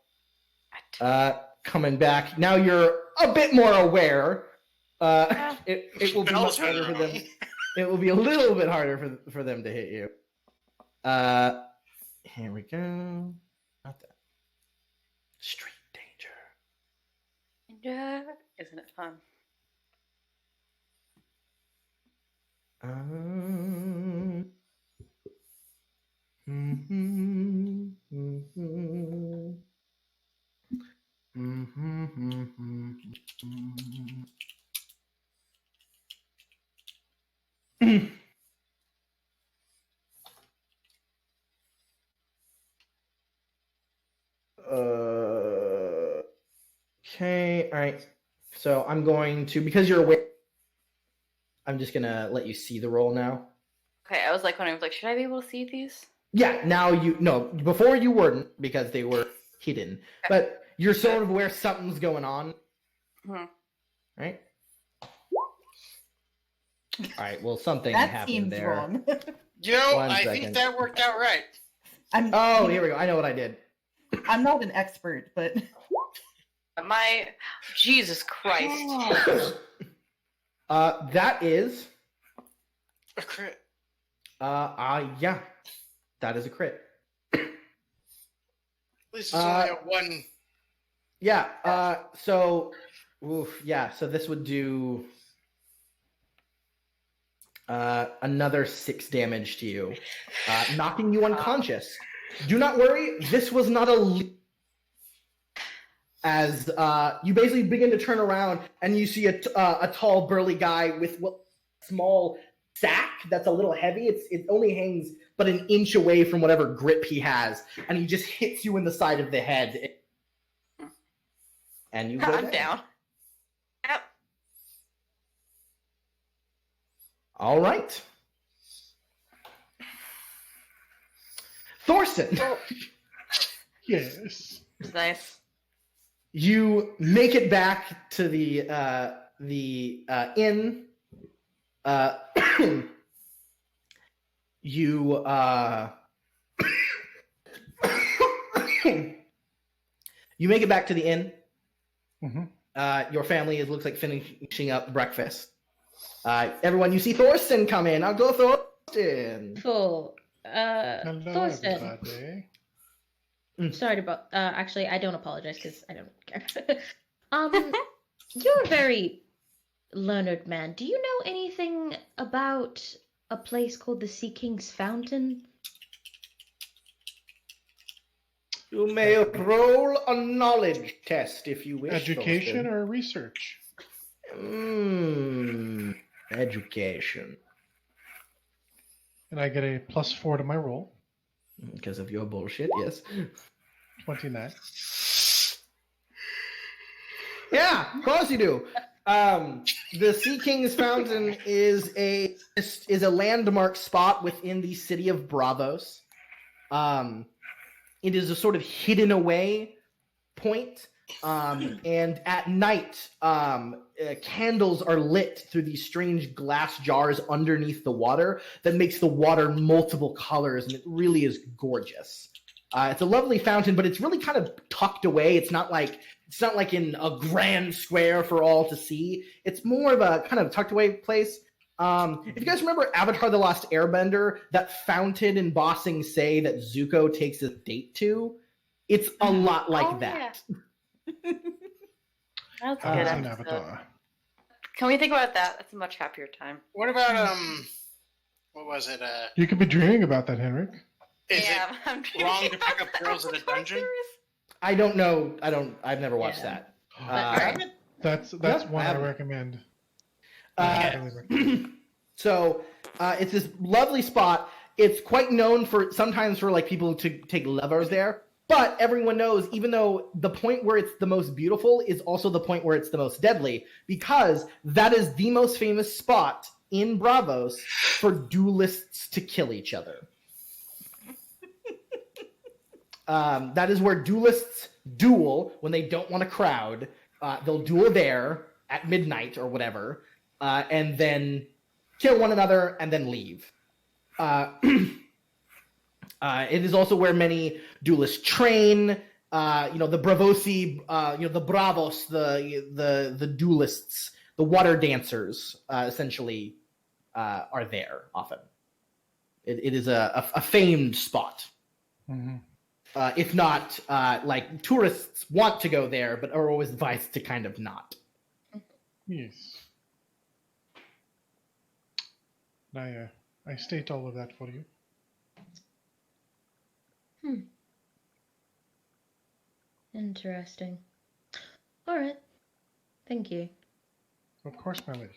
coming back. Now you're a bit more aware. It will be much harder for them. It will be a little bit harder for them to hit you. Here we go. Not that. Street danger. Yeah, isn't it fun? Okay, all right. So I'm going to, because you're aware, I'm just gonna let you see the roll now. Okay, I was like, when I was like, should I be able to see these? Yeah, now before you weren't because they were hidden, okay. But you're sort of aware something's going on. Right? All right, well, something happened there. Wrong. I think that worked out right. Here we go. I know what I did. I'm not an expert, but... Jesus Christ. That is... A crit. Yeah. That is a crit. At least it's only a 1. Yeah, so this would do another 6 damage to you, knocking you unconscious. Do not worry, this was not a as you basically begin to turn around and you see a tall, burly guy with a small sack that's a little heavy. It only hangs but an inch away from whatever grip he has, and he just hits you in the side of the head. And you go I'm down. Yep. All right. Thorsten. Yes. Nice. You make it back to the inn. You you make it back to the inn. Mm-hmm. Your family looks like finishing up breakfast. Everyone, you see Thorsten come in. I'll go Thorsten. Cool. Hello, Thorsten. everybody. Sorry about. Actually, I don't apologize because I don't care. You're a very learned man. Do you know anything about a place called the Sea King's Fountain? You may roll a knowledge test if you wish. Education Thorsten. or research? Education. And I get a +4 to my roll. Because of your bullshit, yes. 29. Yeah, of course you do. The Sea King's Fountain is a landmark spot within the city of Bravos. It is a sort of hidden away point, and at night, candles are lit through these strange glass jars underneath the water that makes the water multiple colors, and it really is gorgeous. It's a lovely fountain, but it's really kind of tucked away. It's not like in a grand square for all to see. It's more of a kind of tucked away place. If you guys remember Avatar: The Last Airbender, that fountain in Ba Sing Se that Zuko takes a date to, it's a lot like that. Yeah. That's a I've good seen episode. Avatar. Can we think about that? That's a much happier time. What about what was it? You could be dreaming about that, Henrik. Is I'm it wrong to pick up girls in a dungeon? I don't know. I've never watched that. That's one I haven't. recommend. Uh, I highly recommend. So it's this lovely spot. It's quite known for sometimes for like people to take lovers there. But everyone knows, even though the point where it's the most beautiful is also the point where it's the most deadly, because that is the most famous spot in Bravos for duelists to kill each other. That is where duelists duel when they don't want a crowd. They'll duel there at midnight or whatever, and then kill one another and then leave. It is also where many duelists train. The Bravosi, the Bravos, the duelists, the water dancers, essentially, are there often. It is a famed spot. Mm-hmm. If not, like tourists want to go there, but are always advised to kind of not. Yes. I state all of that for you. Interesting. All right. Thank you. Of course, my lady.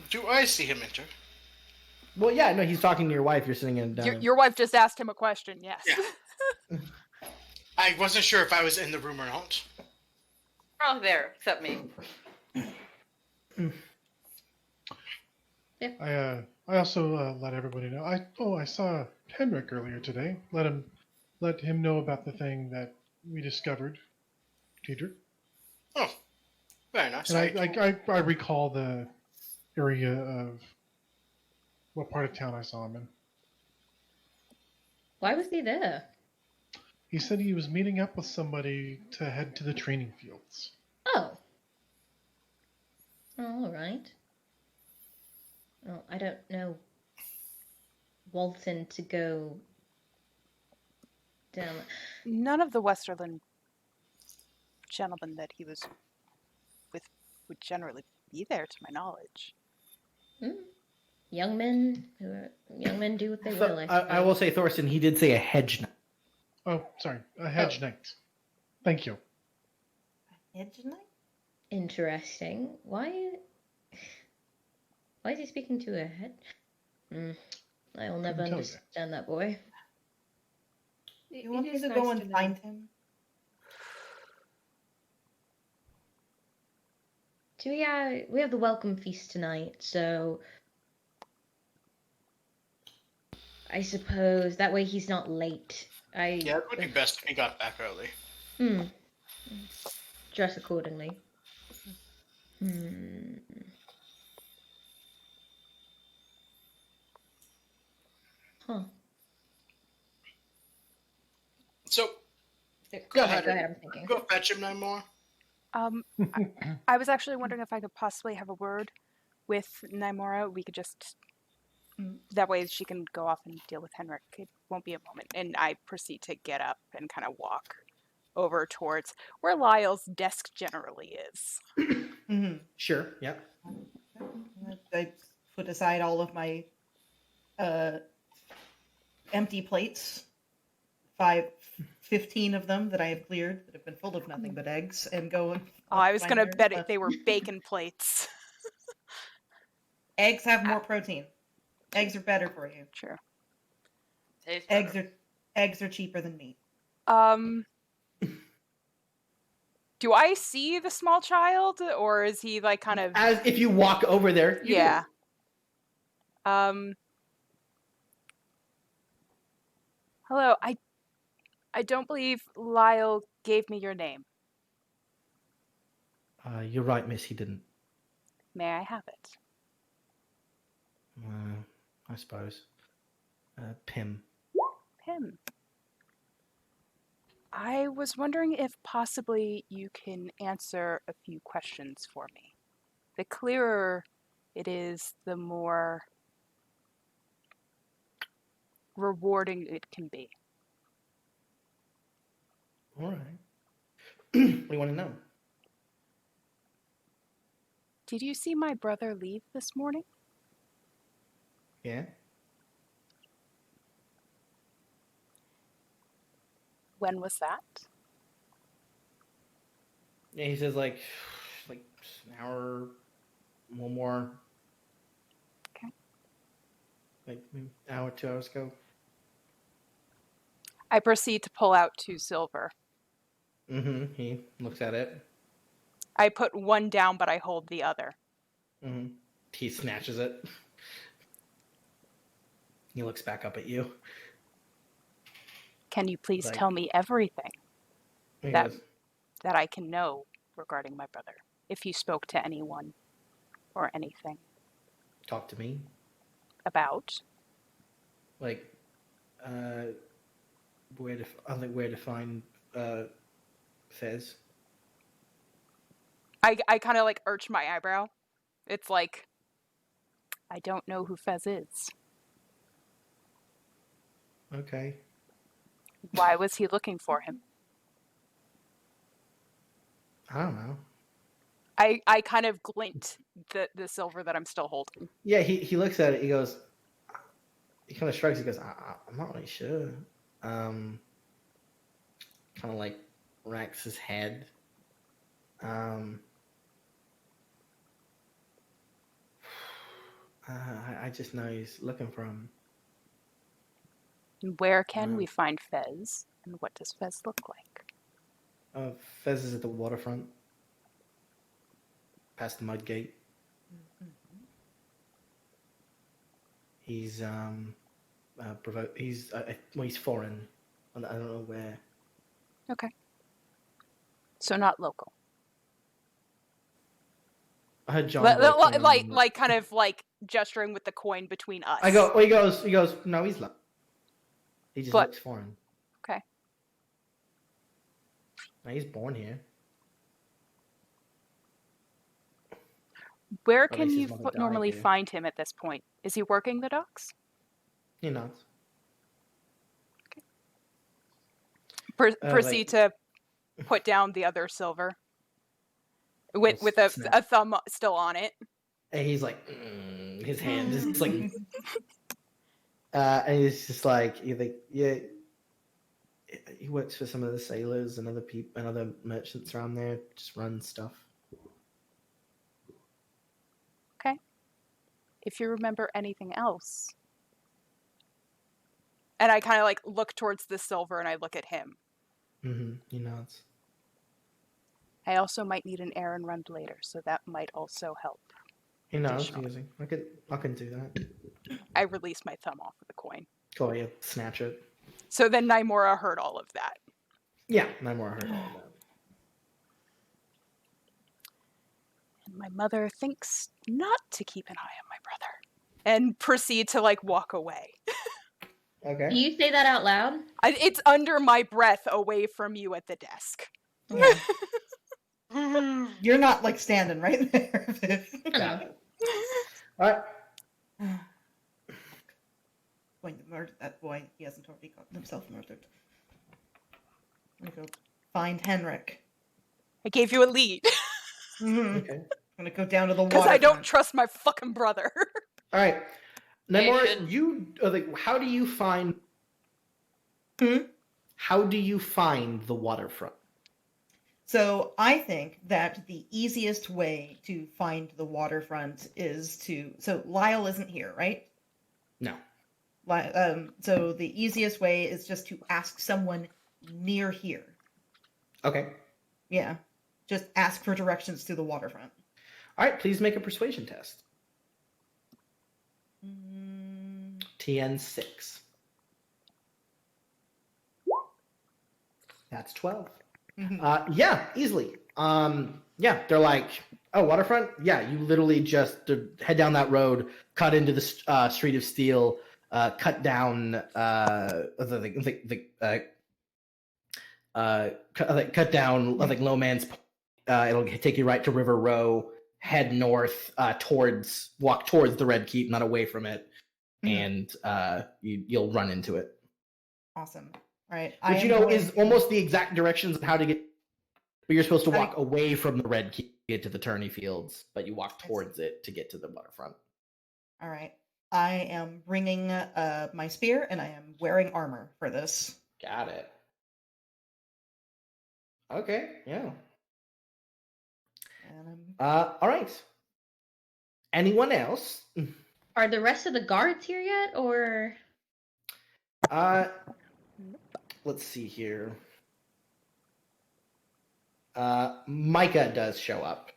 Do I see him enter? Well, yeah, no, he's talking to your wife. You're sitting in. Your wife just asked him a question. Yes. Yeah. I wasn't sure if I was in the room or not. We're all there, except me. I also let everybody know. I saw Henrik earlier today. Let him know about the thing that we discovered, Diedrich. Oh, very nice. And I recall the area of what part of town I saw him in. Why was he there? He said he was meeting up with somebody to head to the training fields. Oh. Oh, all right. Well, I don't know Walton to go down. None of the Westerland gentlemen that he was with would generally be there, to my knowledge. Young men do what they will. I will say, Thorsten, he did say a hedge knight. Oh, sorry, a hedge knight. Thank you. Hedge knight? Interesting. Why is he speaking to a head? I'll never understand that boy. You want me to go and find him? So yeah, we have the welcome feast tonight, so I suppose that way he's not late. Yeah, it would be best if he got back early. Dress accordingly. Huh. So, Go ahead, I'm thinking. Go fetch him no more. I was actually wondering if I could possibly have a word with Naimora. We could just that way she can go off and deal with Henrik. It won't be a moment. And I proceed to get up and kind of walk over towards where Lyle's desk generally is. Sure, yeah. I put aside all of my empty plates, 15 of them that I have cleared that have been full of nothing but eggs, and go and... Oh, I was going to bet they were bacon plates. Eggs have more protein. Eggs are better for you. True. Eggs are cheaper than meat. Do I see the small child, or is he like kind of... As if you walk over there. Yeah. Hello, I don't believe Lyle gave me your name. You're right, miss, he didn't. May I have it? I suppose. Pim. Pim. I was wondering if possibly you can answer a few questions for me. The clearer it is, the more rewarding it can be. All right. What do you want to know? Did you see my brother leave this morning? Yeah? When was that? Yeah, he says like an hour, one more. Okay. Like maybe an hour, 2 hours ago. I proceed to pull out 2 silver. Mm-hmm. He looks at it. I put one down, but I hold the other. Mm-hmm. He snatches it. He looks back up at you. Can you please Like- tell me everything He that goes, that I can know regarding my brother? If you spoke to anyone or anything talk to me. about. Like, where to find Fez. I kind of like arch my eyebrow. It's like, I don't know who Fez is. Okay. Why was he looking for him? I don't know. I kind of glint the silver that I'm still holding. Yeah, he looks at it. He goes. He kind of shrugs. He goes, I'm not really sure. Kind of like racks his head. I just know he's looking for him. Where can we find Fez? And what does Fez look like? Fez is at the waterfront, past the mud gate. He's he's foreign. I don't know where. Okay. So not local. I heard John. Like kind of like gesturing with the coin between us. He goes. No, he's not. He just looks foreign. Okay. No, he's born here. Where Or at can least you his mother died normally here. find him at this point? Is he working the docks? He nods. Proceed to put down the other silver with a thumb still on it. And he's like, his hand is like, and he's just like, yeah. He works for some of the sailors and other people and other merchants around there. Just runs stuff. Okay. If you remember anything else. And I kind of like look towards the silver and I look at him. Mm-hmm. He nods. I also might need an errand run later, so that might also help. He nods. I can do that. I release my thumb off of the coin. Cool, yeah, snatch it. So then Nymora heard all of that. Yeah, Nymora heard all of that. And my mother thinks not to keep an eye on my brother. And proceed to like walk away. Okay. Do you say that out loud? It's under my breath away from you at the desk. Yeah. You're not like standing right there. Got it. All right. Going to murder that boy. He hasn't already gotten himself murdered. I'm gonna go find Henrik. I gave you a lead. Okay. I'm gonna go down to the water. Because I don't trust my fucking brother. All right. Nation. Nymora, how do you find? How do you find the waterfront? So I think that the easiest way to find the waterfront is to. So Lyle isn't here, right? No. So the easiest way is just to ask someone near here. Okay. Yeah. Just ask for directions to the waterfront. All right. Please make a persuasion test. TN6. That's 12. Yeah, easily. Yeah, they're like, oh, waterfront? Yeah, you literally just head down that road, cut into the street of steel, cut down cut down like Low Man's. It'll take you right to River Row. Head north walk towards the Red Keep, not away from it, and you'll run into it. Awesome. All right. Which is almost the exact directions of how to get. But you're supposed to walk away from the Red Keep to get to the tourney fields, but you walk towards it to get to the waterfront. All right. I am bringing my spear, and I am wearing armor for this. Got it. Okay. Yeah. on him. All right. Anyone else? Are the rest of the guards here yet, or? Let's see here. Micah does show up,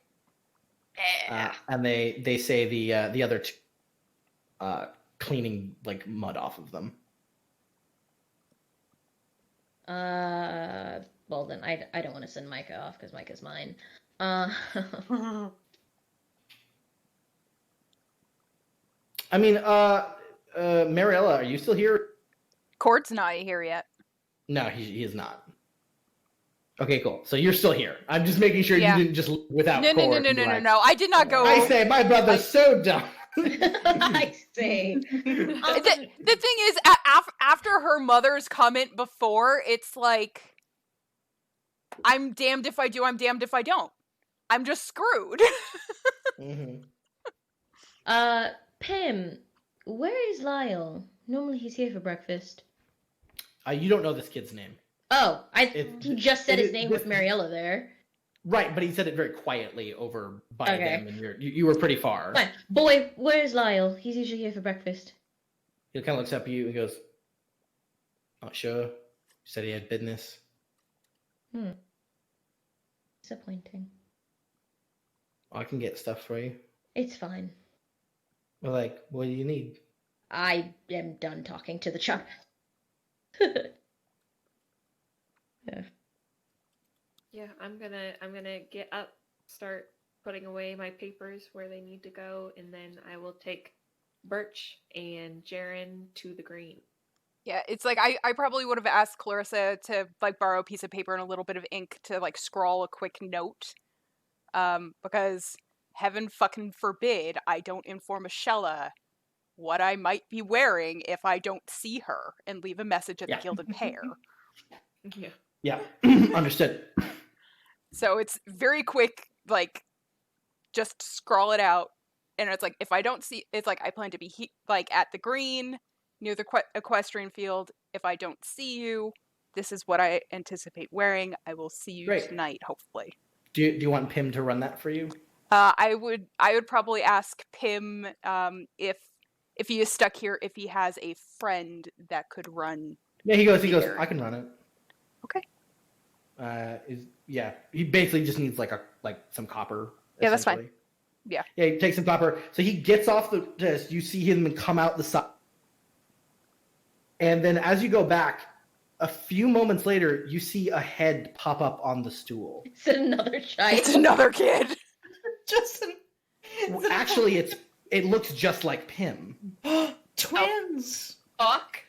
and they say the other two cleaning like mud off of them. Well then, I don't want to send Micah off because Micah's mine. I mean, Mariella, are you still here? Cord's not here yet. No, he is not. Okay, cool. So you're still here. I'm just making sure Yeah. you didn't just leave without No. Cord and be like, I did not go. I say my brother's so dumb. I see. The thing is, after her mother's comment before, it's like, I'm damned if I do, I'm damned if I don't. I'm just screwed. Mm-hmm. Pim, where is Lyle? Normally he's here for breakfast. You don't know this kid's name. Oh, he just said his name this- with Mariella there. Right, but he said it very quietly over by Okay. them, and you were pretty far. Fine. Boy, where's Lyle? He's usually here for breakfast. He kind of looks up at you and goes, "Not sure." He said he had business. Disappointing. I can get stuff for you. It's fine. Well, like, what do you need? I am done talking to the child. Yeah. Yeah, I'm gonna get up, start putting away my papers where they need to go, and then I will take Birch and Jaren to the green. Yeah, it's like I probably would have asked Clarissa to like borrow a piece of paper and a little bit of ink to like scrawl a quick note. Because heaven fucking forbid I don't inform Ashella what I might be wearing if I don't see her and leave a message at Yeah. the Gilded Pear. Yeah. Yeah, understood. So it's very quick, like, just scrawl it out. And it's like, if I don't see, it's like, I plan to be, like, at the green, near the equestrian field. If I don't see you, this is what I anticipate wearing. I will see you Great. tonight, hopefully. Do you want Pim to run that for you? I would probably ask Pim, if he is stuck here, if he has a friend that could run. Yeah, he goes, Here. I can run it. Okay. He basically just needs like some copper. Yeah, that's fine. essentially. Yeah. Yeah, he takes some copper. So he gets off the desk. You see him come out the side. And then as you go back, a few moments later, you see a head pop up on the stool. It's another child. It's another kid. Justin. Actually, it looks just like Pim. Twins. Fuck.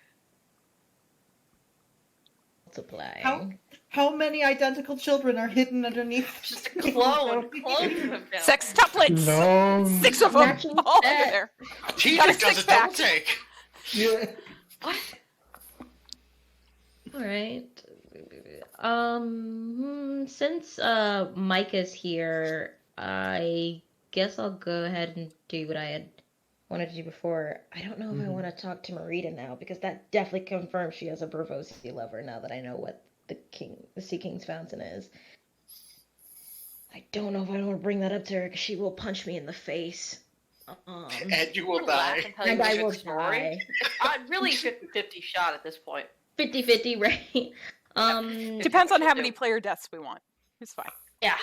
Multiply. How many identical children are hidden underneath? Just a clone. Clone of him down Sextuplets. No. 6 of them Matching all set. in there. TJ Got a does a double six-pack. take. Yeah. there. What? Alright. Since Micah's here, I guess I'll go ahead and do what I had wanted to do before. I don't know if I want to talk to Marita now, because that definitely confirms she has a Bravosi lover now that I know what the Sea King's fountain is. I don't know if I want to bring that up to her, because she will punch me in the face. And you will Laugh die. and tell you And a I good will story. die. Really 50-50 shot at this point. 50-50, right? Depends on how many player deaths we want. It's fine. Yeah.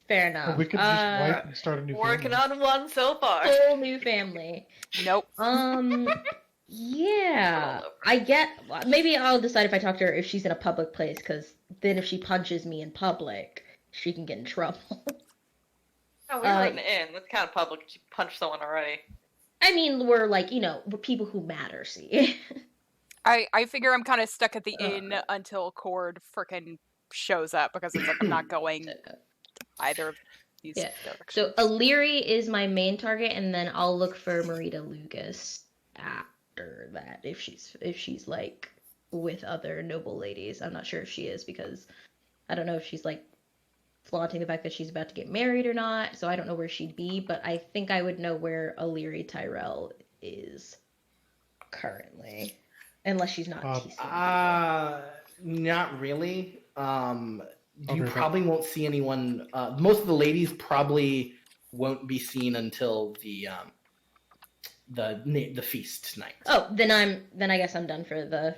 Fair enough. Or we could just wipe and start a new Working family. on one so far. Whole new family. Nope. Yeah. I get. Maybe I'll decide if I talk to her if she's in a public place, because then if she punches me in public, she can get in trouble. Oh, we were in the inn. That's kind of public. She punched someone already. I mean, we're like, we're people who matter, see. I figure I'm kind of stuck at the inn until Cord frickin' shows up, because it's like I'm not going either of these Yeah. directions. So Illyri is my main target, and then I'll look for Marita Lugas after that if she's like with other noble ladies. I'm not sure if she is, because I don't know if she's like flaunting the fact that she's about to get married or not. So I don't know where she'd be, but I think I would know where Illyri Tyrell is currently, unless she's not teasing. Not really. You Okay, probably won't see anyone. Most of the ladies probably won't be seen until the feast tonight. Oh, then I guess I'm done for the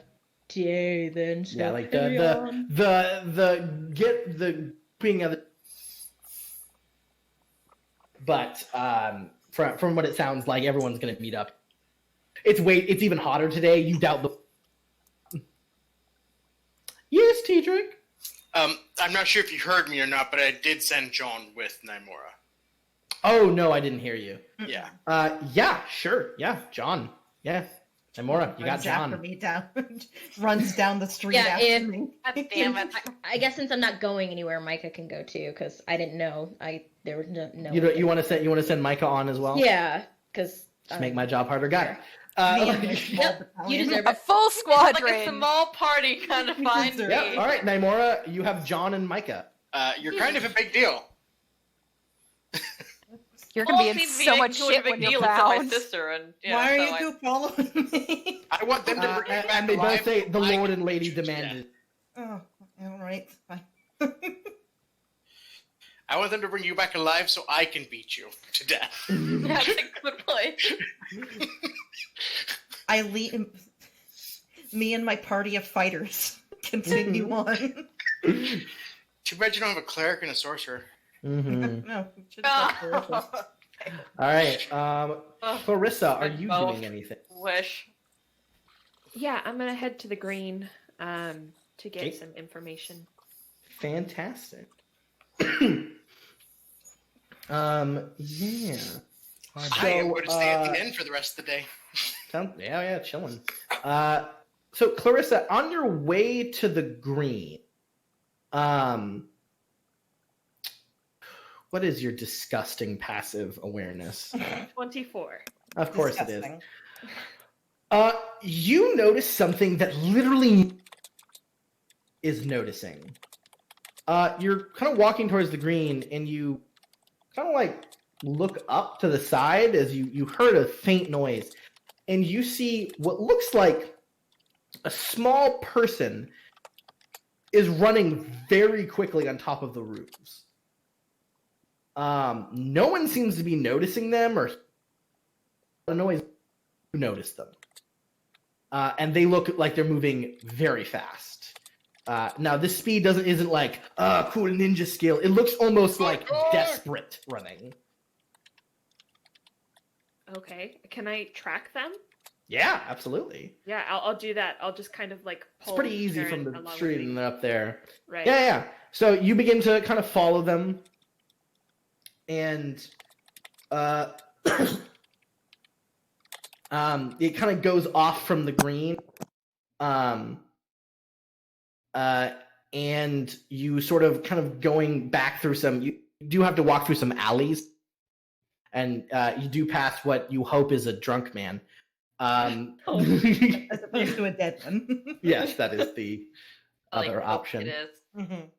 day then. So Yeah, like carry on. the being of the. But from what it sounds like, everyone's gonna meet up. It's even hotter today. You doubt the. Yes, Tedric. I'm not sure if you heard me or not, but I did send John with Naimora. Oh no, I didn't hear you. Yeah. Yeah, sure. Yeah, John. Yeah, Namora, you got Runs after John. me down, runs down the street Yeah, after and- me. God damn it. I guess since I'm not going anywhere, Micah can go too, because I didn't know. There was no. You want to send Micah on as well? Yeah, because Just make my job harder, got it. Me and my small Yep, you battalion. deserve A it. full Like squadron. a small party kind of find me. Yeah. All right, Naimora, you have John and Micah. You're kind of a big deal. You're gonna be Well, in seems to so be much doing a shit big when you're deal until my bound. sister and yeah, Why are so you I- two following me? I want them to bring you back And they both alive say so the I Lord can and Lady beat you to demanded. death. Oh, all right, fine. I want them to bring you back alive so I can beat you to death. That's a good point. I lead me and my party of fighters continue on. Too bad you don't have a cleric and a sorcerer. Mhm. No, we should have spirituals. All right, Clarissa, are Good you both. doing anything? Wish. Yeah, I'm gonna head to the green to get Okay. some information. Fantastic. Yeah. I am going to stay at uh, the end for the rest of the day. Yeah, chilling. So Clarissa, on your way to the green, what is your disgusting passive awareness? 24. Of course it is. Disgusting. You notice something that literally is noticing. You're kind of walking towards the green, and you kind of like look up to the side as you heard a faint noise, and you see what looks like a small person is running very quickly on top of the roofs. No one seems to be noticing them or the noise. You notice them. And they look like they're moving very fast. Now this speed isn't like cool ninja skill. It looks almost like desperate running. Okay, can I track them? Yeah, absolutely. Yeah, I'll do that. I'll just kind of like It's pull. pretty easy Sharon from the along street with me. and they're up there. Right. Yeah. So you begin to kind of follow them, and it kind of goes off from the green, and you sort of kind of going back through some. You do have to walk through some alleys, and you do pass what you hope is a drunk man. As opposed to a dead one. Yes, that is the Like, other hope option. It is.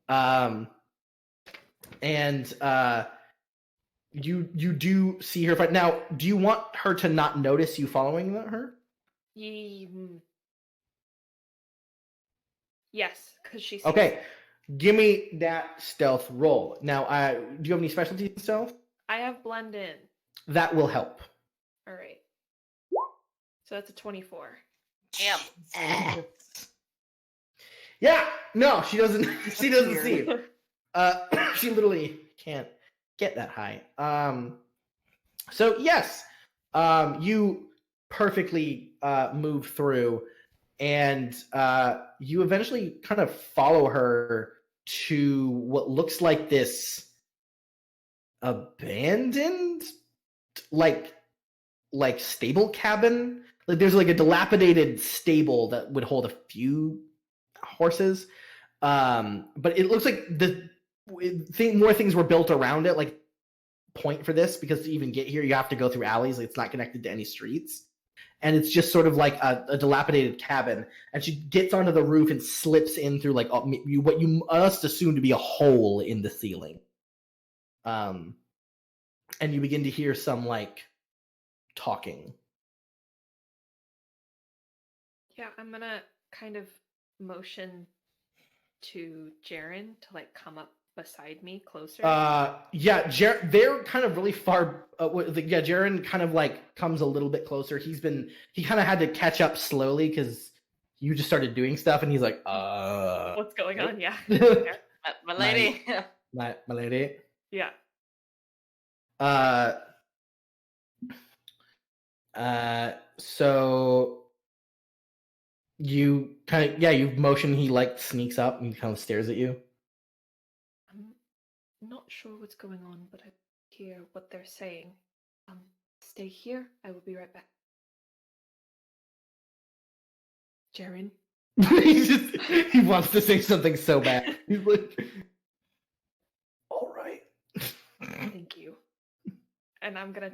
Mhm. And you do see her fight. Now, do you want her to not notice you following her? Yes, because she's Okay, give me that stealth roll. Now, do you have any specialties in stealth? I have blend in. That will help. All right. So that's a 24. Damn. Yeah, no, she doesn't. She doesn't see you. She literally can't get that high. So yes, you perfectly move through, and you eventually kind of follow her to what looks like this abandoned, like stable cabin. Like there's like a dilapidated stable that would hold a few horses, but it looks like more things were built around it. Like point for this, because to even get here you have to go through alleys. Like, it's not connected to any streets, and it's just sort of like a dilapidated cabin. And she gets onto the roof and slips in through like what you must assume to be a hole in the ceiling. And you begin to hear some like talking. Yeah, I'm gonna kind of motion to Jaren to like come up beside me closer? They're kind of really far. Jaren kind of like comes a little bit closer. He kind of had to catch up slowly because you just started doing stuff, and he's like, What's going on? Yeah. My lady. my lady. Yeah. So you kind of you motion. He like sneaks up and kind of stares at you. I'm not sure what's going on, but I hear what they're saying. Stay here. I will be right back. Jaren. He wants to say something so bad. He's like, all right. Thank you. And I'm gonna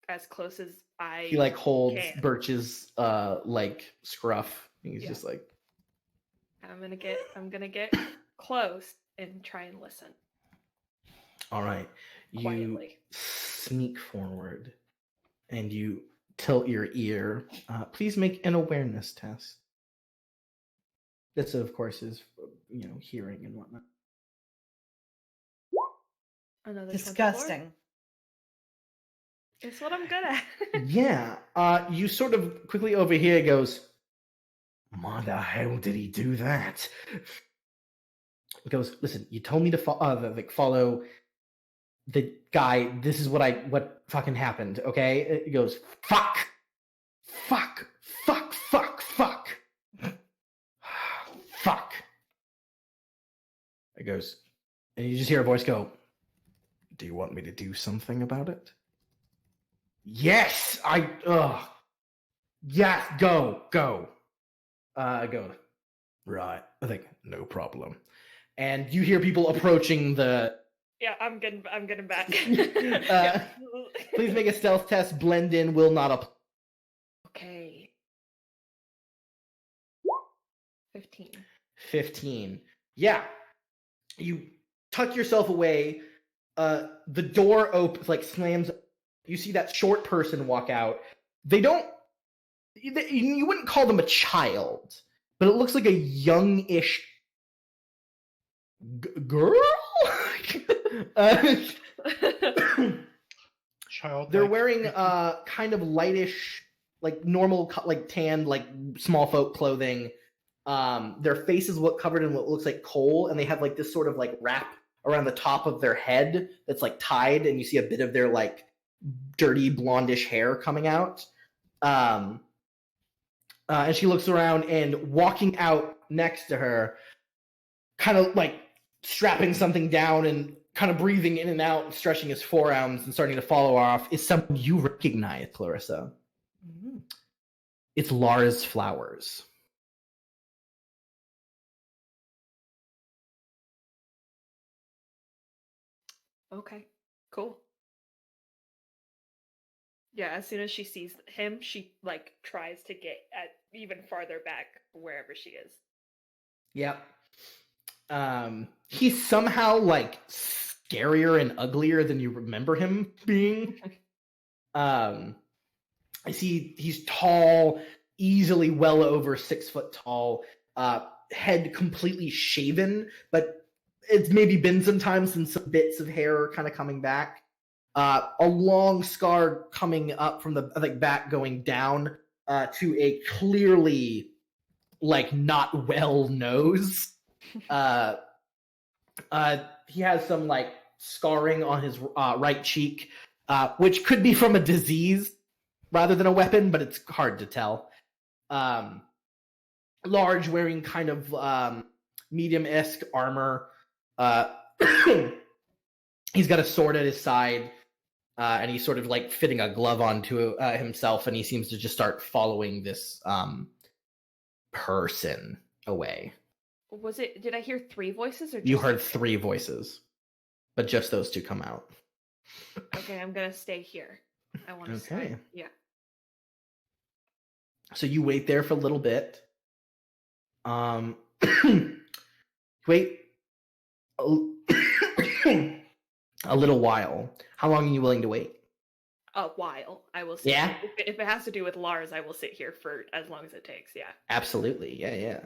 as close as I He like holds can. Birch's like scruff. He's Yeah. just like, I'm gonna get close and try and listen. all right. You Quietly. sneak forward and you tilt your ear. Please make an awareness test. This, of course, is hearing and whatnot. Another 24? Disgusting. It's what I'm good at. Yeah. You sort of quickly overhear. Goes, why the hell did he do that? He goes, listen. You told me to follow the guy. This is what fucking happened. Okay. He goes, fuck. It goes, and you just hear a voice go, do you want me to do something about it? Yes, yes, go. I go, right. I think, no problem. And you hear people approaching the... Yeah, I'm getting back. Please make a stealth test. Blend in will not apply. Okay. 15. 15. Yeah. You tuck yourself away. The door opens, like slams. You see that short person walk out. You wouldn't call them a child, but it looks like a young-ish girl? Child. They're wearing kind of lightish, like normal, like tan, like small folk clothing. Their faces look covered in what looks like coal, and they have like this sort of like wrap around the top of their head that's like tied, and you see a bit of their like dirty blondish hair coming out. And she looks around, and walking out next to her, kind of like strapping something down and kind of breathing in and out and stretching his forearms and starting to follow off, is someone you recognize, Clarissa. Mm-hmm. It's Lars Flowers. Okay, cool. Yeah, as soon as she sees him, she like tries to get at even farther back wherever she is. Yep. He's somehow like scarier and uglier than you remember him being. I see he's tall, easily well over 6 foot tall, head completely shaven, but it's maybe been some time since some bits of hair are kind of coming back. A long scar coming up from the back going down to a clearly like not well nose. He has some like scarring on his right cheek, which could be from a disease rather than a weapon, but it's hard to tell. Large, wearing kind of medium-esque armor. He's got a sword at his side, and he's sort of like fitting a glove onto himself, and he seems to just start following this person away. Did I hear 3 voices or just... You heard 3 voices, but just those 2 come out. Okay, I'm gonna stay here. I want to stay. Yeah. So you wait there for a little bit. Wait a little while. How long are you willing to wait? A while. I will sit. Yeah? If it has to do with Lars, I will sit here for as long as it takes. Yeah. Absolutely. Yeah.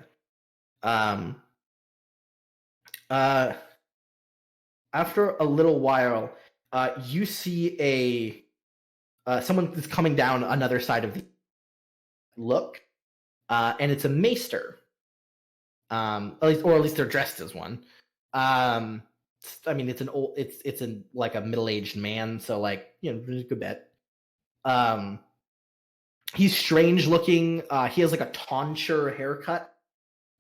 After a little while, you see someone that's coming down another side of the look, and it's a maester. At least they're dressed as one. I mean, it's like a middle-aged man, so like, there's a good bet. He's strange looking. He has like a tonsure haircut,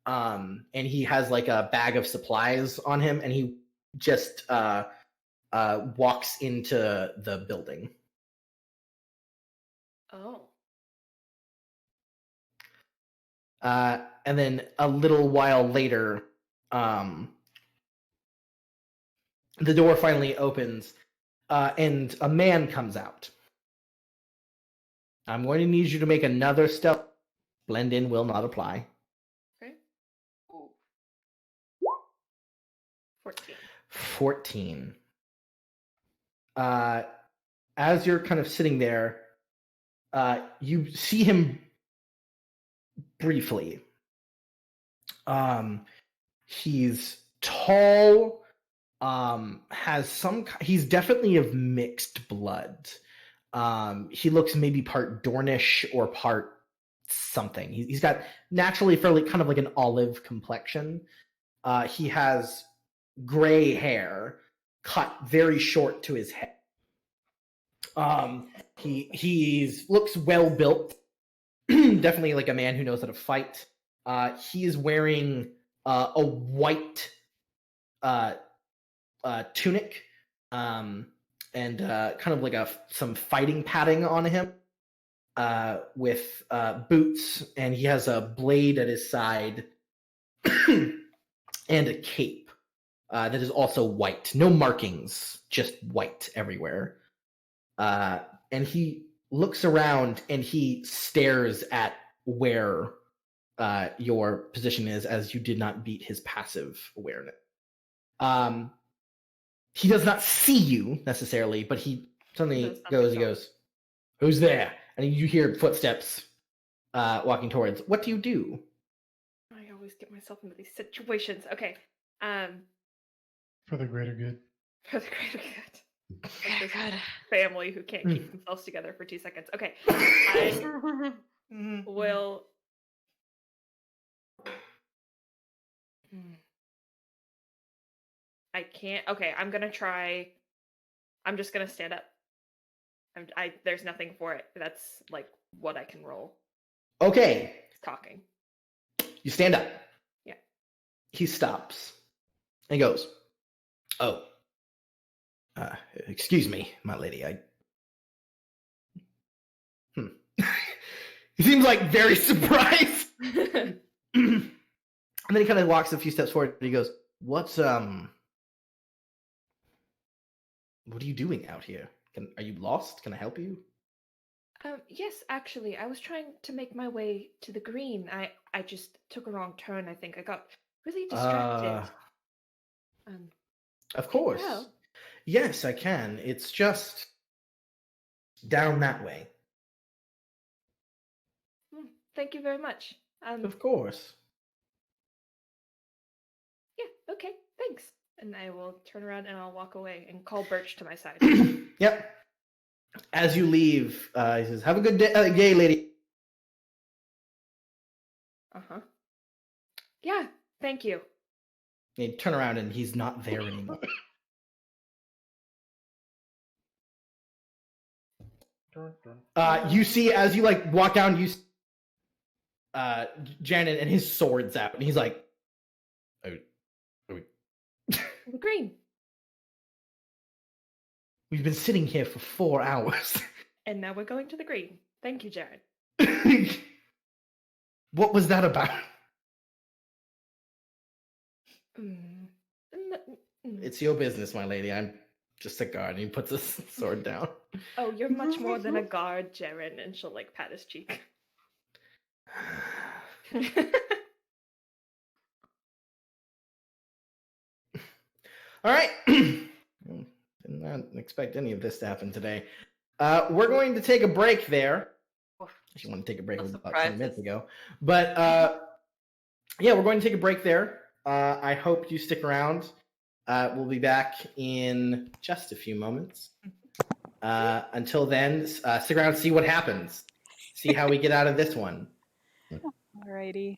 and he has like a bag of supplies on him, and he just walks into the building. Oh. And then a little while later, the door finally opens, and a man comes out. I'm going to need you to make another stealth. Blend in will not apply. Okay. Ooh. 14. 14. As you're kind of sitting there, you see him briefly. He's tall, he's definitely of mixed blood. He looks maybe part Dornish or part something. He's got naturally fairly kind of like an olive complexion. He has gray hair cut very short to his head. He looks well built. Definitely like a man who knows how to fight. He is wearing a white tunic, and kind of like some fighting padding on him, with boots, and he has a blade at his side and a cape that is also white. No markings, just white everywhere. And he looks around and he stares at where your position is, as you did not beat his passive awareness. He does not see you necessarily, but he suddenly goes, "Who's there?" And you hear footsteps walking towards. What do you do? I always get myself into these situations. Okay. For the greater good. For the greater good. Greater good. Family who can't keep themselves together for 2 seconds. Okay. I will. I can't. Okay, I'm gonna try. I'm just gonna stand up. There's nothing for it. That's like what I can roll. Okay. Talking. You stand up. Yeah. He stops. And he goes, "Oh. Excuse me, my lady. He seems like very surprised." And then he kind of walks a few steps forward and he goes, What are you doing out here? Are you lost? Can I help you? Yes, actually, I was trying to make my way to the green. I just took a wrong turn, I think. I got really distracted. Of course. Help? Yes, I can. It's just down that way. Thank you very much. Of course. Yeah, okay, thanks. And I will turn around and I'll walk away and call Birch to my side. Yep. As you leave, he says, "Have a good day, gay lady." Uh-huh. Yeah, thank you. And you turn around and he's not there anymore. You see, as you like walk down, you Janet, and his sword's out, and he's like, The green. "We've been sitting here for 4 hours." And now we're going to the green. Thank you, Jared. What was that about? It's your business, my lady. I'm just a guard. And he puts his sword down. Oh, you're much more than a guard, Jared. And she'll like pat his cheek. All right. Did not expect any of this to happen today. We're going to take a break there. I actually want to take a break about 10 minutes ago. But yeah, we're going to take a break there. I hope you stick around. We'll be back in just a few moments. Until then, stick around, see what happens. See how we get out of this one. Alrighty.